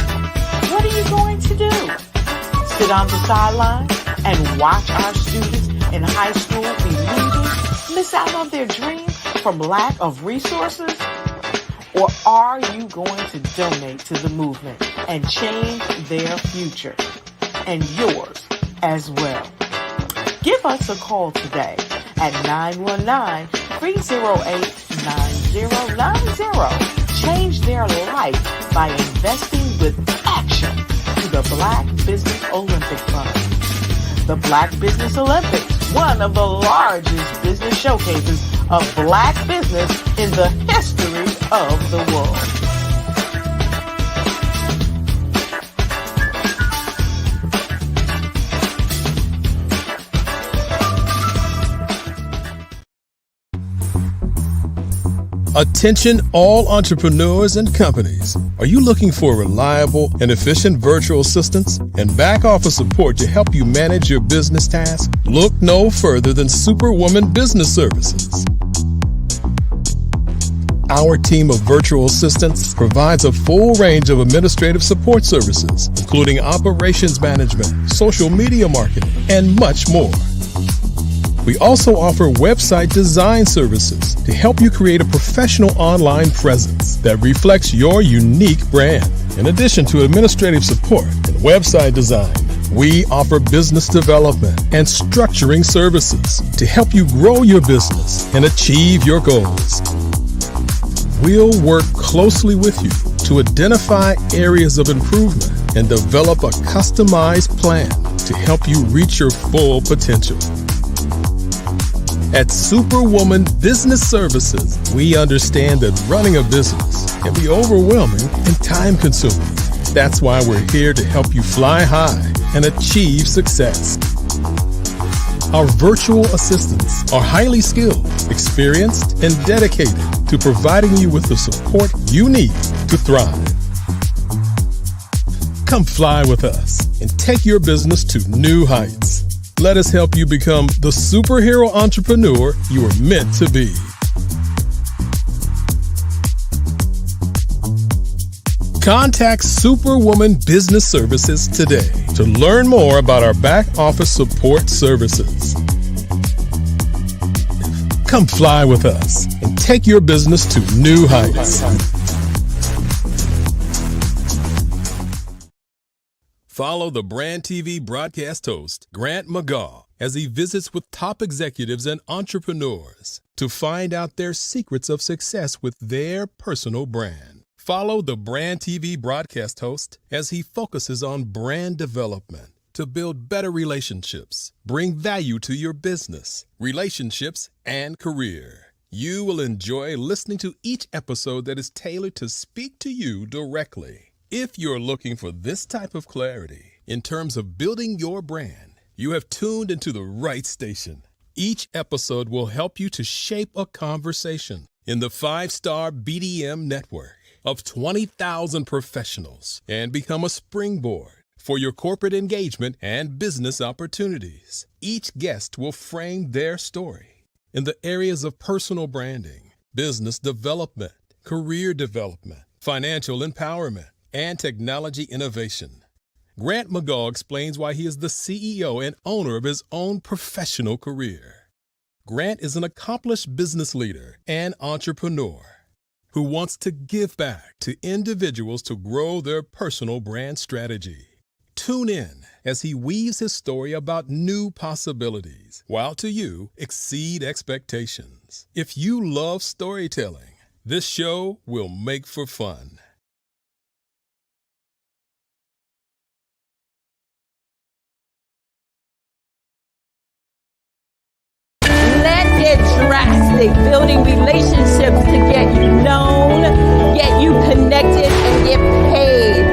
what are you going to do? Sit on the sideline and watch our students in high school be losers, miss out on their dream from lack of resources? Or are you going to donate to the movement and change their future and yours as well? Give us a call today at 919-308-9090. Change their life by investing with action to the Black Business Olympic Fund. The Black Business Olympics, one of the largest business showcases of Black business in the history of the world. Attention all entrepreneurs and companies. Are you looking for reliable and efficient virtual assistants and back office support to help you manage your business tasks? Look no further than Superwoman Business Services. Our team of virtual assistants provides a full range of administrative support services, including operations management, social media marketing, and much more. We also offer website design services to help you create a professional online presence that reflects your unique brand. In addition to administrative support and website design, we offer business development and structuring services to help you grow your business and achieve your goals. We'll work closely with you to identify areas of improvement and develop a customized plan to help you reach your full potential. At Superwoman Business Services, we understand that running a business can be overwhelming and time-consuming. That's why we're here to help you fly high and achieve success. Our virtual assistants are highly skilled, experienced, and dedicated to providing you with the support you need to thrive. Come fly with us and take your business to new heights. Let us help you become the superhero entrepreneur you are meant to be. Contact Superwoman Business Services today to learn more about our back office support services. Come fly with us and take your business to new heights. Follow the Brand TV broadcast host, Grant McGaugh, as he visits with top executives and entrepreneurs to find out their secrets of success with their personal brand. Follow the Brand TV broadcast host as he focuses on brand development to build better relationships, bring value to your business, relationships, and career. You will enjoy listening to each episode that is tailored to speak to you directly. If you're looking for this type of clarity in terms of building your brand, you have tuned into the right station. Each episode will help you to shape a conversation in the 5-star BDM network of 20,000 professionals and become a springboard for your corporate engagement and business opportunities. Each guest will frame their story in the areas of personal branding, business development, career development, financial empowerment, and technology innovation. Grant McGaugh explains why he is the CEO and owner of his own professional career. Grant is an accomplished business leader and entrepreneur who wants to give back to individuals to grow their personal brand strategy. Tune in as he weaves his story about new possibilities, while to you exceed expectations. If you love storytelling, this show will make for fun. Let's get drastic, building relationships to get you known, get you connected, and get paid.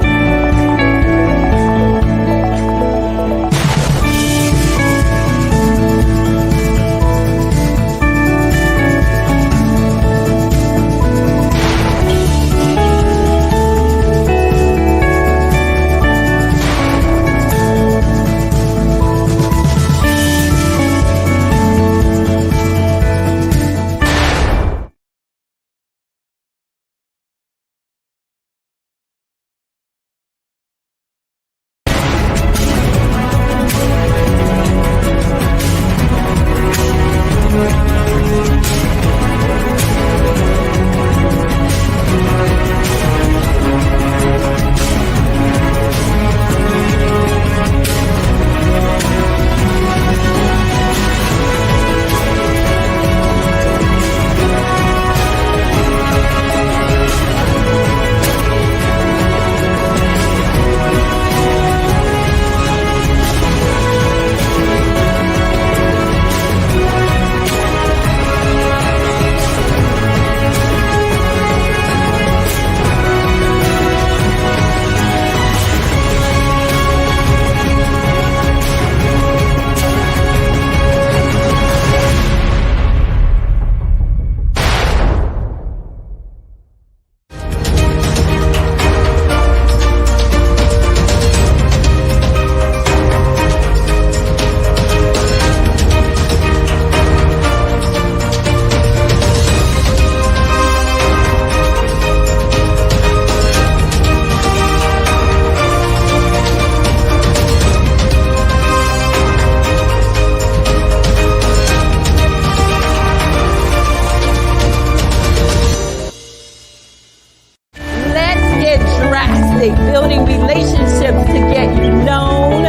Building relationships to get you known,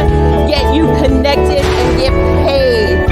get you connected, and get paid.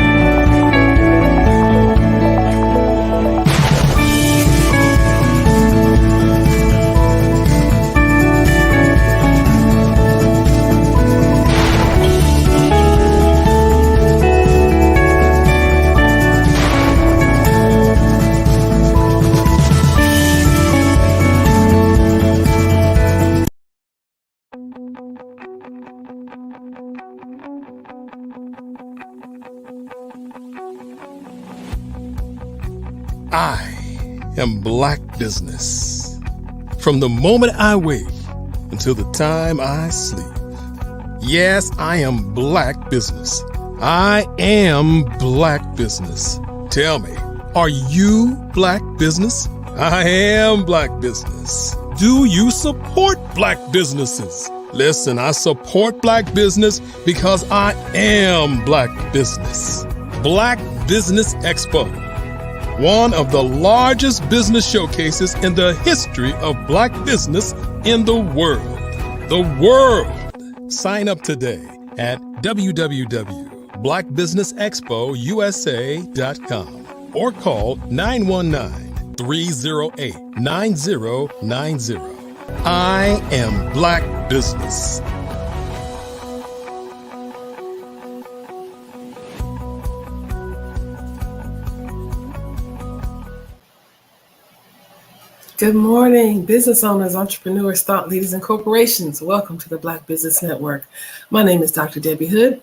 I am Black business. From the moment I wake until the time I sleep. Yes, I am Black business. I am Black business. Tell me, are you Black business? I am Black business. Do you support Black businesses? Listen, I support Black business because I am Black business. Black Business Expo, one of the largest business showcases in the history of Black business in the world. The world! Sign up today at www.blackbusinessexpousa.com or call 919-308-9090. I am Black business. Good morning, business owners, entrepreneurs, thought leaders, and corporations. Welcome to the Black Business Network. My name is Dr. Debbie Hood.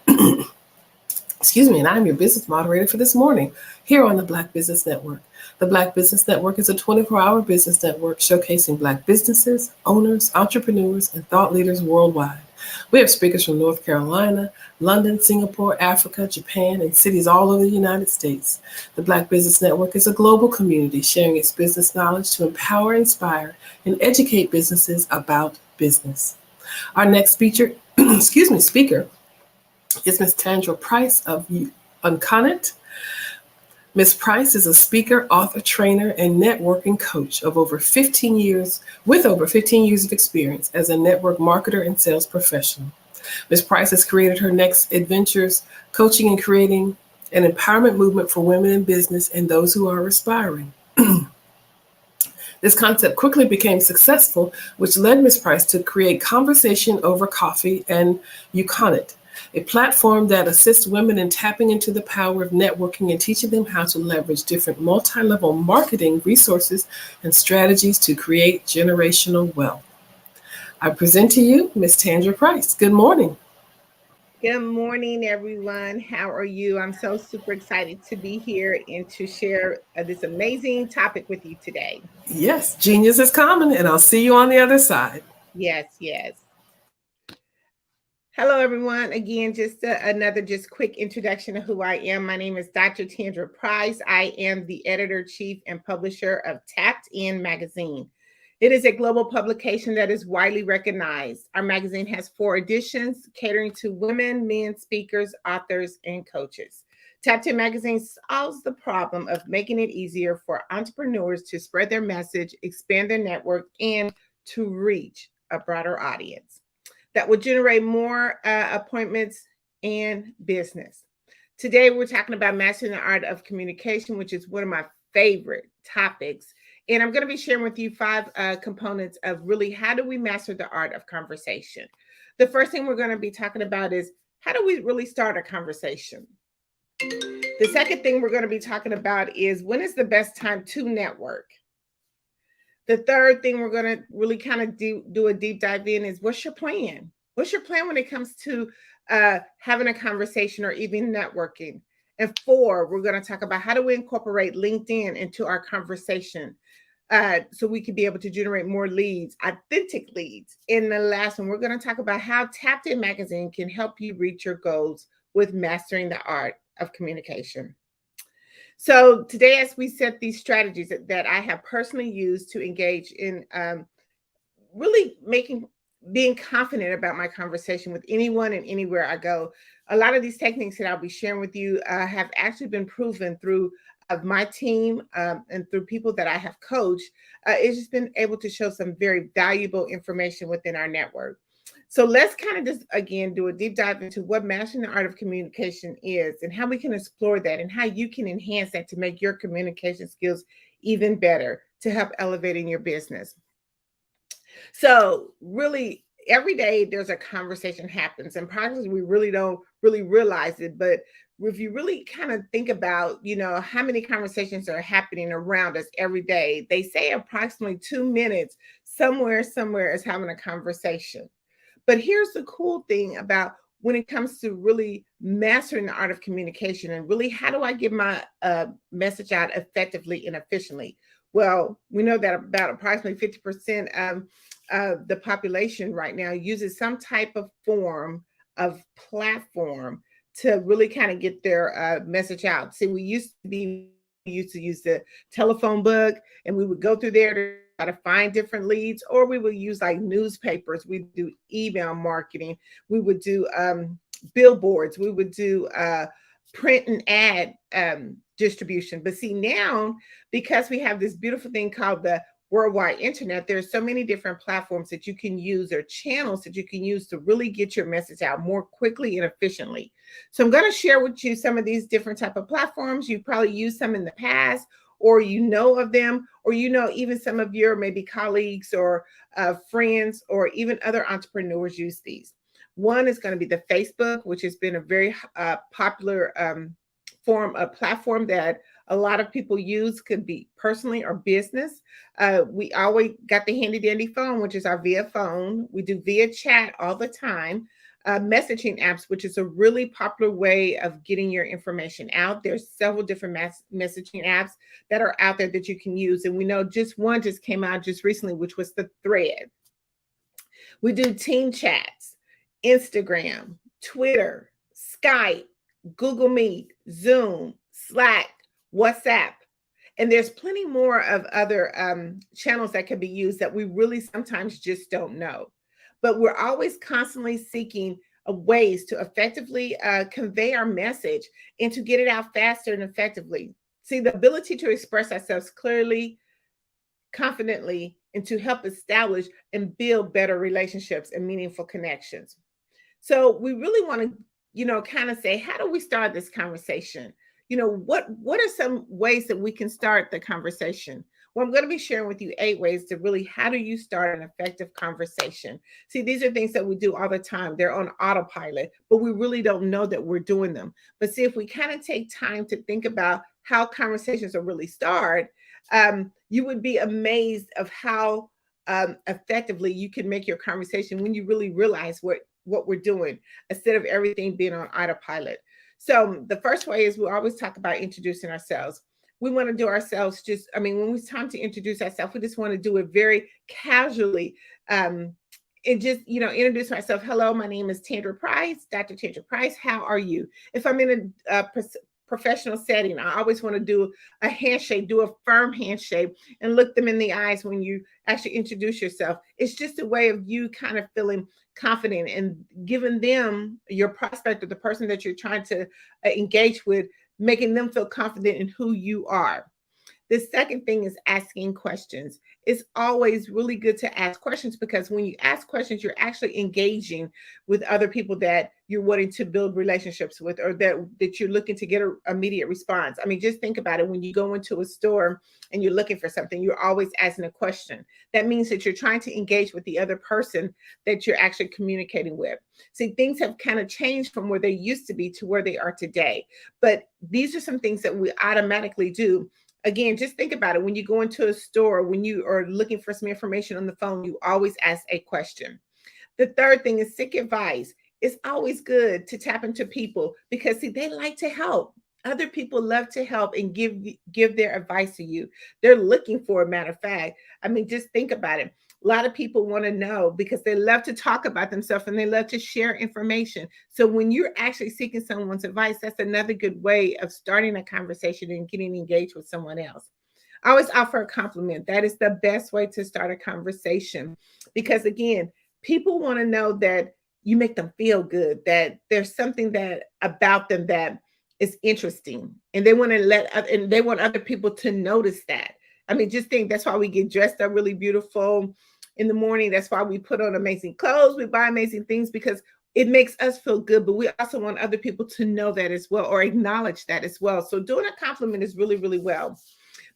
Excuse me, and I'm your business moderator for this morning here on the Black Business Network. The Black Business Network is a 24-hour business network showcasing Black businesses, owners, entrepreneurs, and thought leaders worldwide. We have speakers from North Carolina, London, Singapore, Africa, Japan, and cities all over the United States. The Black Business Network is a global community sharing its business knowledge to empower, inspire, and educate businesses about business. Our next speaker is Ms. Tandra Price of Unconnet. Ms. Price is a speaker, author, trainer, and networking coach with over 15 years of experience as a network marketer and sales professional. Ms. Price has created her next adventures, coaching and creating an empowerment movement for women in business and those who are aspiring. This concept quickly became successful, which led Ms. Price to create Conversation Over Coffee and Uconit, a platform that assists women in tapping into the power of networking and teaching them how to leverage different multi-level marketing resources and strategies to create generational wealth. I present to you Ms. Tandra Price. Good morning. Good morning, everyone. How are you? I'm so super excited to be here and to share this amazing topic with you today. Yes, genius is common, and I'll see you on the other side. Yes, yes. Hello, everyone. Again, just another quick introduction of who I am. My name is Dr. Tandra Price. I am the editor-chief and publisher of Tapped In magazine. It is a global publication that is widely recognized. Our magazine has 4 editions catering to women, men, speakers, authors, and coaches. Tapped In magazine solves the problem of making it easier for entrepreneurs to spread their message, expand their network, and to reach a broader audience that will generate more appointments and business. Today, we're talking about mastering the art of communication, which is one of my favorite topics. And I'm going to be sharing with you 5 components of really how do we master the art of conversation. The first thing we're going to be talking about is how do we really start a conversation? The second thing we're going to be talking about is when is the best time to network? The third thing we're going to really kind of do a deep dive in is what's your plan? What's your plan when it comes to having a conversation or even networking? And 4, we're going to talk about how do we incorporate LinkedIn into our conversation so we can be able to generate more leads, authentic leads. In the last one, we're going to talk about how Tapped In magazine can help you reach your goals with mastering the art of communication. So today, as we set these strategies that I have personally used to engage in really being confident about my conversation with anyone and anywhere I go, a lot of these techniques that I'll be sharing with you have actually been proven through my team and through people that I have coached. It's just been able to show some very valuable information within our network. So let's kind of just, again, do a deep dive into what mastering the art of communication is and how we can explore that and how you can enhance that to make your communication skills even better to help elevating your business. So really, every day there's a conversation happens, and probably we really don't realize it. But if you really kind of think about, how many conversations are happening around us every day, they say approximately 2 minutes somewhere is having a conversation. But here's the cool thing about when it comes to really mastering the art of communication and really how do I get my message out effectively and efficiently? Well, we know that about approximately 50% of the population right now uses some type of form of platform to really kind of get their message out. See, we used to use the telephone book, and we would go through there to try to find different leads, or we would use like newspapers. We do email marketing. We would do billboards. We would do print and ad distribution. But see, now, because we have this beautiful thing called the worldwide internet, there's so many different platforms that you can use or channels that you can use to really get your message out more quickly and efficiently. So I'm going to share with you some of these different type of platforms. You probably used some in the past, or you know of them, or even some of your maybe colleagues or friends or even other entrepreneurs use these. One is going to be the Facebook, which has been a very popular platform that a lot of people use, could be personally or business. We always got the handy dandy phone, which is our via phone. We do via chat all the time. Messaging apps, which is a really popular way of getting your information out. There's several different messaging apps that are out there that you can use. And we know just one just came out just recently, which was the Thread. We do team chats, Instagram, Twitter, Skype, Google Meet, Zoom, Slack, WhatsApp. And there's plenty more of other channels that can be used that we really sometimes just don't know. But we're always constantly seeking ways to effectively convey our message and to get it out faster and effectively. See, the ability to express ourselves clearly, confidently, and to help establish and build better relationships and meaningful connections. So we really want to, kind of say, how do we start this conversation? What are some ways that we can start the conversation? Well, I'm going to be sharing with you 8 ways to really, how do you start an effective conversation? See, these are things that we do all the time. They're on autopilot, but we really don't know that we're doing them. But see, if we kind of take time to think about how conversations are really start, you would be amazed of how effectively you can make your conversation when you really realize what we're doing, instead of everything being on autopilot. So the first way is, we always talk about introducing ourselves. We want to do ourselves when it's time to introduce ourselves, we just want to do it very casually. And just, introduce myself. Hello, my name is Tandra Price, Dr. Tandra Price. How are you? If I'm in a professional setting, I always want to do a handshake, do a firm handshake, and look them in the eyes when you actually introduce yourself. It's just a way of you kind of feeling confident and giving them, your prospect, or the person that you're trying to engage with, making them feel confident in who you are. The second thing is asking questions. It's always really good to ask questions, because when you ask questions, you're actually engaging with other people that you're wanting to build relationships with, or that you're looking to get an immediate response. Just think about it. When you go into a store and you're looking for something, you're always asking a question. That means that you're trying to engage with the other person that you're actually communicating with. See, things have kind of changed from where they used to be to where they are today. But these are some things that we automatically do. Again, just think about it. When you go into a store, when you are looking for some information on the phone, you always ask a question. The third thing is seek advice. It's always good to tap into people, because see, they like to help. Other people love to help and give their advice to you. They're looking for, a matter of fact. Just think about it. A lot of people want to know, because they love to talk about themselves and they love to share information. So when you're actually seeking someone's advice, that's another good way of starting a conversation and getting engaged with someone else. I always offer a compliment. That is the best way to start a conversation, because again, people want to know that you make them feel good, that there's something that about them that is interesting, and they want other people to notice that. Just think, that's why we get dressed up really beautiful in the morning. That's why we put on amazing clothes. We buy amazing things, because it makes us feel good, but we also want other people to know that as well, or acknowledge that as well. So doing a compliment is really, really well.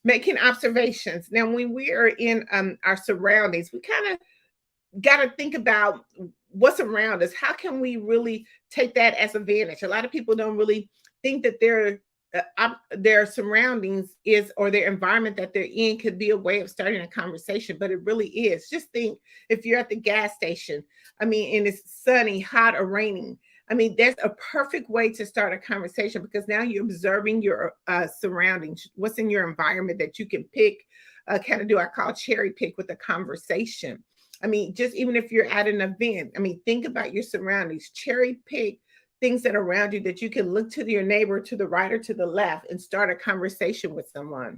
Making observations. Now, when we are in our surroundings, we kind of got to think about what's around us. How can we really take that as advantage? A lot of people don't really think that their surroundings or their environment that they're in could be a way of starting a conversation, but it really is. Just think, if you're at the gas station, and it's sunny, hot, or raining, that's a perfect way to start a conversation, because now you're observing your surroundings, what's in your environment that you can pick, kind of do, I call cherry pick with a conversation. Just even if you're at an event, think about your surroundings, cherry pick things that are around you that you can look to your neighbor, to the right or to the left, and start a conversation with someone.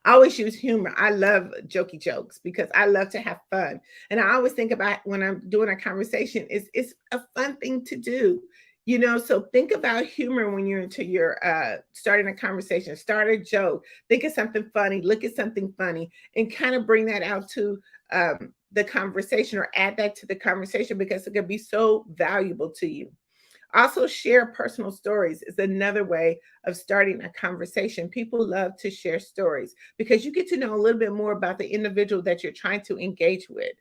I always use humor. I love jokey jokes, because I love to have fun. And I always think about, when I'm doing a conversation, it's a fun thing to do. So think about humor when you're into your starting a conversation. Start a joke. Think of something funny. Look at something funny, and kind of bring that out to the conversation, or add that to the conversation, because it can be so valuable to you. Also, share personal stories is another way of starting a conversation. People love to share stories, because you get to know a little bit more about the individual that you're trying to engage with.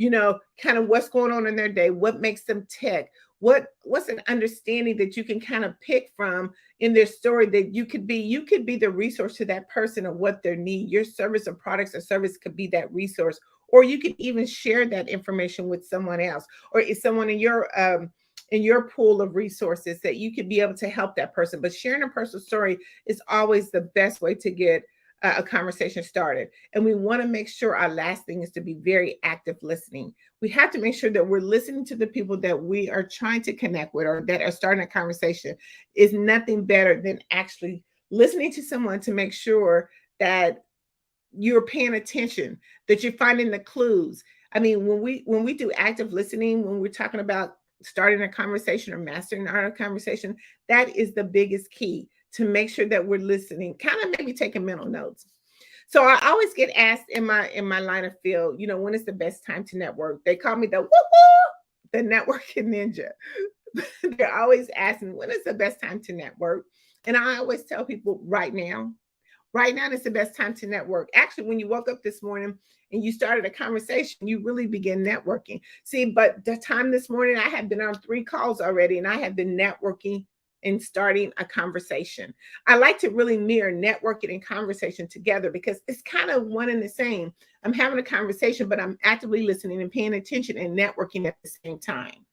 Kind of what's going on in their day, what makes them tick, what's an understanding that you can kind of pick from in their story, that you could be the resource to that person, or what their need. Your service or products or service could be that resource, or you can even share that information with someone else, or is someone in your pool of resources that you could be able to help that person. But sharing a personal story is always the best way to get a conversation started. And we want to make sure, our last thing is to be very active listening. We have to make sure that we're listening to the people that we are trying to connect with, or that are starting a conversation. Is nothing better than actually listening to someone, to make sure that you're paying attention, that you're finding the clues. When we do active listening, when we're talking about starting a conversation or mastering our conversation, that is the biggest key, to make sure that we're listening, kind of maybe taking mental notes. So I always get asked in my line of field, when is the best time to network? They call me the woo-woo the networking ninja. They're always asking, when is the best time to network? And I always tell people right now. Right now is the best time to network. Actually, when you woke up this morning and you started a conversation, you really begin networking. See, but the time this morning, I have been on 3 calls already, and I have been networking and starting a conversation. I like to really mirror networking and conversation together because it's kind of one and the same. I'm having a conversation, but I'm actively listening and paying attention and networking at the same time.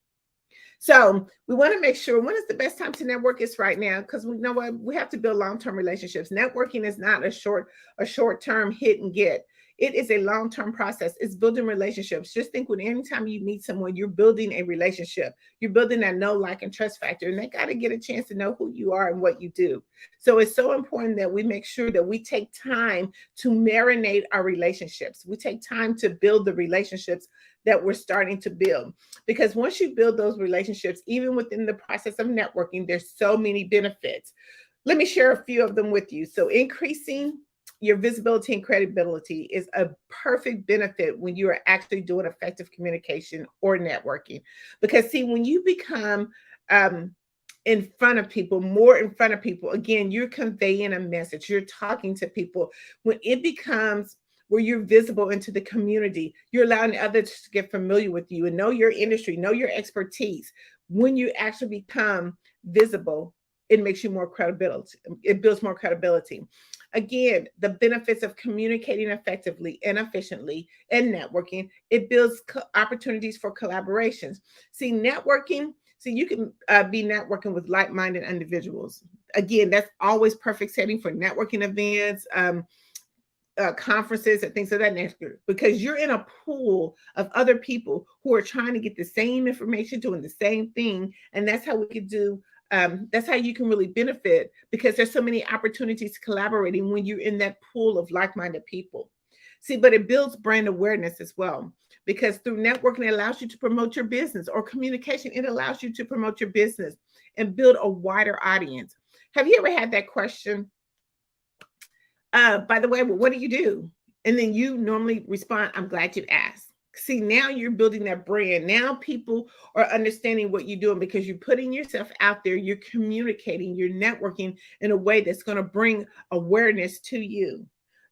So we want to make sure when is the best time to network is right now, because we know what we have to build long-term relationships. Networking is not a short-term hit and get. It is a long-term process. It's building relationships. Just think when anytime you meet someone, you're building a relationship. You're building that know, like, and trust factor, and they got to get a chance to know who you are and what you do. So it's so important that we make sure that we take time to marinate our relationships. We take time to build the relationships that we're starting to build. Because once you build those relationships, even within the process of networking, there's so many benefits. Let me share a few of them with you. So increasing your visibility and credibility is a perfect benefit when you are actually doing effective communication or networking. Because see, when you become in front of people, more in front of people, again, you're conveying a message, you're talking to people. When it becomes where you're visible into the community, you're allowing others to get familiar with you and know your industry, know your expertise. When you actually become visible, it makes you more credibility. It builds more credibility. Again, the benefits of communicating effectively and efficiently and networking, it builds opportunities for collaborations. See, networking, you can be networking with like-minded individuals. Again, that's always perfect setting for networking events, conferences and things of that nature, because you're in a pool of other people who are trying to get the same information, doing the same thing. And that's how we could do, that's how you can really benefit, because there's so many opportunities collaborating when you're in that pool of like-minded people. See, but it builds brand awareness as well, because through networking, it allows you to promote your business, or communication, it allows you to promote your business and build a wider audience. Have you ever had that question? By the way, well, what do you do? And then you normally respond, I'm glad you asked. See, now you're building that brand. Now people are understanding what you're doing because you're putting yourself out there, you're communicating, you're networking in a way that's going to bring awareness to you.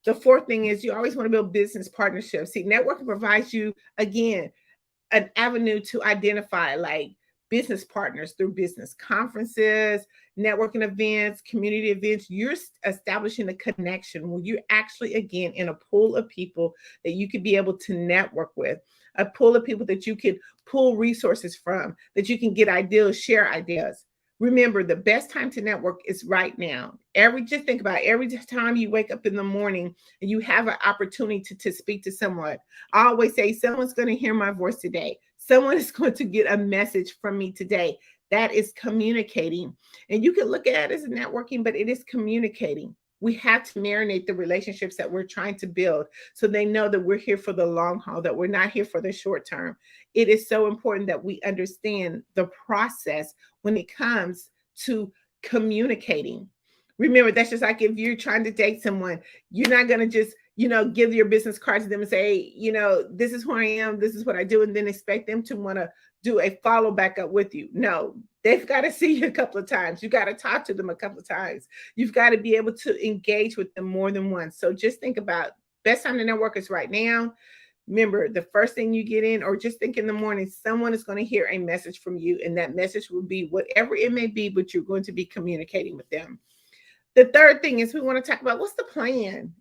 The fourth thing is you always want to build business partnerships. See, networking provides you, again, an avenue to identify like business partners through business conferences, networking events, community events. You're establishing a connection where you're actually, again, in a pool of people that you could be able to network with, a pool of people that you can pull resources from, that you can get ideas, share ideas. Remember, the best time to network is right now. Just think about it. Every time you wake up in the morning and you have an opportunity to speak to someone, I always say, someone's going to hear my voice today. Someone is going to get a message from me today. That is communicating. And you can look at it as networking, but it is communicating. We have to marinate the relationships that we're trying to build so they know that we're here for the long haul, that we're not here for the short term. It is so important that we understand the process when it comes to communicating. Remember, that's just like if you're trying to date someone, you're not going to just, give your business card to them and say, this is who I am, this is what I do, and then expect them to want to do a follow back up with you. No, they've got to see you a couple of times. You got to talk to them a couple of times. You've got to be able to engage with them more than once. So just think about best time to network is right now. Remember, the first thing you get in, or just think in the morning, someone is going to hear a message from you, and that message will be whatever it may be, but you're going to be communicating with them. The third thing is we want to talk about what's the plan,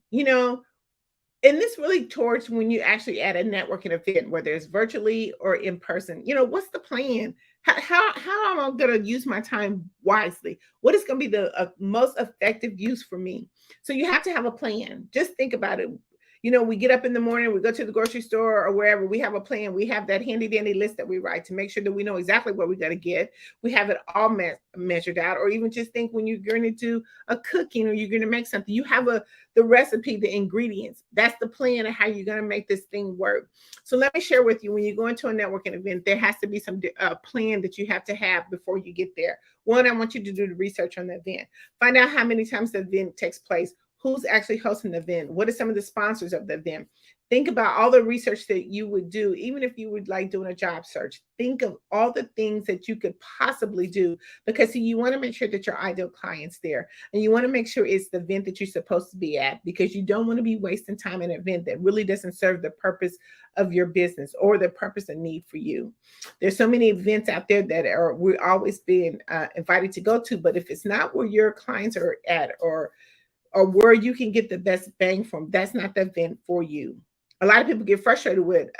and this really towards when you actually at a networking event, whether it's virtually or in person, what's the plan? How am I going to use my time wisely? What is going to be the most effective use for me? So you have to have a plan. Just think about it. We get up in the morning, we go to the grocery store or wherever, we have a plan. We have that handy dandy list that we write to make sure that we know exactly what we're going to get. We have it all measured out, or even just think when you're going to do a cooking or you're going to make something, you have the recipe, the ingredients. That's the plan of how you're going to make this thing work. So let me share with you, when you go into a networking event, there has to be some plan that you have to have before you get there. One, I want you to do the research on the event. Find out how many times the event takes place. Who's actually hosting the event? What are some of the sponsors of the event? Think about all the research that you would do, even if you would like doing a job search. Think of all the things that you could possibly do, because see, you want to make sure that your ideal client's there, and you want to make sure it's the event that you're supposed to be at, because you don't want to be wasting time in an event that really doesn't serve the purpose of your business or the purpose and need for you. There's so many events out there that we're always being invited to go to, but if it's not where your clients are at, or where you can get the best bang from, that's not the event for you. A lot of people get frustrated with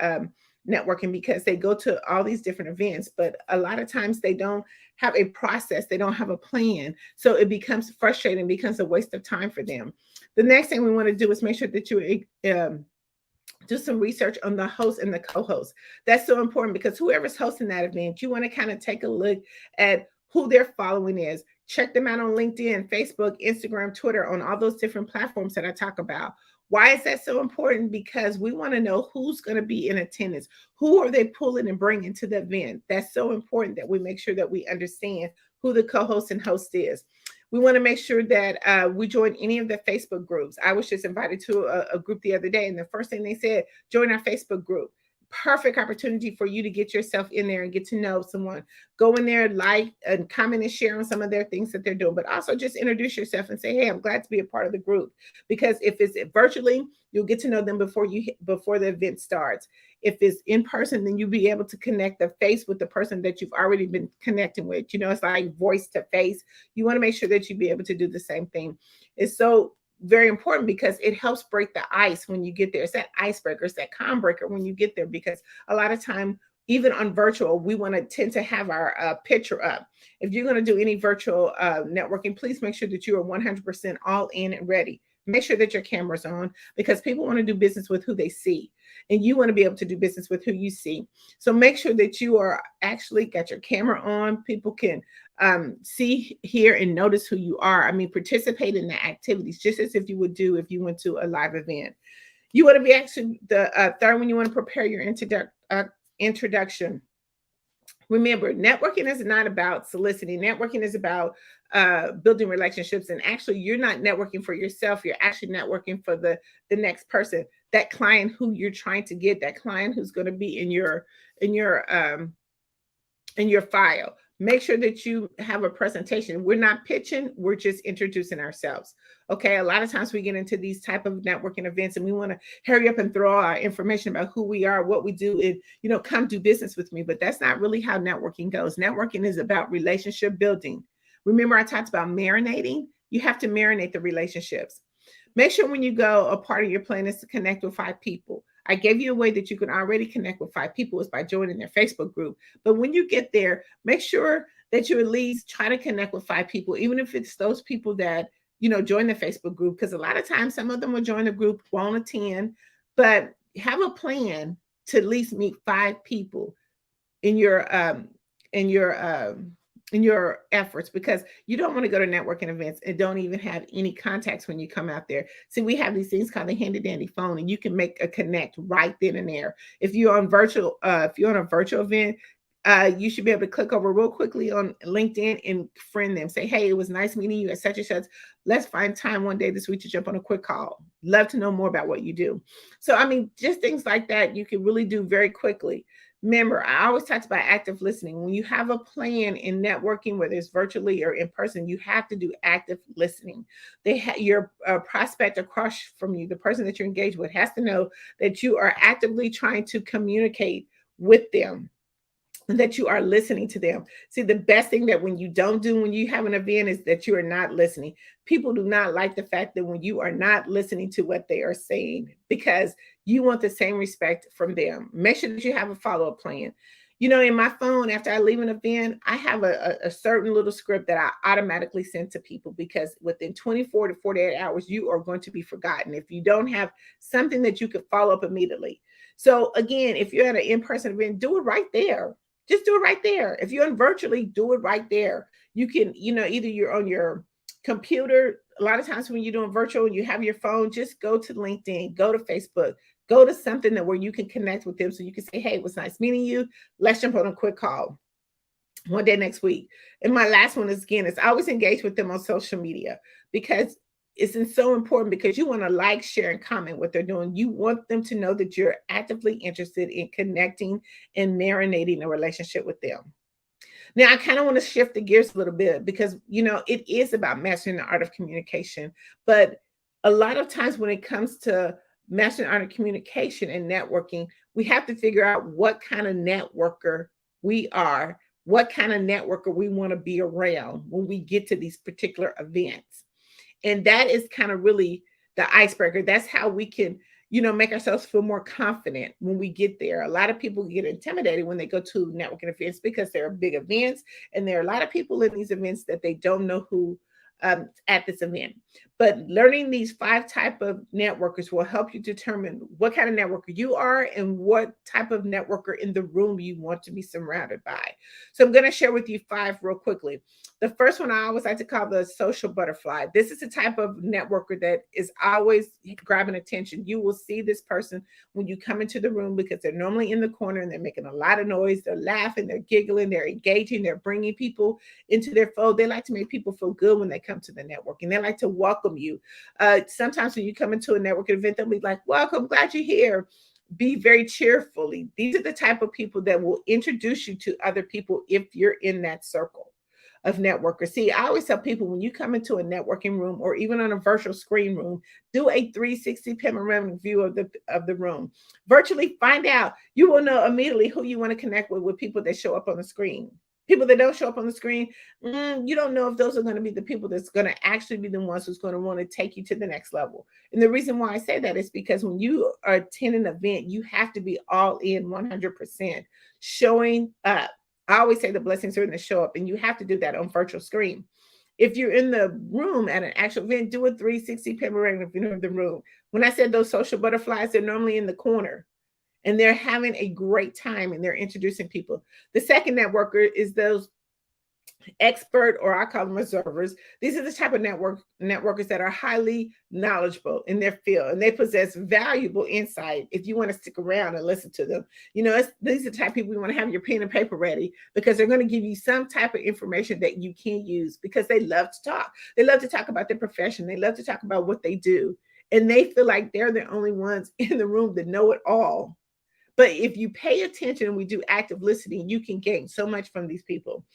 networking because they go to all these different events, but a lot of times they don't have a process, they don't have a plan. So it becomes frustrating, becomes a waste of time for them. The next thing we want to do is make sure that you do some research on the host and the co-host. That's so important, because whoever's hosting that event, you want to kind of take a look at who their following is. Check them out on LinkedIn, Facebook, Instagram, Twitter, on all those different platforms that I talk about. Why is that so important? Because we want to know who's going to be in attendance. Who are they pulling and bringing to the event? That's so important that we make sure that we understand who the co-host and host is. We want to make sure that we join any of the Facebook groups. I was just invited to a group the other day, and the first thing they said, join our Facebook group. Perfect opportunity for you to get yourself in there and get to know someone. Go in there, like and comment and share on some of their things that they're doing, but also just introduce yourself and say, hey, I'm glad to be a part of the group. Because if it's virtually, you'll get to know them before the event starts. If it's in person, then you'll be able to connect the face with the person that you've already been connecting with. You know, it's like voice to face. You want to make sure that you be able to do the same thing. It's so very important, because it helps break the ice when you get there. It's that icebreaker, it's that calm breaker when you get there, because a lot of time, even on virtual, we want to tend to have our picture up. If you're going to do any virtual networking, please make sure that you are 100% all in and ready. Make sure that your camera's on, because people want to do business with who they see, and you want to be able to do business with who you see. So make sure that you are actually got your camera on. People can see, hear, and notice who you are. I mean, participate in the activities just as if you would do if you went to a live event. You want to be actually the third one. You want to prepare your introduction. Remember, networking is not about soliciting. Networking is about building relationships. And actually, you're not networking for yourself. You're actually networking for the next person, that client who you're trying to get, that client who's going to be in your file. Make sure that you have a presentation. We're not pitching, we're just introducing ourselves. Okay, a lot of times we get into these type of networking events and we want to hurry up and throw our information about who we are, what we do, and come do business with me. But that's not really how networking goes. Networking is about relationship building. Remember, I talked about marinating. You have to marinate the relationships. Make sure when you go, a part of your plan is to connect with 5 people. I gave you a way that you can already connect with 5 people is by joining their Facebook group. But when you get there, make sure that you at least try to connect with 5 people, even if it's those people that, join the Facebook group. Because a lot of times some of them will join the group, won't attend, but have a plan to at least meet 5 people in your efforts, because you don't want to go to networking events and don't even have any contacts when you come out there. See, we have these things called the handy dandy phone, and you can make a connect right then and there. If you're on a virtual event, you should be able to click over real quickly on LinkedIn and friend them. Say, hey, it was nice meeting you at such and such. Let's find time one day this week to jump on a quick call. Love to know more about what you do. So, I mean, just things like that you can really do very quickly. Remember, I always talk about active listening. When you have a plan in networking, whether it's virtually or in person, you have to do active listening. Your prospect across from you, the person that you're engaged with, has to know that you are actively trying to communicate with them, and that you are listening to them. See, the best thing that when you don't do when you have an event is that you are not listening. People do not like the fact that when you are not listening to what they are saying, because you want the same respect from them. Make sure that you have a follow-up plan. In my phone, after I leave an event, I have a certain little script that I automatically send to people, because within 24 to 48 hours, you are going to be forgotten if you don't have something that you could follow up immediately. So again, if you're at an in-person event, do it right there. Just do it right there. If you're on virtually, do it right there. You can, either you're on your computer. A lot of times when you're doing virtual and you have your phone, just go to LinkedIn, go to Facebook, go to something where you can connect with them, so you can say, hey, it was nice meeting you. Let's jump on a quick call one day next week. And my last one is, again, is always engage with them on social media, because It's so important because you want to like, share, and comment what they're doing. You want them to know that you're actively interested in connecting and marinating a relationship with them. Now, I kind of want to shift the gears a little bit because, it is about mastering the art of communication. But a lot of times when it comes to mastering the art of communication and networking, we have to figure out what kind of networker we are, what kind of networker we want to be around when we get to these particular events. And that is kind of really the icebreaker. That's how we can, make ourselves feel more confident when we get there. A lot of people get intimidated when they go to networking events because they're big events. And there are a lot of people in these events that they don't know who at this event. But learning these 5 type of networkers will help you determine what kind of networker you are and what type of networker in the room you want to be surrounded by. So I'm going to share with you 5 real quickly. The first one I always like to call the social butterfly. This is the type of networker that is always grabbing attention. You will see this person when you come into the room because they're normally in the corner and they're making a lot of noise. They're laughing, they're giggling, they're engaging, they're bringing people into their fold. They like to make people feel good when they come to the networking. They like to welcome you. Sometimes when you come into a networking event, they'll be like, welcome, glad you're here. Be very cheerfully. These are the type of people that will introduce you to other people if you're in that circle of networkers. See, I always tell people when you come into a networking room or even on a virtual screen room, do a 360 panoramic view of the room. Virtually find out. You will know immediately who you want to connect with people that show up on the screen. People that don't show up on the screen, you don't know if those are going to be the people that's going to actually be the ones who's going to want to take you to the next level. And the reason why I say that is because when you are attending an event, you have to be all in 100%, showing up. I always say the blessings are in the show up, and you have to do that on virtual screen. If you're in the room at an actual event, do a 360 panoramic view of the room. When I said those social butterflies, they're normally in the corner. And they're having a great time and they're introducing people. The second networker is those expert, or I call them observers. These are the type of networkers that are highly knowledgeable in their field and they possess valuable insight if you want to stick around and listen to them. These are the type of people you want to have your pen and paper ready because they're going to give you some type of information that you can use because they love to talk. They love to talk about their profession. They love to talk about what they do. And they feel like they're the only ones in the room that know it all. But if you pay attention and we do active listening, you can gain so much from these people.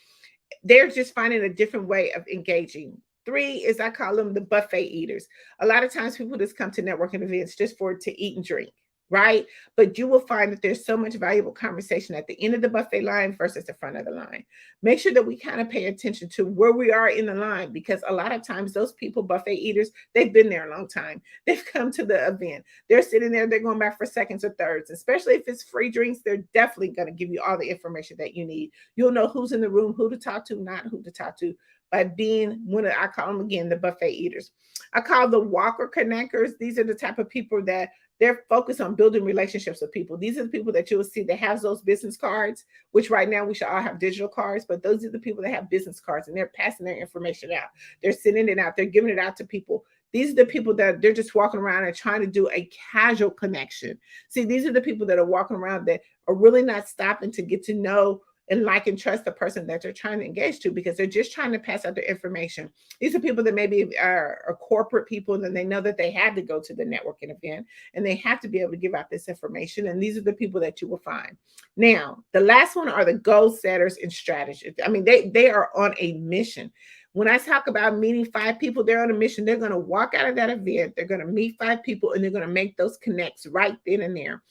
They're just finding a different way of engaging. 3 is, I call them the buffet eaters. A lot of times people just come to networking events just to eat and drink, right? But you will find that there's so much valuable conversation at the end of the buffet line versus the front of the line. Make sure that we kind of pay attention to where we are in the line because a lot of times those people, buffet eaters, they've been there a long time. They've come to the event. They're sitting there, they're going back for seconds or thirds, especially if it's free drinks. They're definitely going to give you all the information that you need. You'll know who's in the room, who to talk to, not who to talk to, by being one of, I call them again, the buffet eaters. I call the walker connectors. These are the type of people that they're focused on building relationships with people. These are the people that you'll see that have those business cards, which right now we should all have digital cards, but those are the people that have business cards and they're passing their information out. They're sending it out. They're giving it out to people. These are the people that they're just walking around and trying to do a casual connection. See, these are the people that are walking around that are really not stopping to get to know and like and trust the person that they're trying to engage to because they're just trying to pass out their information. These are people that maybe are corporate people and they know that they had to go to the networking event and they have to be able to give out this information. And these are the people that you will find. Now, the last one are the goal setters and strategists. I mean, they are on a mission. When I talk about meeting 5 people, they're on a mission. They're going to walk out of that event. They're going to meet 5 people and they're going to make those connects right then and there.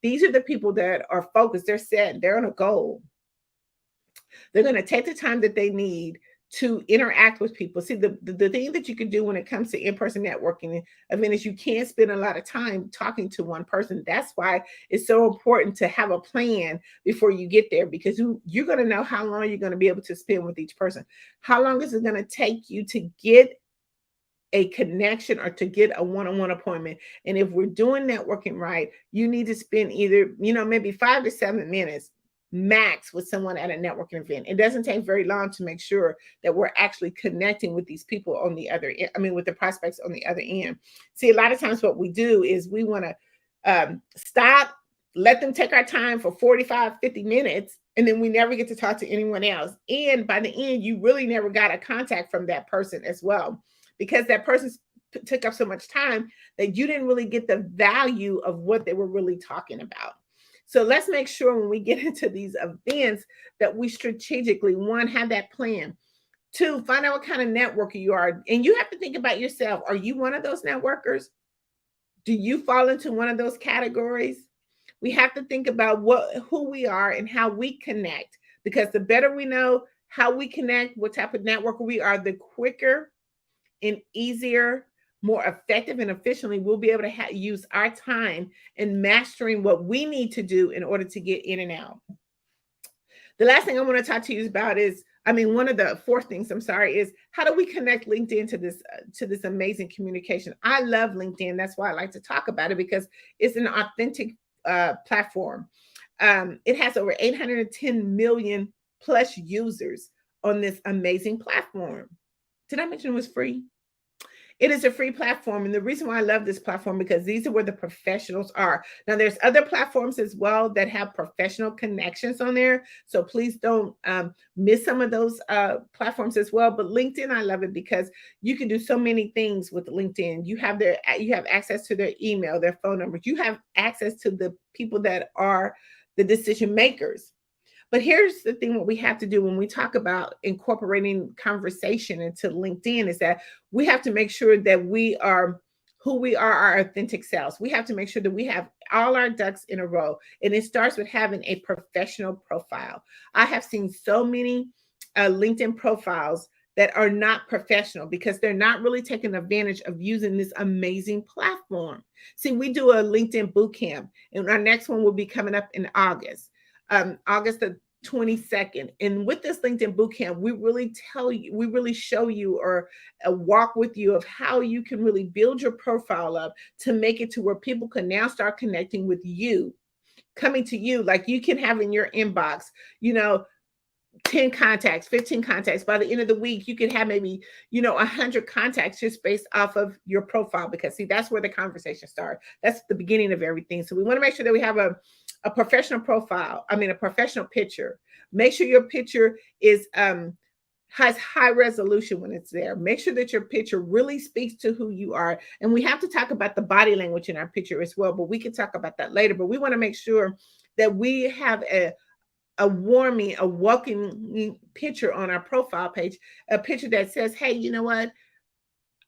These are the people that are focused. They're set. They're on a goal. They're going to take the time that they need to interact with people. See, the thing that you can do when it comes to in-person networking event is you can't spend a lot of time talking to one person. That's why it's so important to have a plan before you get there because you're going to know how long you're going to be able to spend with each person. How long is it going to take you to get a connection or to get a one-on-one appointment? And if we're doing networking right, you need to spend either, maybe 5 to 7 minutes max with someone at a networking event. It doesn't take very long to make sure that we're actually connecting with these people on the other end, with the prospects on the other end. See, a lot of times what we do is we want to stop, let them take our time for 45, 50 minutes, and then we never get to talk to anyone else. And by the end, you really never got a contact from that person as well, because that person's took up so much time that you didn't really get the value of what they were really talking about. So let's make sure when we get into these events that we strategically, one, have that plan. Two, find out what kind of networker you are. And you have to think about yourself. Are you one of those networkers? Do you fall into one of those categories? We have to think about who we are and how we connect, because the better we know how we connect, what type of networker we are, the quicker and easier, more effective and efficiently we'll be able to use our time in mastering what we need to do in order to get in and out. The last thing I want to talk to you about is, one of the fourth things, is how do we connect LinkedIn to this amazing communication? I love LinkedIn. That's why I like to talk about it, because it's an authentic platform. It has over 810 million plus users on this amazing platform. Did I mention it was free? It is a free platform. And the reason why I love this platform, because these are where the professionals are. Now, there's other platforms as well that have professional connections on there. So please don't miss some of those platforms as well. But LinkedIn, I love it because you can do so many things with LinkedIn. You have access to their email, their phone numbers. You have access to the people that are the decision makers. But here's the thing, what we have to do when we talk about incorporating conversation into LinkedIn is that we have to make sure that we are who we are, our authentic selves. We have to make sure that we have all our ducks in a row. And it starts with having a professional profile. I have seen so many LinkedIn profiles that are not professional because they're not really taking advantage of using this amazing platform. See, we do a LinkedIn boot camp, and our next one will be coming up in August. August the 22nd. And with this LinkedIn Bootcamp, we really show you or walk with you of how you can really build your profile up to make it to where people can now start connecting with you, coming to you. Like you can have in your inbox, 10 contacts, 15 contacts. By the end of the week, you can have maybe, 100 contacts just based off of your profile, because see, that's where the conversation starts. That's the beginning of everything. So we want to make sure that we have a professional profile. A professional picture. Make sure your picture has high resolution when it's there. Make sure that your picture really speaks to who you are. And we have to talk about the body language in our picture as well, but we can talk about that later. But we want to make sure that we have a welcoming picture on our profile page, a picture that says, hey, you know what?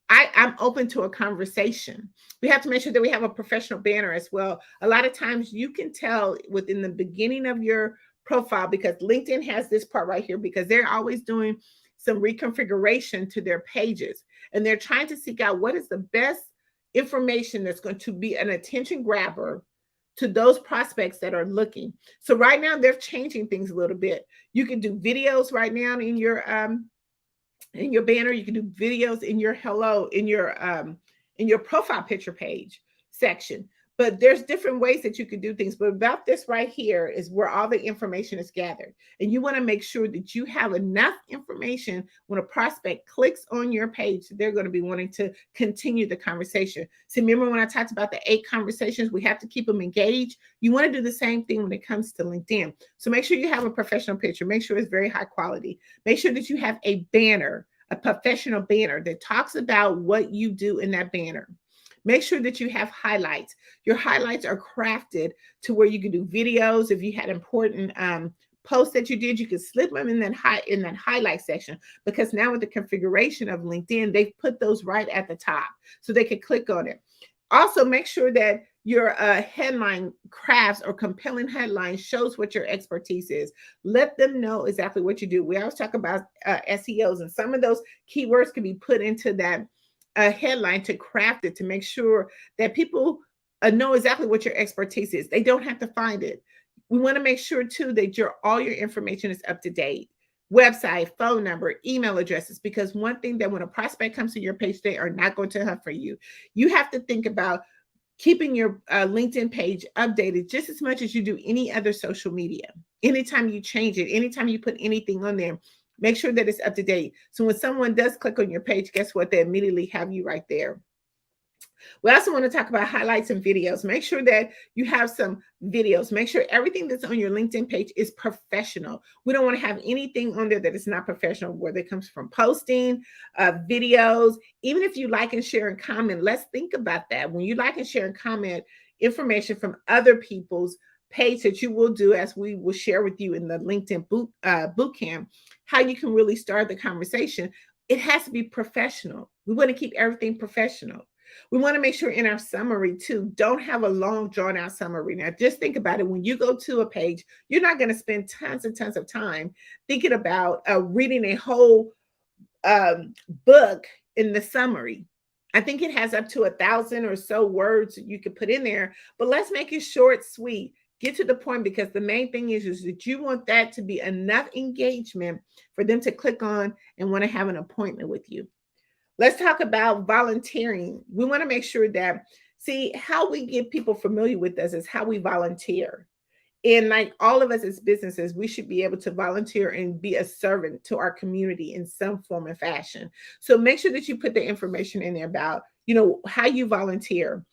I'm open to a conversation. We have to make sure that we have a professional banner as well. A lot of times you can tell within the beginning of your profile, because LinkedIn has this part right here, because they're always doing some reconfiguration to their pages. And they're trying to seek out what is the best information that's going to be an attention grabber to those prospects that are looking. So right now they're changing things a little bit. You can do videos right now in your banner. You can do videos in your profile picture page section. But there's different ways that you can do things. But about this right here is where all the information is gathered. And you want to make sure that you have enough information when a prospect clicks on your page, they're going to be wanting to continue the conversation. So remember when I talked about the 8 conversations, we have to keep them engaged. You want to do the same thing when it comes to LinkedIn. So make sure you have a professional picture. Make sure it's very high quality. Make sure that you have a banner, a professional banner that talks about what you do in that banner. Make sure that you have highlights. Your highlights are crafted to where you can do videos. If you had important posts that you did, you could slip them in that highlight section, because now with the configuration of LinkedIn, they've put those right at the top so they can click on it. Also, make sure that your headline crafts or compelling headline shows what your expertise is. Let them know exactly what you do. We always talk about SEOs, and some of those keywords can be put into that headline to craft it, to make sure that people know exactly what your expertise is. They don't have to find it. We want to make sure too that all your information is up to date. Website, phone number, email addresses, because one thing that when a prospect comes to your page, they are not going to hunt for you. You have to think about keeping your LinkedIn page updated just as much as you do any other social media. Anytime you change it, anytime you put anything on there, make sure that it's up to date. So when someone does click on your page, guess what? They immediately have you right there. We also want to talk about highlights and videos. Make sure that you have some videos. Make sure everything that's on your LinkedIn page is professional. We don't want to have anything on there that is not professional, whether it comes from posting, videos. Even if you like and share and comment, let's think about that. When you like and share and comment information from other people's page that you will do, as we will share with you in the LinkedIn boot camp, how you can really start the conversation. It has to be professional. We want to keep everything professional. We want to make sure in our summary too, don't have a long drawn out summary. Now, just think about it. When you go to a page, you're not going to spend tons and tons of time thinking about reading a whole book in the summary. I think it has up to 1,000 or so words you could put in there, but let's make it short, sweet. Get to the point, because the main thing is that you want that to be enough engagement for them to click on and want to have an appointment with you. Let's talk about volunteering. We want to make sure that, see, how we get people familiar with us is how we volunteer. And like all of us as businesses, we should be able to volunteer and be a servant to our community in some form and fashion. So make sure that you put the information in there about, how you volunteer,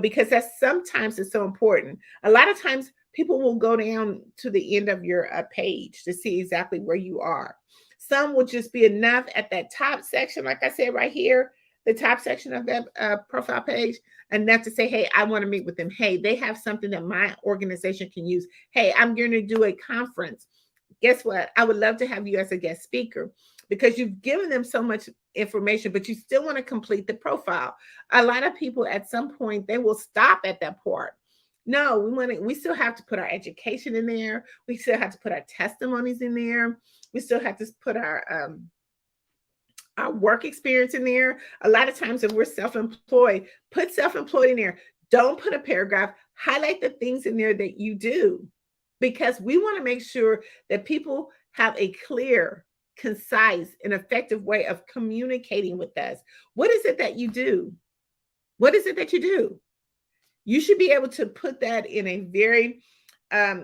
because that's sometimes it's so important. A lot of times people will go down to the end of your page to see exactly where you are. Some will just be enough at that top section, like I said right here, the top section of that profile page, enough to say, hey, I want to meet with them. Hey, they have something that my organization can use. Hey, I'm going to do a conference. Guess what? I would love to have you as a guest speaker, because you've given them so much information, but you still want to complete the profile. A lot of people at some point, they will stop at that part. No, we still have to put our education in there. We still have to put our testimonies in there. We still have to put our work experience in there. A lot of times if we're self-employed, put self-employed in there. Don't put a paragraph. Highlight the things in there that you do, because we want to make sure that people have a clear, concise, and effective way of communicating with us. What is it that you do? What is it that you do? You should be able to put that in a very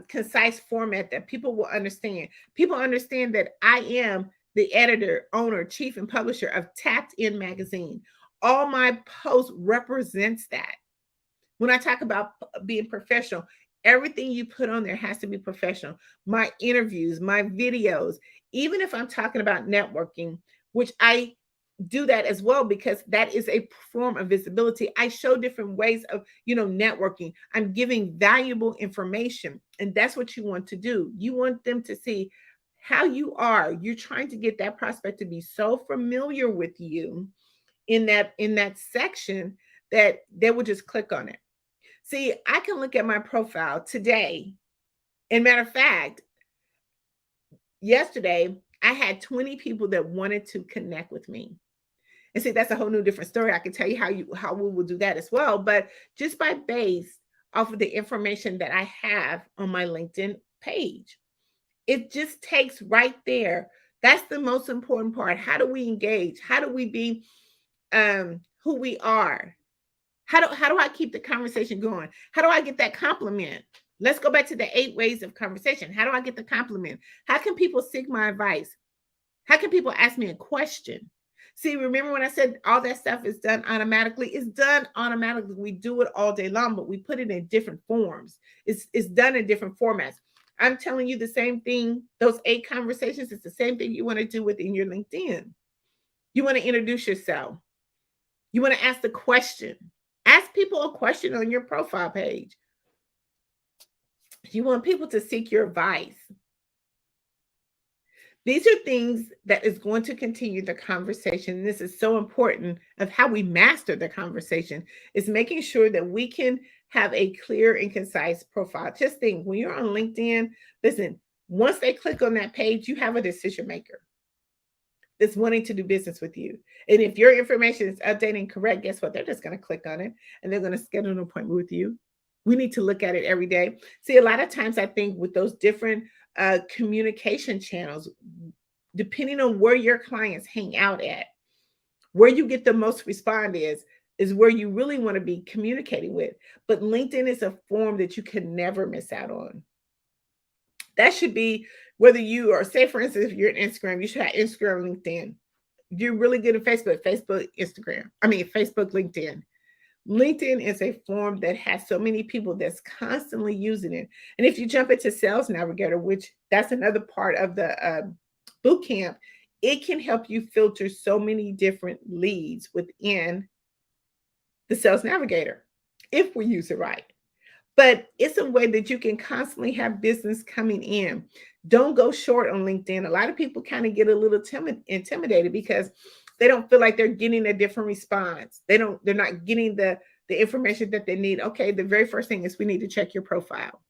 concise format that people will understand. People understand that I am the editor, owner, chief, and publisher of Tapped In magazine. All my posts represents that. When I talk about being professional, everything you put on there has to be professional. My interviews, my videos, even if I'm talking about networking, which I do that as well, because that is a form of visibility. I show different ways of, networking. I'm giving valuable information, and that's what you want to do. You want them to see how you are. You're trying to get that prospect to be so familiar with you in that section that they will just click on it. See, I can look at my profile today. And matter of fact, yesterday I had 20 people that wanted to connect with me. And see, that's a whole new different story. I can tell you how we will do that as well. But just by base off of the information that I have on my LinkedIn page, it just takes right there. That's the most important part. How do we engage? How do we be who we are? How do I keep the conversation going? How do I get that compliment? Let's go back to the 8 ways of conversation. How do I get the compliment? How can people seek my advice? How can people ask me a question? See, remember when I said all that stuff is done automatically? It's done automatically. We do it all day long, but we put it in different forms. It's done in different formats. I'm telling you the same thing. Those 8 conversations, it's the same thing you want to do within your LinkedIn. You want to introduce yourself. You want to ask the question. Ask people a question on your profile page. You want people to seek your advice. These are things that is going to continue the conversation. This is so important of how we master the conversation, is making sure that we can have a clear and concise profile. Just think, when you're on LinkedIn, listen, once they click on that page, you have a decision maker that's wanting to do business with you. And if your information is updated and correct, guess what? They're just going to click on it and they're going to schedule an appointment with you. We need to look at it every day. See, a lot of times I think with those different communication channels, depending on where your clients hang out at, where you get the most respond is where you really want to be communicating with. But LinkedIn is a form that you can never miss out on. That should be, whether you are, say for instance, if you're in Instagram, you should have Instagram, LinkedIn. You're really good at Facebook, Facebook, LinkedIn. LinkedIn is a form that has so many people that's constantly using it. And if you jump into Sales Navigator, which that's another part of the boot camp, it can help you filter so many different leads within the Sales Navigator if we use it right. But it's a way that you can constantly have business coming in. Don't go short on LinkedIn. A lot of people kind of get a little intimidated because they don't feel like they're getting a different response. They're not getting the information that they need. Okay, the very first thing is we need to check your profile.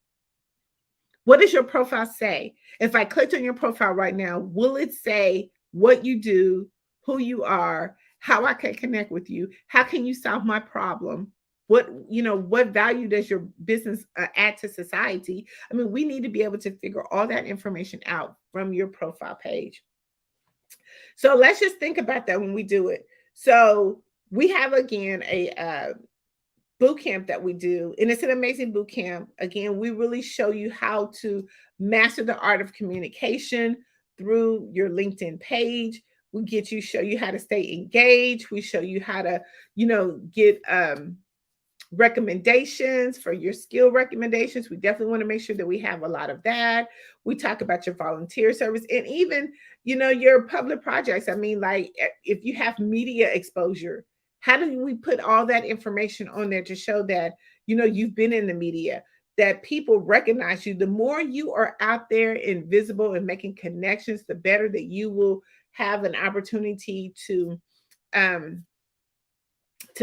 What does your profile say? If I clicked on your profile right now, will it say what you do, who you are, how I can connect with you? How can you solve my problem? What value does your business add to society? I mean, we need to be able to figure all that information out from your profile page. So let's just think about that when we do it. So we have, again, a boot camp that we do, and it's an amazing boot camp. Again, we really show you how to master the art of communication through your LinkedIn page. We show you how to stay engaged. We show you how to, get recommendations for your skill recommendations. We definitely want to make sure that we have a lot of that. We talk about your volunteer service and even, your public projects. I mean, like if you have media exposure, how do we put all that information on there to show that, you've been in the media, that people recognize you? The more you are out there and visible and making connections, the better that you will have an opportunity to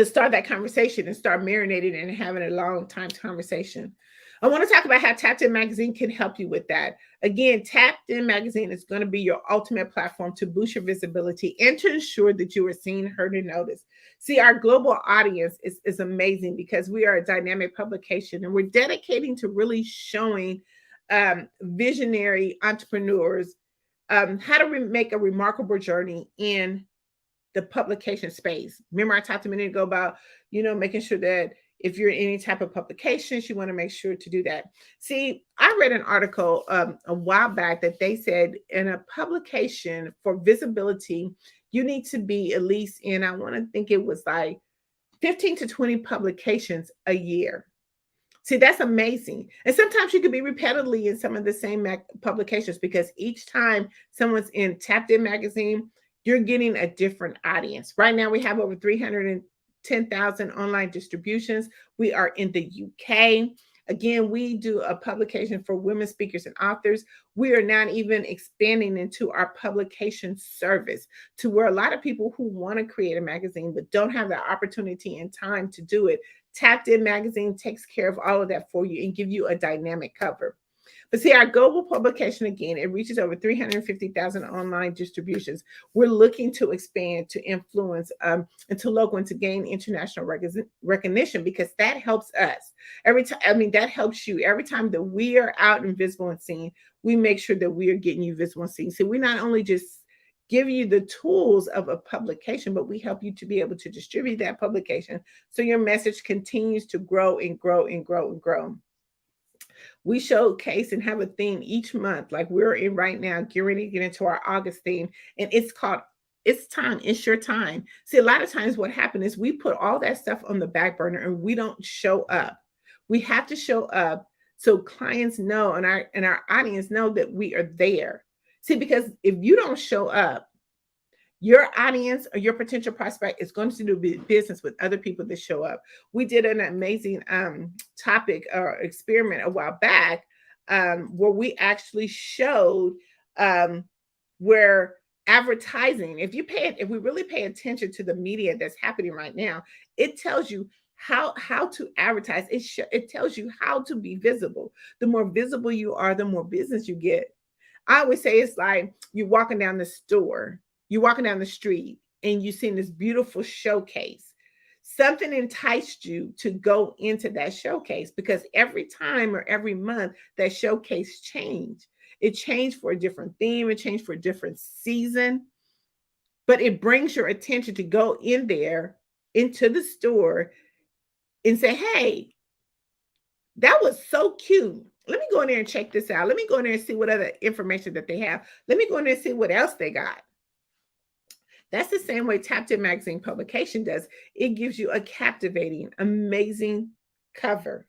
start that conversation and start marinating and having a long time conversation. I want to talk about how Tapped In Magazine can help you with that. Again, Tapped In Magazine is going to be your ultimate platform to boost your visibility and to ensure that you are seen, heard, and noticed. See, our global audience is amazing because we are a dynamic publication and we're dedicating to really showing visionary entrepreneurs how to make a remarkable journey in the publication space. Remember, I talked a minute ago about, making sure that if you're in any type of publications, you want to make sure to do that. See, I read an article a while back that they said in a publication for visibility, you need to be at least in, I want to think it was like 15 to 20 publications a year. See, that's amazing. And sometimes you could be repetitively in some of the same publications because each time someone's in Tapped In Magazine, you're getting a different audience. Right now, we have over 310,000 online distributions. We are in the UK. Again, we do a publication for women speakers and authors. We are now even expanding into our publication service to where a lot of people who want to create a magazine but don't have the opportunity and time to do it, Tapped In Magazine takes care of all of that for you and give you a dynamic cover. But see, our global publication, again, it reaches over 350,000 online distributions. We're looking to expand, to influence, and to local and to gain international recognition because that helps us. That helps you. Every time that we are out and visible and seen, we make sure that we are getting you visible and seen. So we not only just give you the tools of a publication, but we help you to be able to distribute that publication so your message continues to grow and grow and grow and grow. We showcase and have a theme each month, like we're in right now, getting ready to get into our August theme, and it's called It's Time, It's Your Time. See, a lot of times what happens is we put all that stuff on the back burner and we don't show up. We have to show up so clients know and our audience know that we are there. See, because if you don't show up, your audience or your potential prospect is going to do business with other people that show up. We did an amazing topic or experiment a while back where we actually showed where advertising, if we really pay attention to the media that's happening right now, it tells you how to advertise. It tells you how to be visible. The more visible you are, the more business you get. I always say it's like you're walking down the store. You're walking down the street and you've seen this beautiful showcase. Something enticed you to go into that showcase because every time or every month that showcase changed. It changed for a different theme. It changed for a different season. But it brings your attention to go in there, into the store and say, hey, that was so cute. Let me go in there and check this out. Let me go in there and see what other information that they have. Let me go in there and see what else they got. That's the same way Tapped In Magazine publication does. It gives you a captivating, amazing cover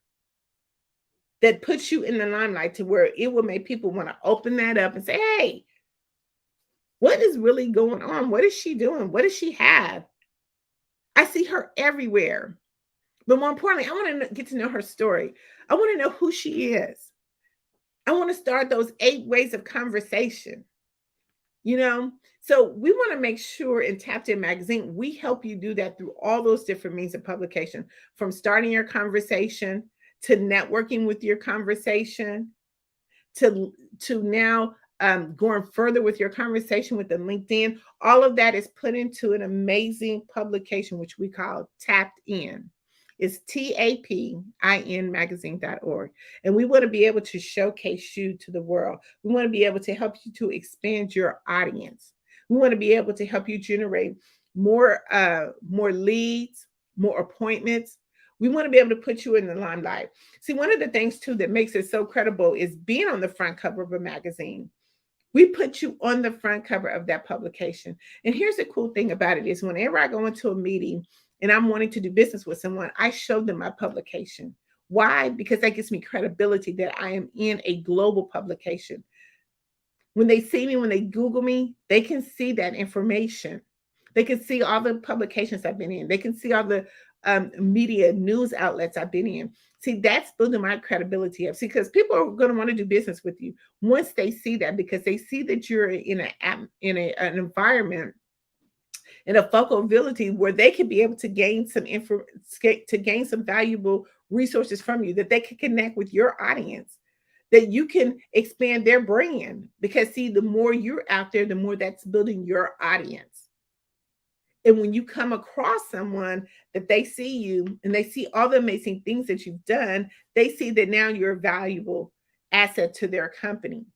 that puts you in the limelight to where it will make people want to open that up and say, hey, what is really going on? What is she doing? What does she have? I see her everywhere. But more importantly, I want to get to know her story. I want to know who she is. I want to start those 8 ways of conversation. You know, so we want to make sure in Tapped In Magazine, we help you do that through all those different means of publication, from starting your conversation to networking with your conversation to now going further with your conversation with the LinkedIn. All of that is put into an amazing publication, which we call Tapped In. It's TAPIN magazine.org. And we want to be able to showcase you to the world. We want to be able to help you to expand your audience. We want to be able to help you generate more leads, more appointments. We want to be able to put you in the limelight. See, one of the things too that makes it so credible is being on the front cover of a magazine. We put you on the front cover of that publication. And here's the cool thing about it is whenever I go into a meeting and I'm wanting to do business with someone, I show them my publication. Why? Because that gives me credibility that I am in a global publication. When they see me, when they Google me, they can see that information. They can see all the publications I've been in. They can see all the media news outlets I've been in. See, that's building my credibility up. See, because people are going to want to do business with you once they see that, because they see that you're in an environment, in a focal ability where they can be able to gain some some valuable resources from you, that they can connect with your audience, that you can expand their brand. Because see, the more you're out there, the more that's building your audience. And when you come across someone that they see you and they see all the amazing things that you've done, they see that now you're a valuable asset to their company.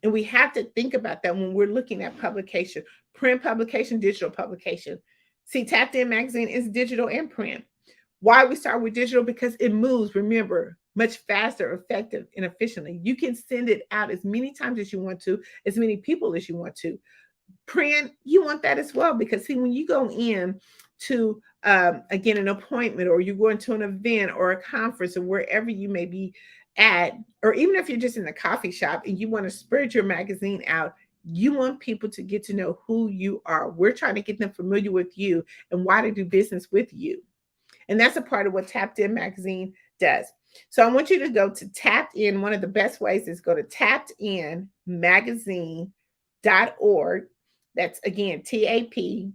And we have to think about that when we're looking at publication, print publication, digital publication. See, Tapped In Magazine is digital and print. Why we start with digital? Because it moves, remember, much faster, effective, and efficiently. You can send it out as many times as you want to, as many people as you want to. Print, you want that as well, because see, when you go in to again an appointment, or you're going to an event or a conference, or wherever you may be at, or even if you're just in the coffee shop and you want to spread your magazine out, you want people to get to know who you are. We're trying to get them familiar with you and why to do business with you. And that's a part of what Tapped In Magazine does. So I want you to go to Tapped In. One of the best ways is go to tappedinmagazine.org. That's again, TAPIN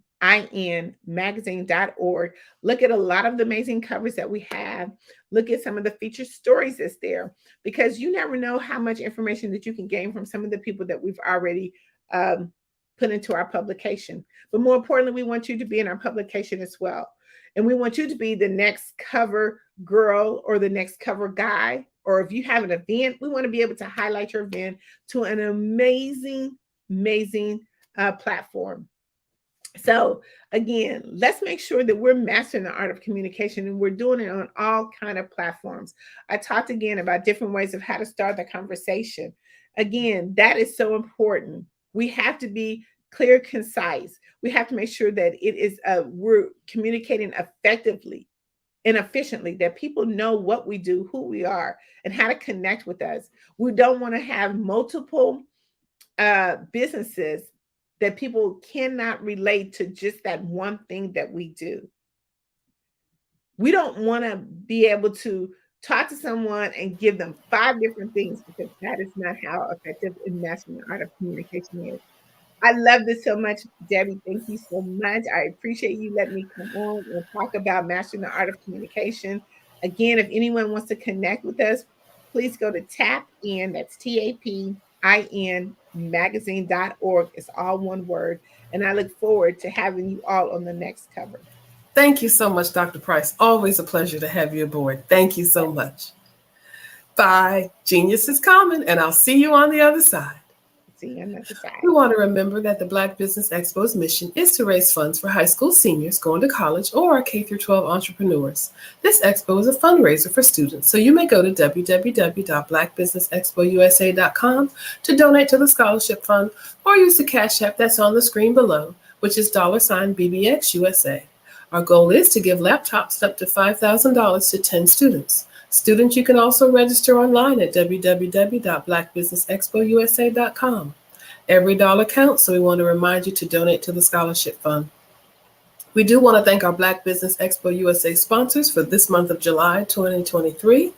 magazine.org. Look at a lot of the amazing covers that we have. Look at some of the featured stories that's there, because you never know how much information that you can gain from some of the people that we've already put into our publication. But more importantly, we want you to be in our publication as well. And we want you to be the next cover girl or the next cover guy. Or if you have an event, we want to be able to highlight your event to an amazing platform. So again, let's make sure that we're mastering the art of communication, and we're doing it on all kind of platforms. I talked again about different ways of how to start the conversation. Again, that is so important. We have to be clear, concise. We have to make sure that it is we're communicating effectively and efficiently, that people know what we do, who we are, and how to connect with us. We don't want to have multiple businesses that people cannot relate to just that one thing that we do. We don't want to be able to talk to someone and give them 5 different things, because that is not how effective and mastering the art of communication is. I love this so much, Debbie. Thank you so much. I appreciate you letting me come on and talk about mastering the art of communication. Again, if anyone wants to connect with us, please go to TAPIN, that's TAPIN magazine.org. It's all one word. And I look forward to having you all on the next cover. Thank you so much, Dr. Price. Always a pleasure to have you aboard. Thank you so much. Bye. Genius is coming, and I'll see you on the other side. See you on the other side. We want to remember that the Black Business Expo's mission is to raise funds for high school seniors going to college or K-12 entrepreneurs. This expo is a fundraiser for students, so you may go to www.blackbusinessexpousa.com to donate to the scholarship fund, or use the Cash App that's on the screen below, which is $BBX USA. Our goal is to give laptops up to $5,000 to 10 students. Students, you can also register online at www.blackbusinessexpousa.com. Every dollar counts, so we want to remind you to donate to the scholarship fund. We do want to thank our Black Business Expo USA sponsors for this month of July 2023.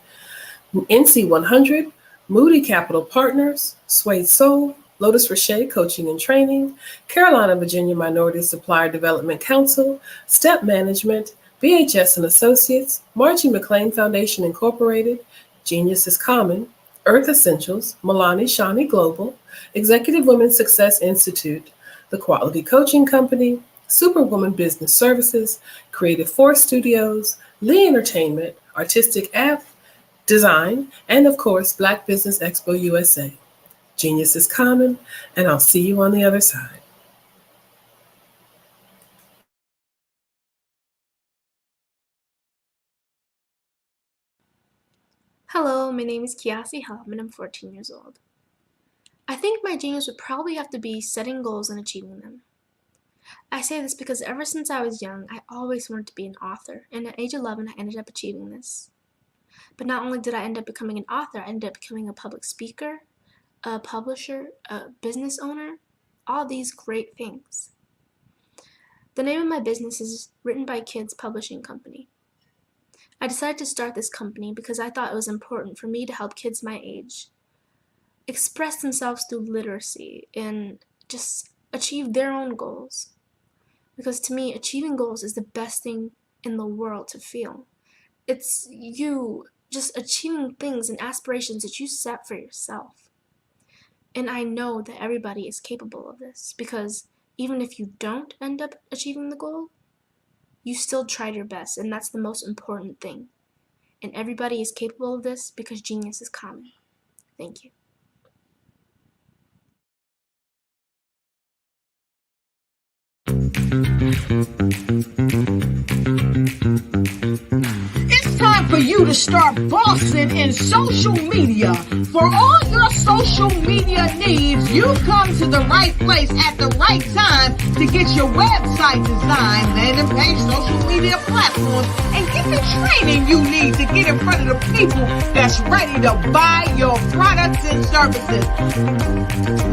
NC100, Moody Capital Partners, Sway Soul, Lotus Roche Coaching and Training, Carolina, Virginia Minority Supplier Development Council, Step Management, BHS and Associates, Margie McLean Foundation Incorporated, Genius is Common, Earth Essentials, Milani Shani Global, Executive Women's Success Institute, The Quality Coaching Company, Superwoman Business Services, Creative Force Studios, Lee Entertainment, Artistic App Design, and of course, Black Business Expo USA. Genius is common, and I'll see you on the other side. Hello, my name is Kiasi Helm, and I'm 14 years old. I think my genius would probably have to be setting goals and achieving them. I say this because ever since I was young, I always wanted to be an author, and at age 11, I ended up achieving this. But not only did I end up becoming an author, I ended up becoming a public speaker, a publisher, a business owner, all these great things. The name of my business is Written by Kids Publishing Company. I decided to start this company because I thought it was important for me to help kids my age express themselves through literacy and just achieve their own goals. Because to me, achieving goals is the best thing in the world to feel. It's you just achieving things and aspirations that you set for yourself. And I know that everybody is capable of this because even if you don't end up achieving the goal, you still tried your best, and that's the most important thing. And everybody is capable of this because genius is common. Thank you. It's time for you to start bossing in social media. For all your social media needs, you've come to the right place at the right time to get your website designed, landing page, social media platforms, and get the training you need to get in front of the people that's ready to buy your products and services.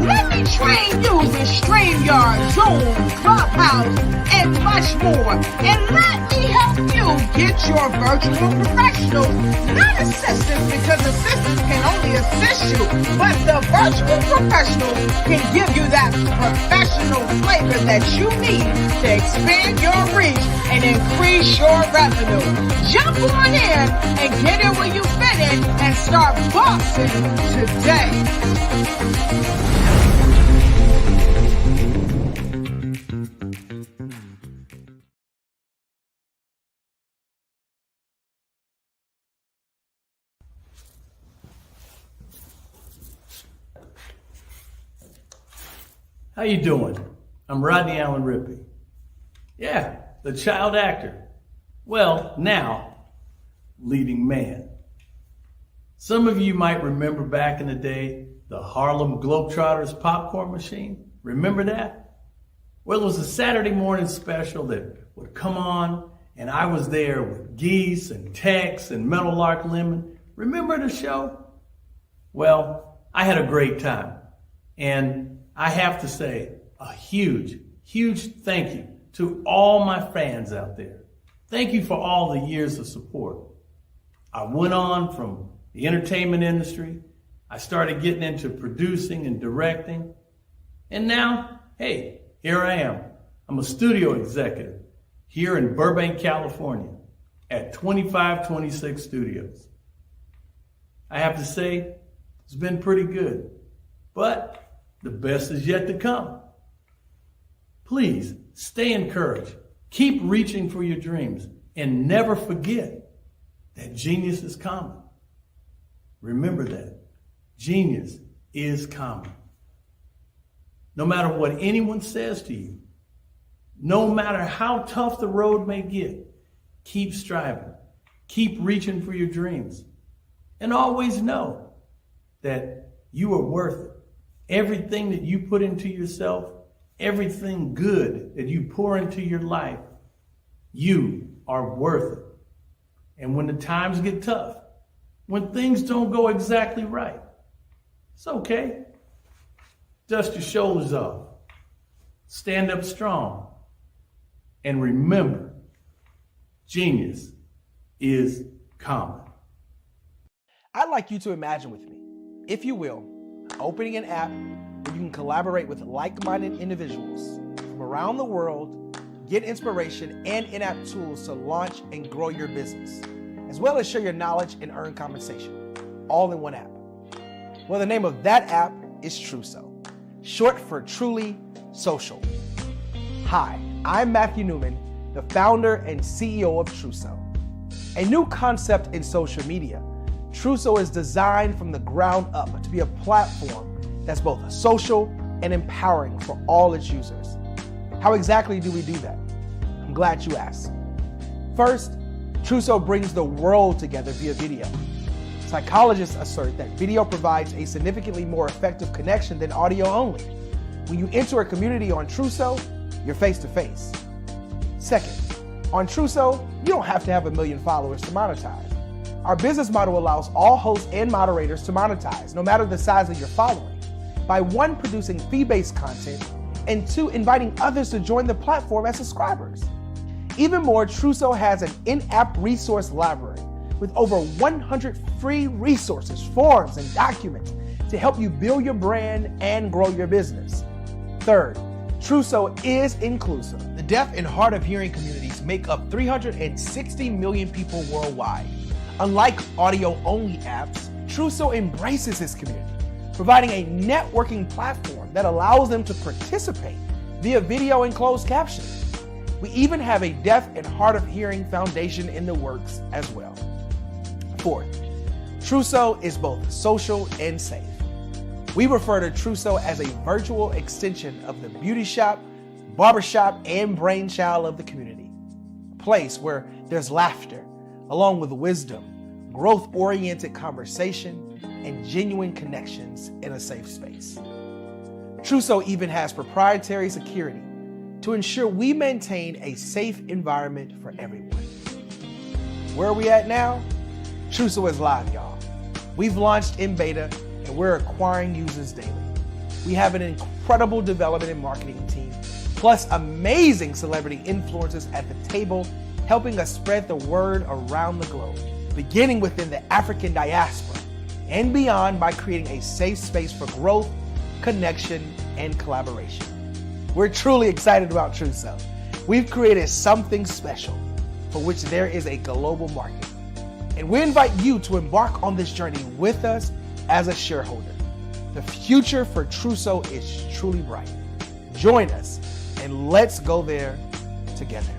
Let me train you with StreamYard, Zoom, Clubhouse, and much more. And let me help you get your virtual professionals, not assistants, because assistants can only assist you, but the virtual professionals can give you that professional flavor that you need to expand your reach and increase your revenue. Jump on in and get in where you fit in and start bossing today. How you doing? I'm Rodney Allen Rippey. Yeah, the child actor. Well, now, leading man. Some of you might remember back in the day, the Harlem Globetrotters popcorn machine. Remember that? Well, it was a Saturday morning special that would come on, and I was there with Geese and Tex and Meadowlark Lemon. Remember the show? Well, I had a great time. And I have to say a huge, huge thank you to all my fans out there. Thank you for all the years of support. I went on from the entertainment industry. I started getting into producing and directing. And now, hey, here I am. I'm a studio executive here in Burbank, California at 2526 Studios. I have to say, it's been pretty good. But the best is yet to come. Please stay encouraged. Keep reaching for your dreams and never forget that genius is common. Remember that. Genius is common. No matter what anyone says to you, no matter how tough the road may get, keep striving. Keep reaching for your dreams. And always know that you are worth it. Everything that you put into yourself, everything good that you pour into your life, you are worth it. And when the times get tough, when things don't go exactly right, it's okay. Dust your shoulders off. Stand up strong. And remember, genius is common. I'd like you to imagine with me, if you will, opening an app where you can collaborate with like-minded individuals from around the world, get inspiration and in-app tools to launch and grow your business, as well as share your knowledge and earn compensation, all in one app. Well, the name of that app is Truso, short for Truly Social. Hi, I'm Matthew Newman, the founder and CEO of Truso. A new concept in social media, Truso is designed from the ground up to be a platform that's both social and empowering for all its users. How exactly do we do that? I'm glad you asked. First, Truso brings the world together via video. Psychologists assert that video provides a significantly more effective connection than audio only. When you enter a community on Truso, you're face-to-face. Second, on Truso, you don't have to have 1 million followers to monetize. Our business model allows all hosts and moderators to monetize, no matter the size of your following, by 1, producing fee-based content, and 2, inviting others to join the platform as subscribers. Even more, Truso has an in-app resource library with over 100 free resources, forms, and documents to help you build your brand and grow your business. Third, Truso is inclusive. The deaf and hard of hearing communities make up 360 million people worldwide. Unlike audio-only apps, Truso embraces this community, providing a networking platform that allows them to participate via video and closed captioning. We even have a deaf and hard of hearing foundation in the works as well. Fourth, Truso is both social and safe. We refer to Truso as a virtual extension of the beauty shop, barbershop, and brainchild of the community. A place where there's laughter, along with wisdom, growth-oriented conversation, and genuine connections in a safe space. Truso even has proprietary security to ensure we maintain a safe environment for everyone. Where are we at now? Truso is live, y'all. We've launched in beta, and we're acquiring users daily. We have an incredible development and marketing team, plus amazing celebrity influencers at the table, helping us spread the word around the globe, beginning within the African diaspora and beyond by creating a safe space for growth, connection, and collaboration. We're truly excited about Truso. We've created something special for which there is a global market. And we invite you to embark on this journey with us as a shareholder. The future for Truso is truly bright. Join us and let's go there together.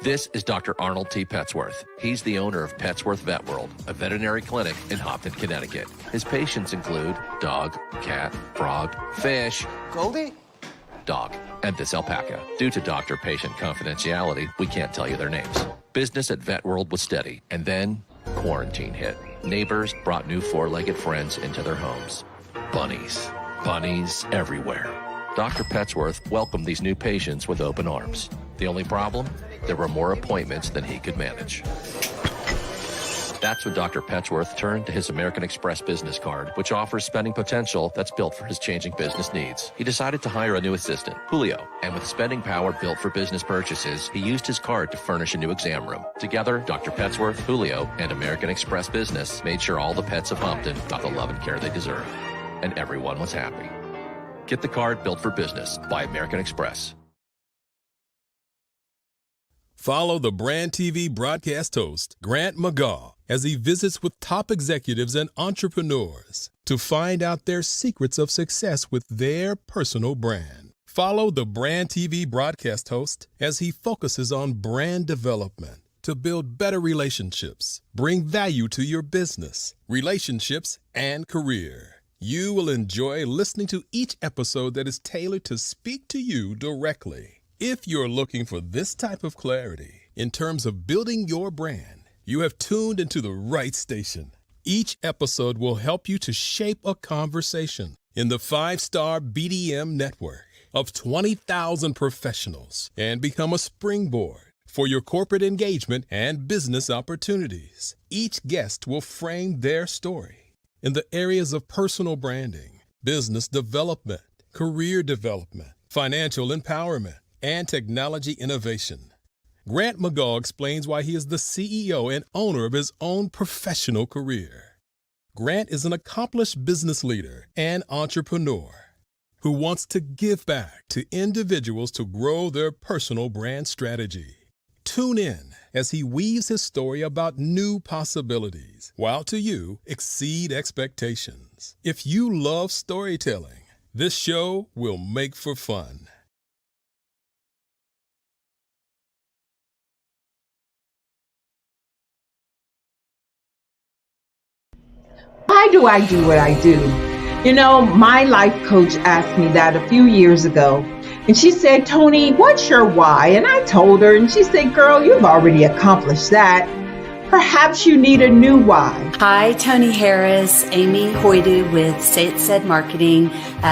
This is Dr. Arnold T. Petsworth. He's the owner of Petsworth Vet World, a veterinary clinic in Hopton, Connecticut. His patients include dog, cat, frog, fish, Goldie, dog, and this alpaca. Due to doctor-patient confidentiality, we can't tell you their names. Business at Vet World was steady, and then quarantine hit. Neighbors brought new four-legged friends into their homes. Bunnies. Bunnies everywhere. Dr. Petsworth welcomed these new patients with open arms. The only problem? There were more appointments than he could manage. That's when Dr. Petsworth turned to his American Express business card, which offers spending potential that's built for his changing business needs. He decided to hire a new assistant, Julio, and with spending power built for business purchases, he used his card to furnish a new exam room. Together, Dr. Petsworth, Julio, and American Express Business made sure all the pets of Hopton got the love and care they deserve. And everyone was happy. Get the card built for business by American Express. Follow the Brand TV broadcast host, Grant McGaw, as he visits with top executives and entrepreneurs to find out their secrets of success with their personal brand. Follow the Brand TV broadcast host as he focuses on brand development to build better relationships, bring value to your business, relationships, and career. You will enjoy listening to each episode that is tailored to speak to you directly. If you're looking for this type of clarity in terms of building your brand, you have tuned into the right station. Each episode will help you to shape a conversation in the 5-star BDM network of 20,000 professionals and become a springboard for your corporate engagement and business opportunities. Each guest will frame their story in the areas of personal branding, business development, career development, financial empowerment, and technology innovation. Grant McGaugh explains why he is the CEO and owner of his own professional career. Grant is an accomplished business leader and entrepreneur who wants to give back to individuals to grow their personal brand strategy. Tune in as he weaves his story about new possibilities, while to you exceed expectations. If you love storytelling, this show will make for fun. Why do I do what I do? You know, my life coach asked me that a few years ago. And she said, Tony, what's your why? And I told her, and she said, girl, you've already accomplished that. Perhaps you need a new why. Hi, Tony Harris, Amy Hoydu with Say It Said Marketing,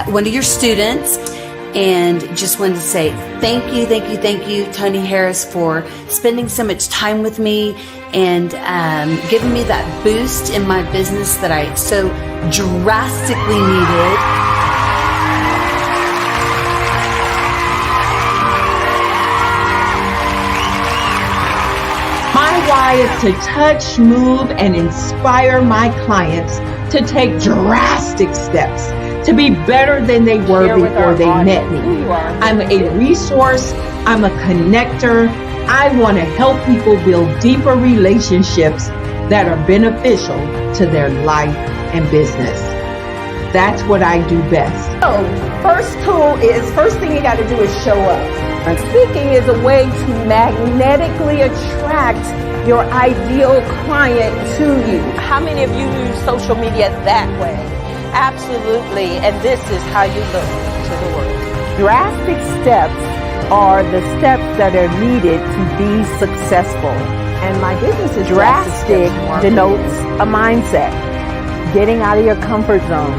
one of your students. And just wanted to say thank you, Tony Harris, for spending so much time with me and giving me that boost in my business that I so drastically needed. My why is to touch, move, and inspire my clients to take drastic steps to be better than they were before they met me. I'm a resource. I'm a connector. I want to help people build deeper relationships that are beneficial to their life and business. That's what I do best. So, first thing you got to do is show up. And speaking is a way to magnetically attract your ideal client to you. How many of you use social media that way? Absolutely, and this is how you look to the world. Drastic steps are the steps that are needed to be successful. And my business is drastic denotes a mindset. Getting out of your comfort zone.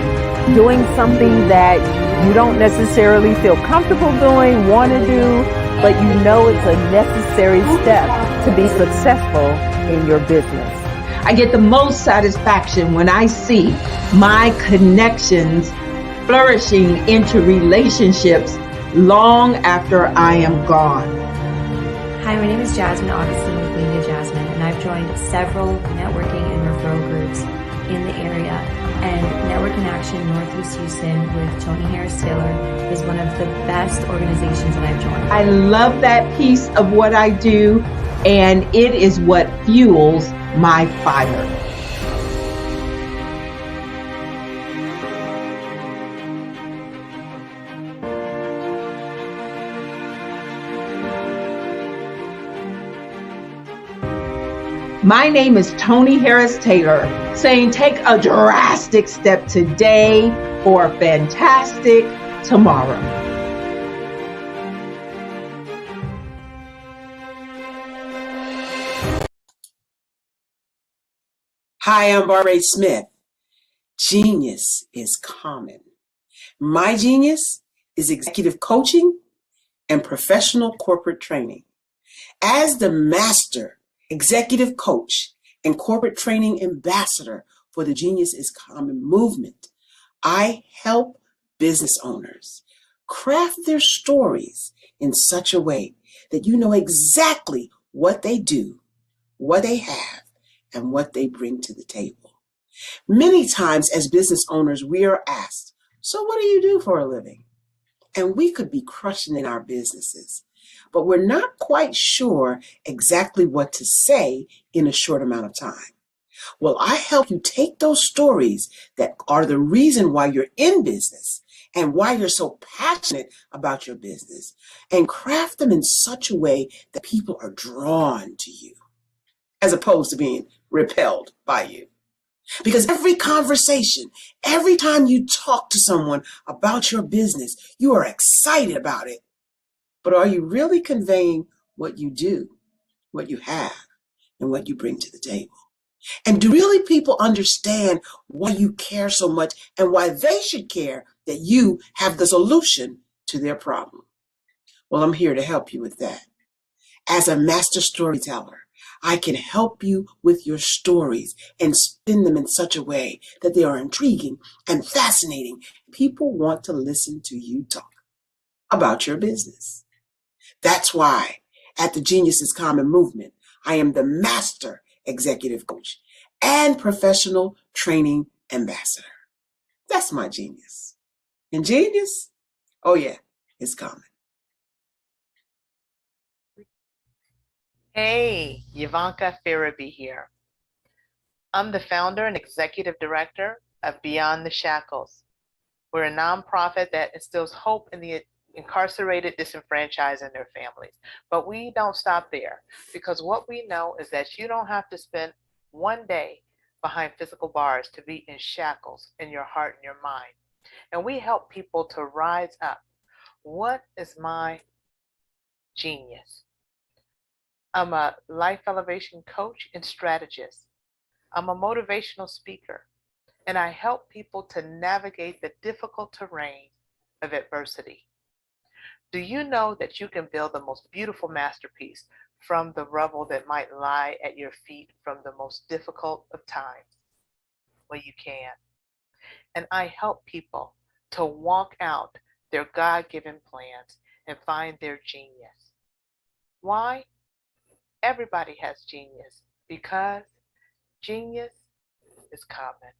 Doing something that you don't necessarily feel comfortable doing, want to do, but you know it's a necessary step to be successful in your business. I get the most satisfaction when I see my connections flourishing into relationships long after I am gone. Hi, my name is Jasmine Augustine with Media Jasmine, and I've joined several networking and referral groups in the area. And Network in Action Northeast Houston with Tony Harris Taylor is one of the best organizations that I've joined. I love that piece of what I do, and it is what fuels my fire. My name is Tony Harris Taylor, saying take a drastic step today for a fantastic tomorrow. Hi, I'm Barbara Smith. Genius is common. My genius is executive coaching and professional corporate training. As the master executive coach and corporate training ambassador for the Genius is Common movement, I help business owners craft their stories in such a way that you know exactly what they do, what they have, and what they bring to the table. Many times as business owners, we are asked, so what do you do for a living? And we could be crushing in our businesses, but we're not quite sure exactly what to say in a short amount of time. Well, I help you take those stories that are the reason why you're in business and why you're so passionate about your business and craft them in such a way that people are drawn to you as opposed to being repelled by you. Because every conversation, every time you talk to someone about your business, you are excited about it. But are you really conveying what you do, what you have, and what you bring to the table? And do really people understand why you care so much and why they should care that you have the solution to their problem? Well, I'm here to help you with that. As a master storyteller, I can help you with your stories and spin them in such a way that they are intriguing and fascinating. People want to listen to you talk about your business. That's why at the Genius is Common movement, I am the master executive coach and professional training ambassador. That's my genius. And genius? Oh yeah, it's common. Hey, Ivanka Farabi here. I'm the founder and executive director of Beyond the Shackles. We're a nonprofit that instills hope in the incarcerated, disenfranchised, and their families. But we don't stop there, because what we know is that you don't have to spend one day behind physical bars to be in shackles in your heart and your mind. And we help people to rise up. What is my genius? I'm a life elevation coach and strategist. I'm a motivational speaker, and I help people to navigate the difficult terrain of adversity. Do you know that you can build the most beautiful masterpiece from the rubble that might lie at your feet from the most difficult of times? Well, you can. And I help people to walk out their God-given plans and find their genius. Why? Everybody has genius, because genius is common.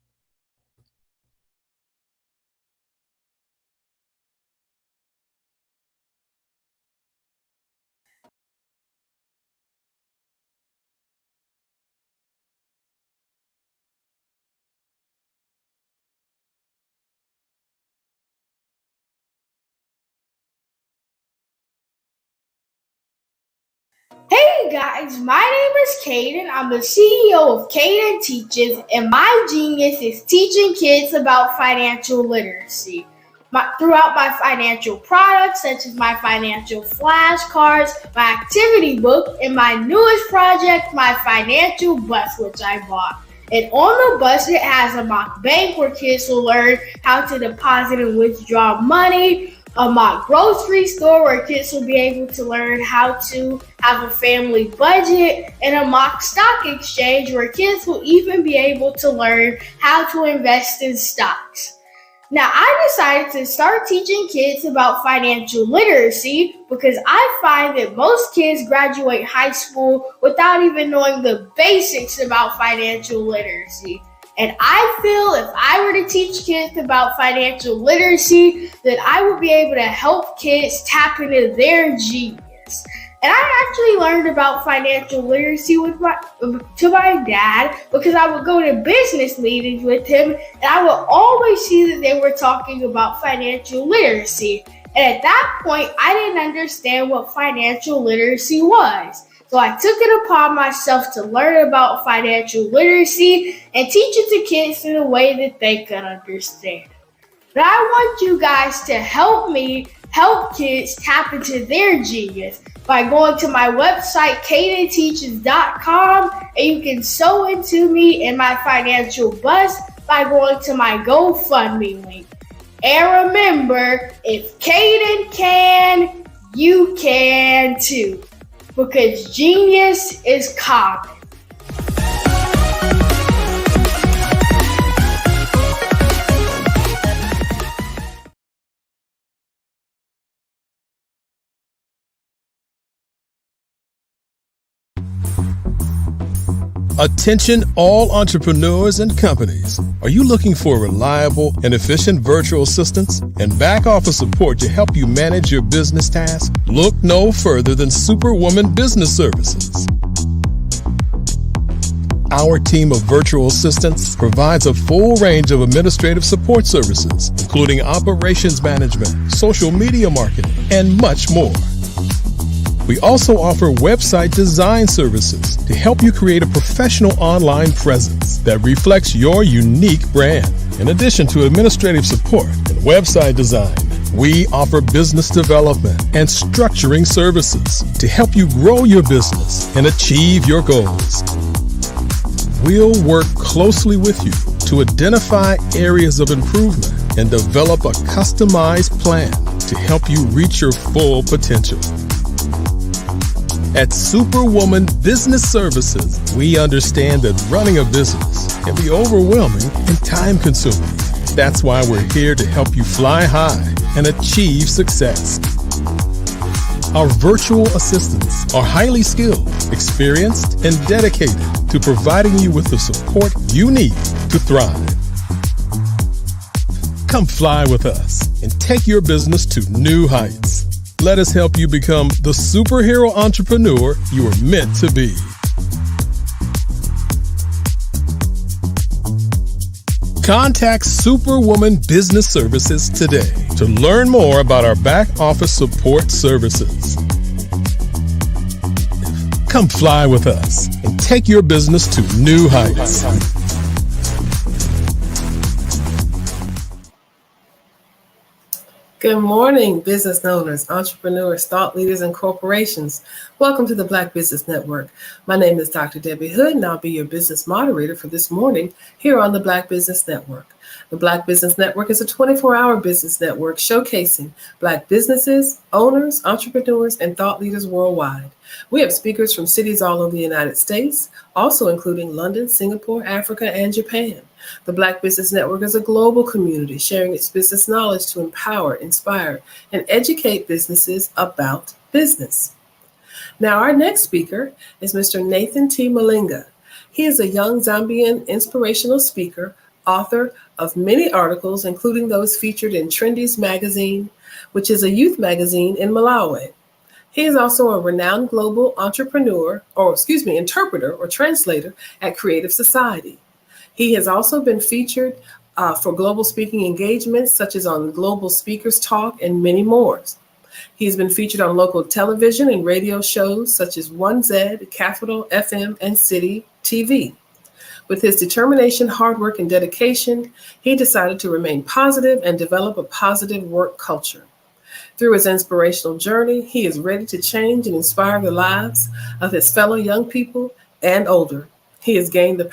Hey guys, my name is Caden. I'm the CEO of Caden Teaches, and my genius is teaching kids about financial literacy. Throughout my financial products, such as my financial flashcards, my activity book, and my newest project, my financial bus, which I bought. And on the bus, it has a mock bank where kids will learn how to deposit and withdraw money, a mock grocery store where kids will be able to learn how to have a family budget, and a mock stock exchange where kids will even be able to learn how to invest in stocks. Now, I decided to start teaching kids about financial literacy because I find that most kids graduate high school without even knowing the basics about financial literacy. And I feel if I were to teach kids about financial literacy, that I would be able to help kids tap into their genius. And I actually learned about financial literacy to my dad because I would go to business meetings with him, and I would always see that they were talking about financial literacy. And at that point, I didn't understand what financial literacy was. So I took it upon myself to learn about financial literacy and teach it to kids in a way that they could understand. But I want you guys to help me help kids tap into their genius by going to my website, cadenteaches.com, and you can sew into me in my financial bus by going to my GoFundMe link. And remember, if Caden can, you can too. Because genius is common. Attention all entrepreneurs and companies. Are you looking for reliable and efficient virtual assistants and back office support to help you manage your business tasks? Look no further than Superwoman Business Services. Our team of virtual assistants provides a full range of administrative support services, including operations management, social media marketing, and much more. We also offer website design services to help you create a professional online presence that reflects your unique brand. In addition to administrative support and website design, we offer business development and structuring services to help you grow your business and achieve your goals. We'll work closely with you to identify areas of improvement and develop a customized plan to help you reach your full potential. At Superwoman Business Services, we understand that running a business can be overwhelming and time-consuming. That's why we're here to help you fly high and achieve success. Our virtual assistants are highly skilled, experienced, and dedicated to providing you with the support you need to thrive. Come fly with us and take your business to new heights. Let us help you become the superhero entrepreneur you are meant to be. Contact Superwoman Business Services today to learn more about our back office support services. Come fly with us and take your business to new heights. Good morning, business owners, entrepreneurs, thought leaders, and corporations. Welcome to the Black Business Network. My name is Dr. Debbie Hood, and I'll be your business moderator for this morning here on the Black Business Network. The Black Business Network is a 24-hour business network showcasing Black businesses, owners, entrepreneurs, and thought leaders worldwide. We have speakers from cities all over the United States, also including London, Singapore, Africa, and Japan. The Black Business Network is a global community sharing its business knowledge to empower, inspire, and educate businesses about business. Now, our next speaker is Mr. Nathan T. Malinga. He is a young Zambian inspirational speaker, author of many articles, including those featured in Trendy's magazine, which is a youth magazine in Malawi. He is also a renowned global interpreter or translator at Creative Society. He has also been featured for global speaking engagements, such as on Global Speakers Talk and many more. He has been featured on local television and radio shows such as 1Z, Capital FM, and City TV. With his determination, hard work, and dedication, he decided to remain positive and develop a positive work culture. Through his inspirational journey, he is ready to change and inspire the lives of his fellow young people and older. He has gained the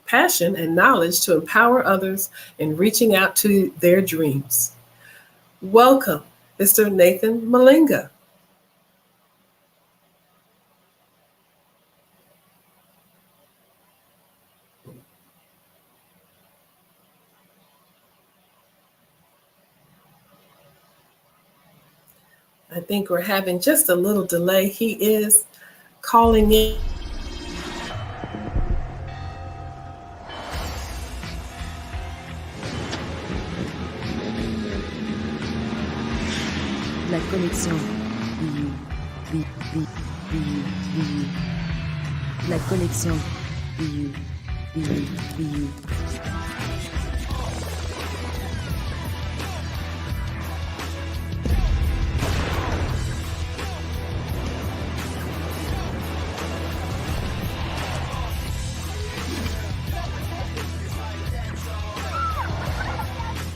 passion and knowledge to empower others in reaching out to their dreams. Welcome, Mr. Nathan Malinga. I think we're having just a little delay. He is calling in. La connexion. La connexion.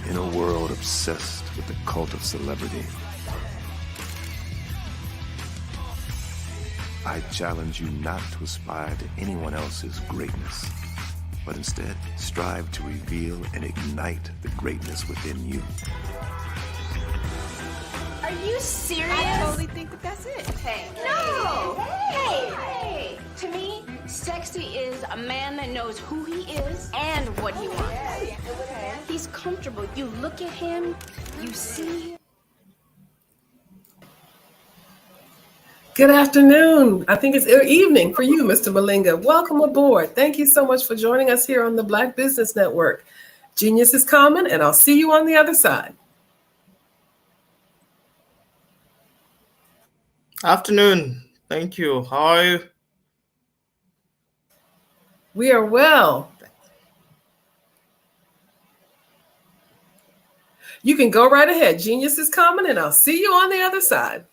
In a world obsessed with the cult of celebrity, I challenge you not to aspire to anyone else's greatness, but instead strive to reveal and ignite the greatness within you. Are you serious? I totally think that's it. Hey. No! Hey! To me, sexy is a man that knows who he is and what he wants. He's comfortable. You look at him, you see him. Good afternoon. I think it's evening for you, Mr. Malinga. Welcome aboard. Thank you so much for joining us here on the Black Business Network. Genius is common, and I'll see you on the other side. Afternoon. Thank you. How are you? We are well. You can go right ahead. Genius is common, and I'll see you on the other side.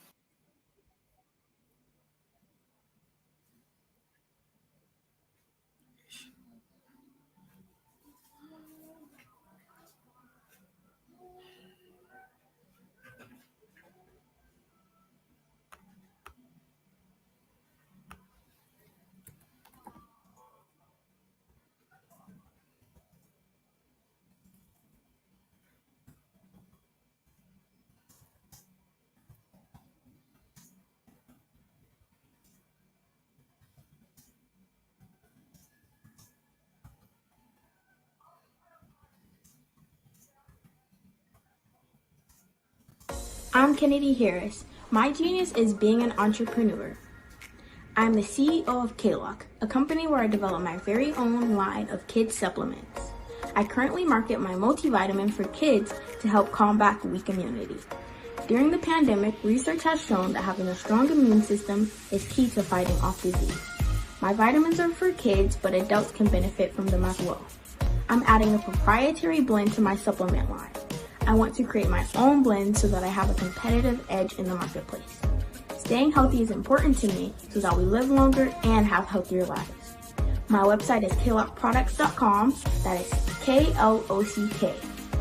I'm Kennedy Harris. My genius is being an entrepreneur. I'm the CEO of K-Lock, a company where I develop my very own line of kids supplements. I currently market my multivitamin for kids to help combat weak immunity. During the pandemic, research has shown that having a strong immune system is key to fighting off disease. My vitamins are for kids, but adults can benefit from them as well. I'm adding a proprietary blend to my supplement line. I want to create my own blend so that I have a competitive edge in the marketplace. Staying healthy is important to me so that we live longer and have healthier lives. My website is klockproducts.com. That is K-L-O-C-K.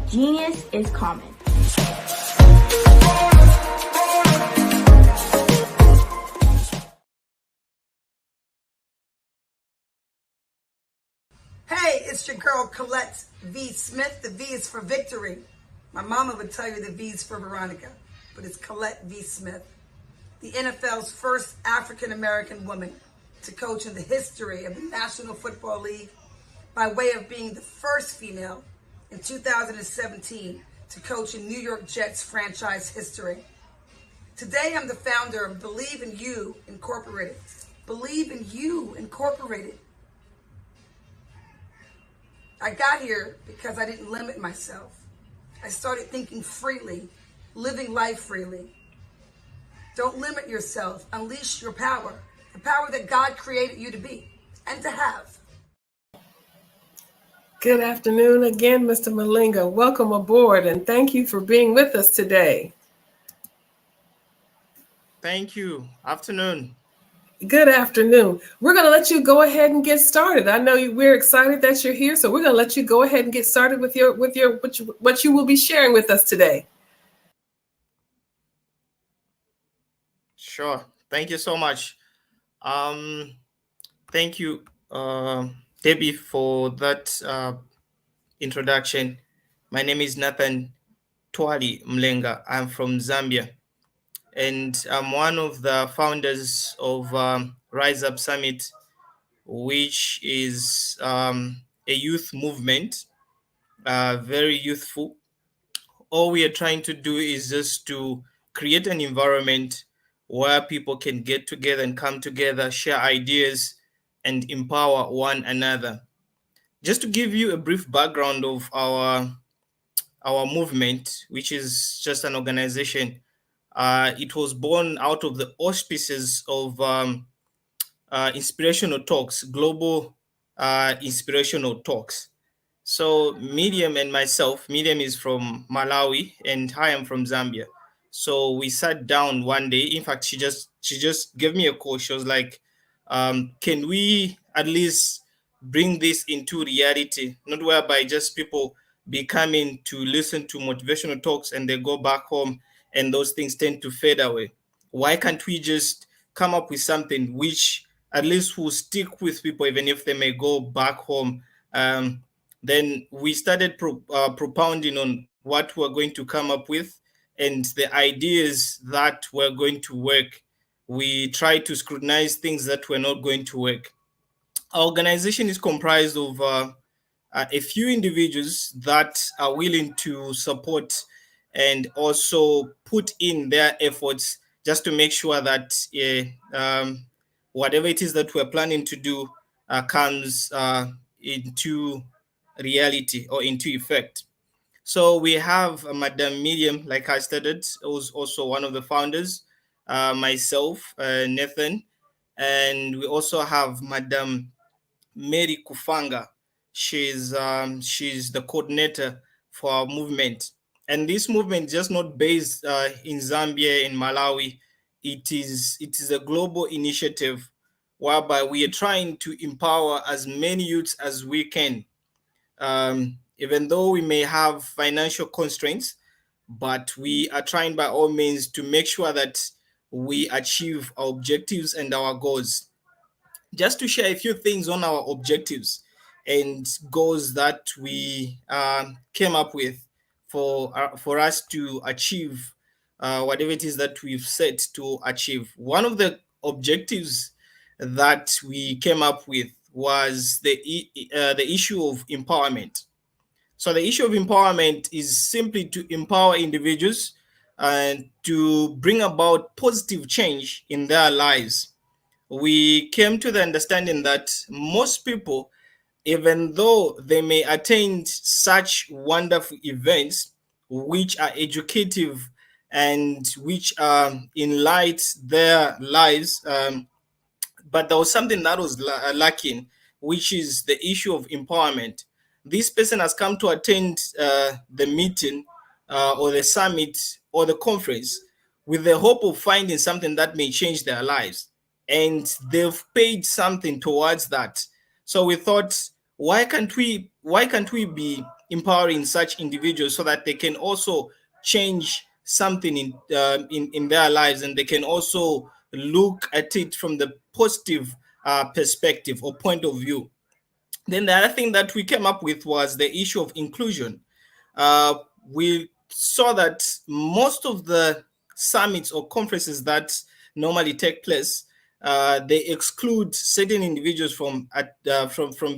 Genius is common. Hey, it's your girl Colette V. Smith. The V is for victory. My mama would tell you the V is for Veronica, but it's Colette V. Smith. The NFL's first African-American woman to coach in the history of the National Football League by way of being the first female in 2017 to coach in New York Jets franchise history. Today, I'm the founder of Believe in You Incorporated. Believe in You Incorporated. I got here because I didn't limit myself. I started thinking freely, living life freely. Don't limit yourself. Unleash your power, the power that God created you to be and to have. Good afternoon again, Mr. Malinga. Welcome aboard, and thank you for being with us today. Thank you. Afternoon. Good afternoon. We're going to let you go ahead and get started. I know we're excited that you're here, so we're going to let you go ahead and get started with what you will be sharing with us today. Sure. Thank you so much. Thank you, Debbie, for that introduction. My name is Nathan Twali Mlenga. I'm from Zambia, and I'm one of the founders of Rise Up Summit, which is a youth movement, very youthful. All we are trying to do is just to create an environment where people can get together and come together, share ideas, and empower one another. Just to give you a brief background of our movement, which is just an organization, it was born out of the auspices of inspirational talks, global inspirational talks. So Medium and myself, Medium is from Malawi and I am from Zambia. So we sat down one day. In fact, she just gave me a call. She was like, can we at least bring this into reality, not whereby just people be coming to listen to motivational talks and they go back home and those things tend to fade away. Why can't we just come up with something which at least will stick with people even if they may go back home? Then we started propounding on what we're going to come up with and the ideas that were going to work. We tried to scrutinize things that were not going to work. Our organization is comprised of a few individuals that are willing to support and also put in their efforts just to make sure that whatever it is that we're planning to do comes into reality or into effect. So we have Madam Medium, like I stated, who's also one of the founders, myself, Nathan, and we also have Madam Mary Kufanga. She's the coordinator for our movement, and this movement is just not based in Zambia, in Malawi. It is a global initiative whereby we are trying to empower as many youths as we can. Even though we may have financial constraints, but we are trying by all means to make sure that we achieve our objectives and our goals. Just to share a few things on our objectives and goals that we came up with for us to achieve whatever it is that we've set to achieve. One of the objectives that we came up with was the issue of empowerment. So the issue of empowerment is simply to empower individuals and to bring about positive change in their lives. We came to the understanding that most people, even though they may attend such wonderful events, which are educative and which enlight their lives, but there was something that was lacking, which is the issue of empowerment. This person has come to attend the meeting or the summit or the conference with the hope of finding something that may change their lives, and they've paid something towards that. So we thought, why can't we be empowering such individuals so that they can also change something in their lives, and they can also look at it from the positive perspective or point of view. Then the other thing that we came up with was the issue of inclusion. We saw that most of the summits or conferences that normally take place, they exclude certain individuals from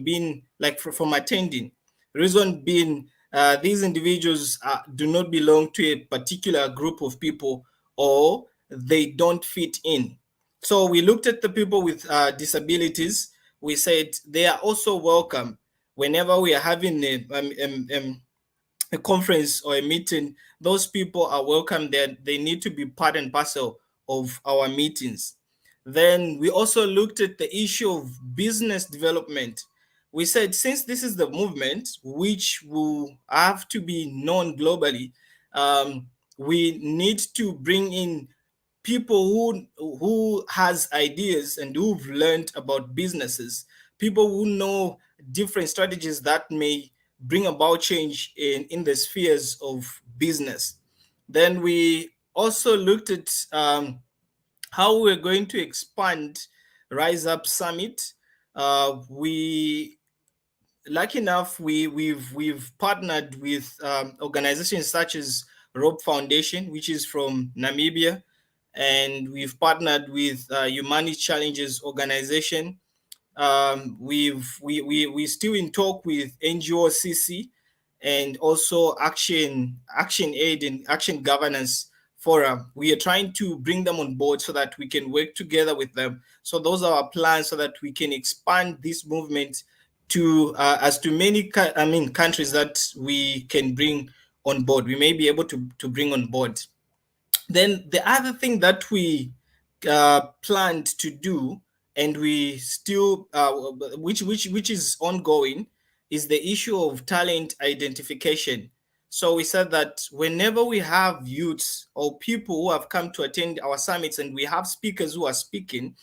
being from attending. Reason being, these individuals do not belong to a particular group of people, or they don't fit in. So we looked at the people with disabilities. We said they are also welcome whenever we are having a conference or a meeting. Those people are welcome there. They need to be part and parcel of our meetings. Then we also looked at the issue of business development. We said, since this is the movement which will have to be known globally, we need to bring in people who has ideas and who've learned about businesses, people who know different strategies that may bring about change in the spheres of business. Then we also looked at how we're going to expand Rise Up Summit. We lucky enough, we've partnered with organizations such as Rope Foundation, which is from Namibia, and we've partnered with Humanity Challenges organization. We still in talk with NGOCC and also Action Aid and Action Governance Forum. We are trying to bring them on board so that we can work together with them. So those are our plans, so that we can expand this movement to as to many countries that we can bring on board. We may be able to bring on board. Then the other thing that we planned to do, and we still which is ongoing, is the issue of talent identification. So we said that whenever we have youths or people who have come to attend our summits and we have speakers who are speaking,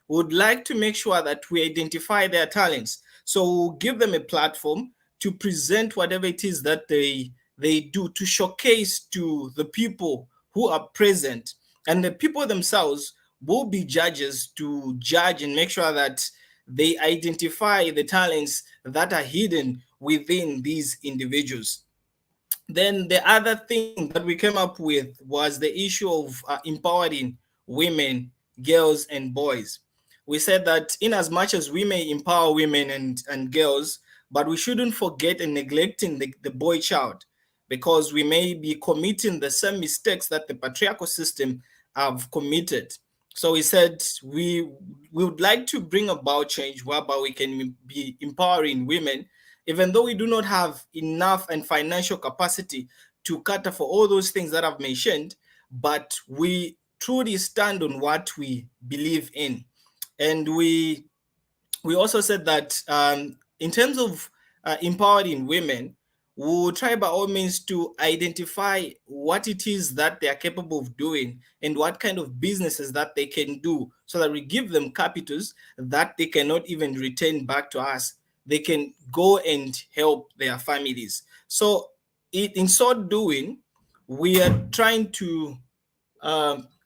we would like to make sure that we identify their talents. So we'll give them a platform to present whatever it is that they do, to showcase to the people who are present, and the people themselves will be judges to judge and make sure that they identify the talents that are hidden within these individuals. Then the other thing that we came up with was the issue of empowering women, girls, and boys. We said that in as much as we may empower women and girls, but we shouldn't forget and neglecting the boy child, because we may be committing the same mistakes that the patriarchal system have committed. So we said we would like to bring about change whereby we can be empowering women, even though we do not have enough and financial capacity to cater for all those things that I've mentioned, but we truly stand on what we believe in. And we also said that in terms of empowering women, we'll try by all means to identify what it is that they are capable of doing and what kind of businesses that they can do, so that we give them capitals that they cannot even return back to us. They can go and help their families. So in so doing, we are trying to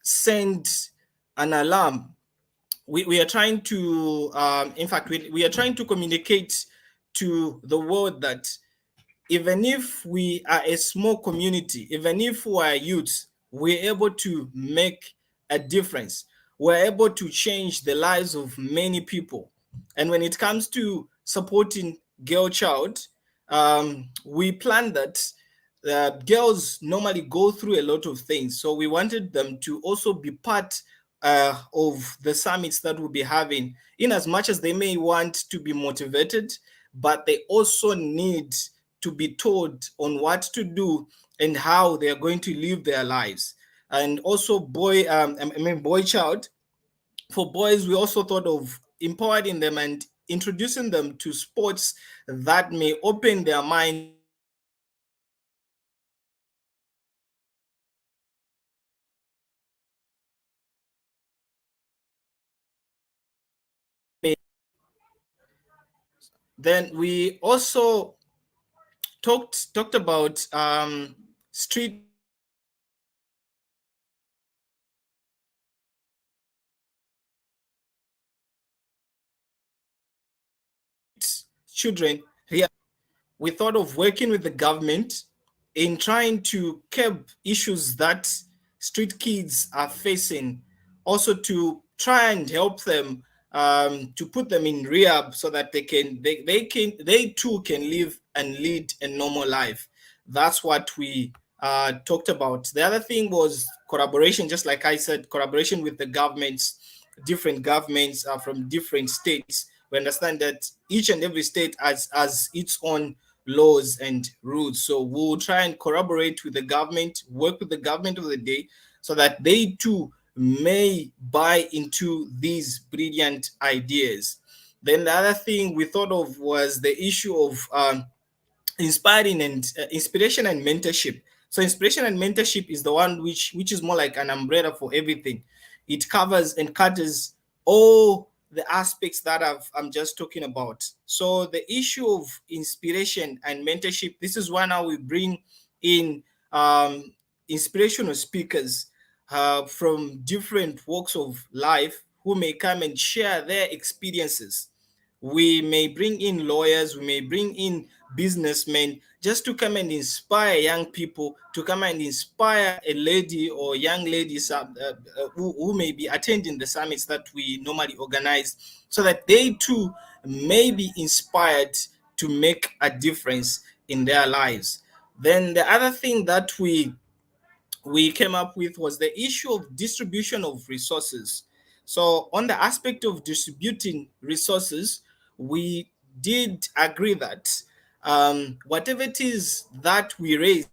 send an alarm. We are trying to, in fact, we are trying to communicate to the world that even if we are a small community, even if we are youths, we're able to make a difference. We're able to change the lives of many people. And when it comes to supporting girl child, we plan that girls normally go through a lot of things. So we wanted them to also be part of the summits that we'll be having, in as much as they may want to be motivated, but they also need to be told on what to do and how they are going to live their lives. And also boy child, for boys, we also thought of empowering them and introducing them to sports that may open their mind. Then we also talked about street children. We thought of working with the government in trying to curb issues that street kids are facing, also to try and help them, to put them in rehab so that they too can live and lead a normal life. That's what we talked about. The other thing was collaboration, just like I said, collaboration with the governments, different governments from different states. We understand that each and every state has its own laws and rules. So we'll try and collaborate with the government, work with the government of the day, so that they too may buy into these brilliant ideas. Then the other thing we thought of was the issue of inspiration and mentorship. So inspiration and mentorship is the one which is more like an umbrella for everything. It covers and caters all the aspects that I'm just talking about. So the issue of inspiration and mentorship, this is one how we bring in inspirational speakers from different walks of life who may come and share their experiences. We may bring in lawyers, we may bring in businessmen just to come and inspire young people, to come and inspire a lady or young ladies who may be attending the summits that we normally organize, so that they too may be inspired to make a difference in their lives. Then the other thing that we came up with was the issue of distribution of resources. So on the aspect of distributing resources, we did agree that whatever it is that we raise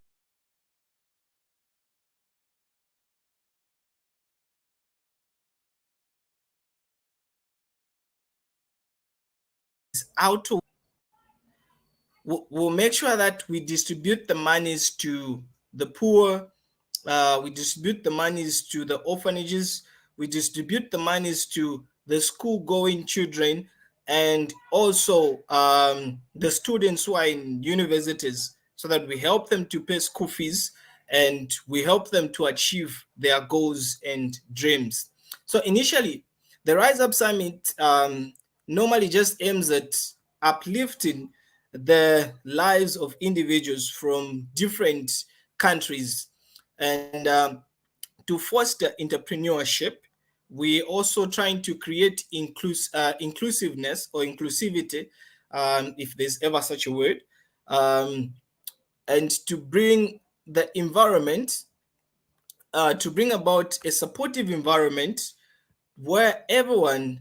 out to, we'll make sure that we distribute the monies to the poor, we distribute the monies to the orphanages, we distribute the monies to the school going children, and also the students who are in universities, so that we help them to pay school fees and we help them to achieve their goals and dreams. So initially, the Rise Up Summit normally just aims at uplifting the lives of individuals from different countries, and to foster entrepreneurship. We also trying to create inclusiveness or inclusivity, if there's ever such a word, and to bring the environment, to bring about a supportive environment where everyone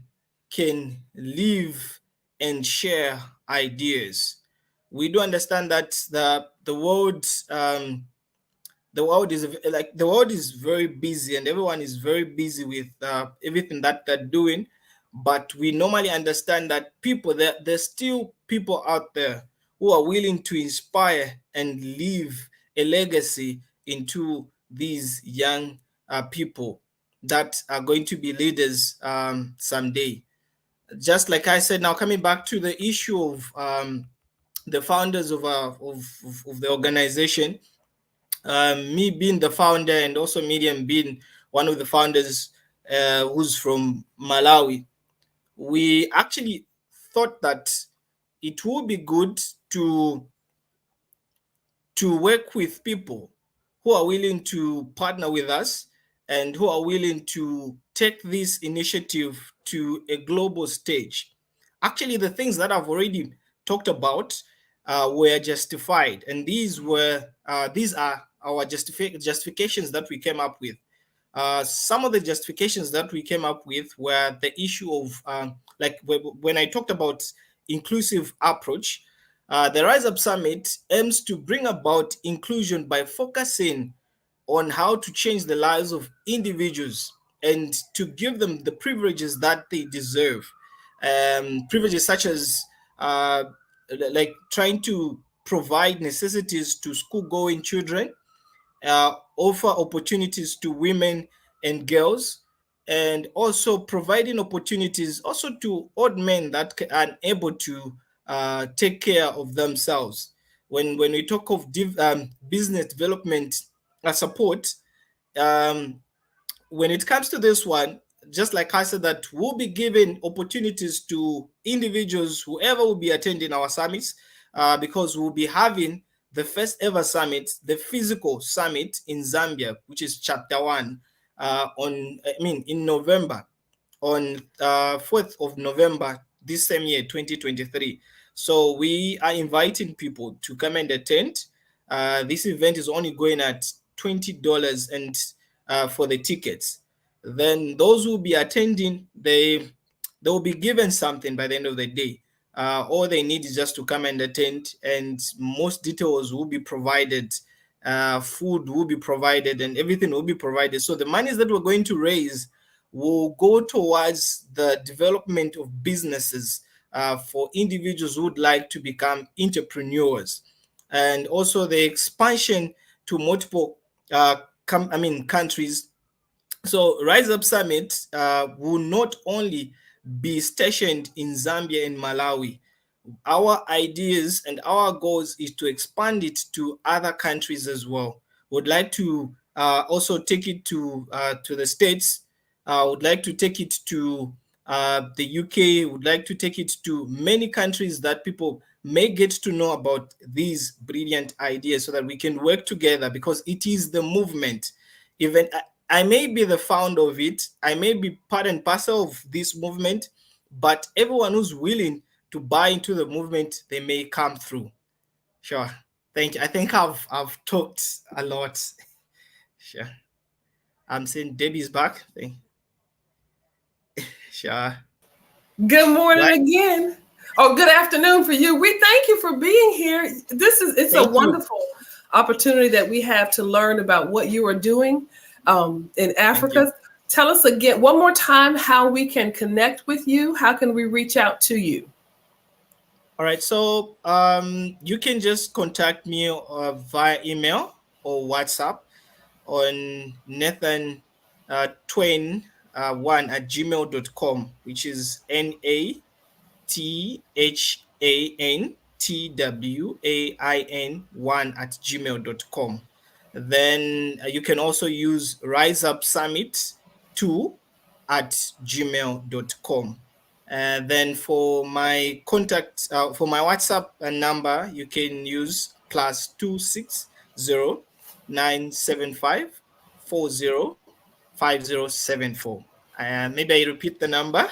can live and share ideas. We do understand that the world is very busy and everyone is very busy with everything that they're doing, but we normally understand that there's still people out there who are willing to inspire and leave a legacy into these young people that are going to be leaders someday. Just like I said, now coming back to the issue of the founders of the organization, me being the founder and also Miriam being one of the founders who's from Malawi, we actually thought that it would be good to work with people who are willing to partner with us and who are willing to take this initiative to a global stage. Actually, the things that I've already talked about, were justified, and these are our justifications that we came up with. Some of the justifications that we came up with were the issue of like when I talked about inclusive approach. The Rise Up Summit aims to bring about inclusion by focusing on how to change the lives of individuals and to give them the privileges that they deserve. Privileges such as like trying to provide necessities to school-going children, offer opportunities to women and girls, and also providing opportunities also to old men that are able to take care of themselves. When we talk of business development support, when it comes to this one, just like I said, that we'll be giving opportunities to individuals, whoever will be attending our summits, because we'll be having the first ever summit, the physical summit in Zambia, which is chapter 1, in November, on 4th of November this same year, 2023. So we are inviting people to come and attend. This event is only going at $20 and for the tickets. Then those who will be attending, they will be given something by the end of the day. All they need is just to come and attend, and most details will be provided. Food will be provided, and everything will be provided. So the monies that we're going to raise will go towards the development of businesses for individuals who would like to become entrepreneurs, and also the expansion to multiple countries. So Rise Up Summit will not only be stationed in Zambia and Malawi. Our ideas and our goals is to expand it to other countries as well. Would like to also take it to the States. Would like to take it to the UK. Would like to take it to many countries that people may get to know about these brilliant ideas, so that we can work together, because it is the movement. Even I may be the founder of it, I may be part and parcel of this movement, but everyone who's willing to buy into the movement, they may come through. Sure. Thank you. I think I've talked a lot. Sure. I'm saying Debbie's back. Sure. Good morning again. Oh, good afternoon for you. We thank you for being here. It's a wonderful opportunity that we have to learn about what you are doing in Africa. Tell us again, one more time, how we can connect with you. How can we reach out to you? All right. So you can just contact me via email or WhatsApp on Nathan Twain 1@gmail.com, which is NATHANTWAIN 1@gmail.com. Then you can also use Rise Up Summit 2@gmail.com. Then for my contact, for my WhatsApp number, you can use +260 975 40 5074. Maybe I repeat the number,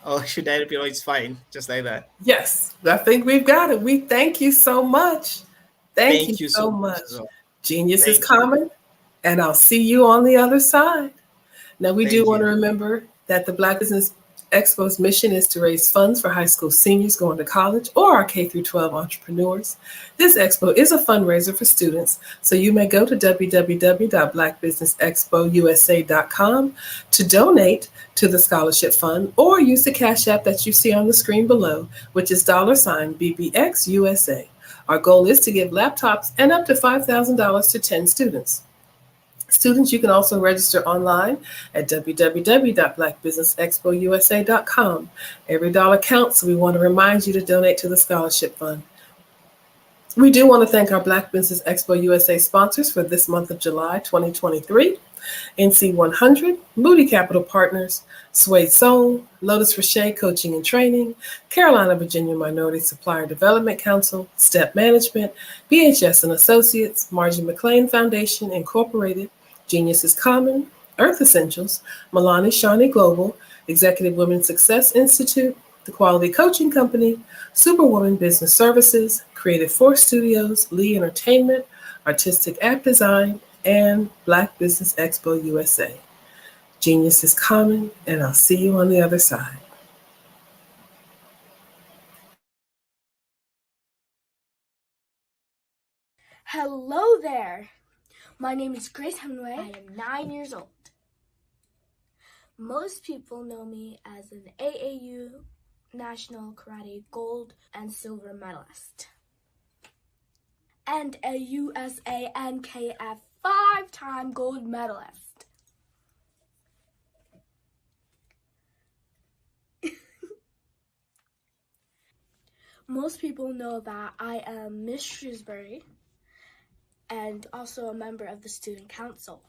or should I repeat? Oh, it's fine, just like that. Yes, I think we've got it. We thank you so much. Thank you so much. Genius is common, and I'll see you on the other side. Now, we do want to remember that the Black Business Expo's mission is to raise funds for high school seniors going to college or our K-12 entrepreneurs. This expo is a fundraiser for students, so you may go to www.blackbusinessexpousa.com to donate to the scholarship fund, or use the Cash App that you see on the screen below, which is $BBXUSA. Our goal is to give laptops and up to $5,000 to 10 students. Students, you can also register online at www.blackbusinessexpousa.com. Every dollar counts, so we want to remind you to donate to the scholarship fund. We do want to thank our Black Business Expo USA sponsors for this month of July 2023. NC100, Moody Capital Partners, Sway Soul, Lotus Roche Coaching and Training, Carolina, Virginia Minority Supplier Development Council, Step Management, BHS and Associates, Margie McLean Foundation Incorporated, Genius is Common, Earth Essentials, Milani Shawnee Global, Executive Women's Success Institute, The Quality Coaching Company, Superwoman Business Services, Creative Force Studios, Lee Entertainment, Artistic App Design, and Black Business Expo USA. Genius is common, and I'll see you on the other side. Hello there. My name is Grace Hemingway. I am 9 years old. Most people know me as an AAU National Karate Gold and Silver medalist, and a USA NKF 5-time gold medalist. Most people know that I am Miss Shrewsbury and also a member of the Student Council.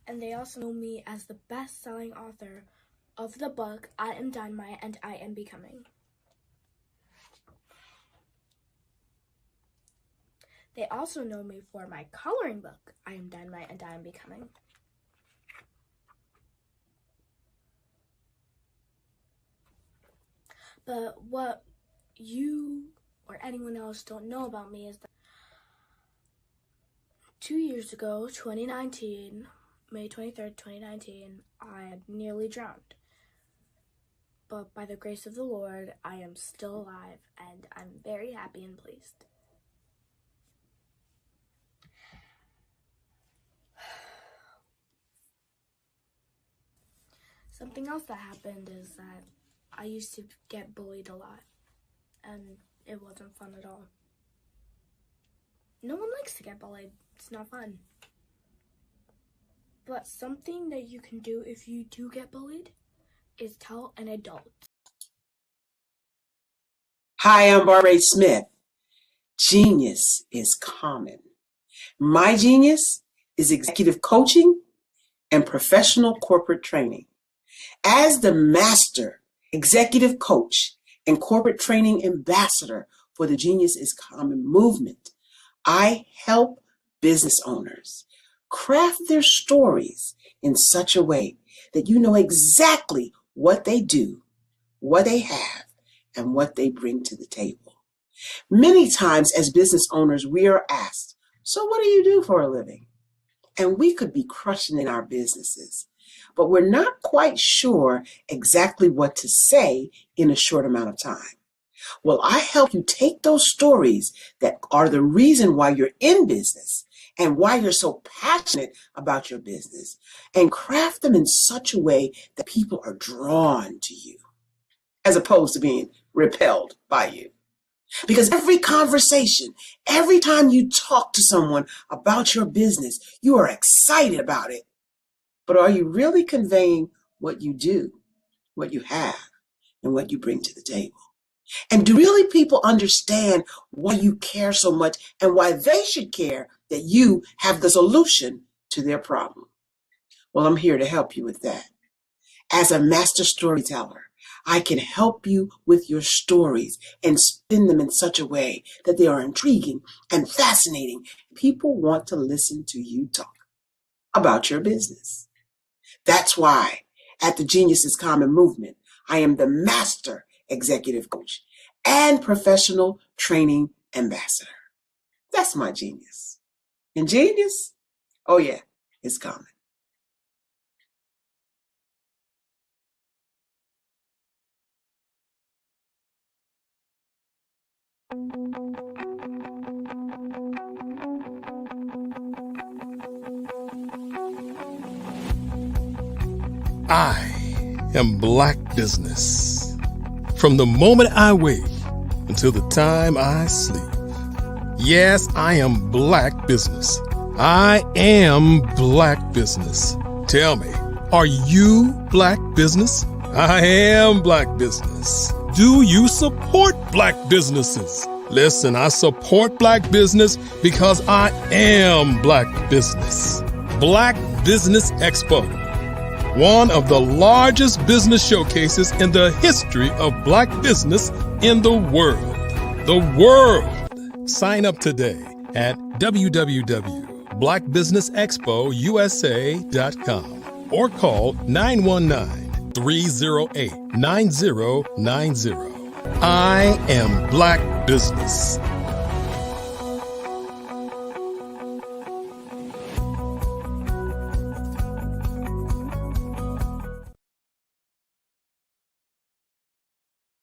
And they also know me as the best-selling author of the book, I Am Dynamite and I Am Becoming. They also know me for my coloring book, I Am Dynamite and I Am Becoming. But what you or anyone else don't know about me is that 2 years ago, 2019, May 23rd, 2019, I had nearly drowned. But by the grace of the Lord, I am still alive, and I'm very happy and pleased. Something else that happened is that I used to get bullied a lot, and it wasn't fun at all. No one likes to get bullied. It's not fun. But something that you can do if you do get bullied is tell an adult. Hi, I'm Barbara Smith. Genius is common. My genius is executive coaching and professional corporate training. As the master executive coach and corporate training ambassador for the Genius is Common movement, I help business owners craft their stories in such a way that you know exactly what they do, what they have, and what they bring to the table. Many times as business owners, we are asked, so what do you do for a living? And we could be crushing in our businesses, but we're not quite sure exactly what to say in a short amount of time. Well, I help you take those stories that are the reason why you're in business and why you're so passionate about your business and craft them in such a way that people are drawn to you as opposed to being repelled by you. Because every conversation, every time you talk to someone about your business, you are excited about it. But are you really conveying what you do, what you have, and what you bring to the table? And do really people understand why you care so much and why they should care that you have the solution to their problem? Well, I'm here to help you with that. As a master storyteller, I can help you with your stories and spin them in such a way that they are intriguing and fascinating. People want to listen to you talk about your business. That's why at the Genius is Common movement, I am the master executive coach and professional training ambassador. That's my genius. And genius? Oh yeah, it's common. I am Black business. From the moment I wake until the time I sleep. Yes, I am Black business. I am Black business. Tell me, are you Black business? I am Black business. Do you support Black businesses? Listen, I support Black business because I am Black business. Black Business Expo, one of the largest business showcases in the history of Black business in the world. The world. Sign up today at www.blackbusiness.com. blackbusinessexpousa.com or call 919-308-9090. I am Black Business.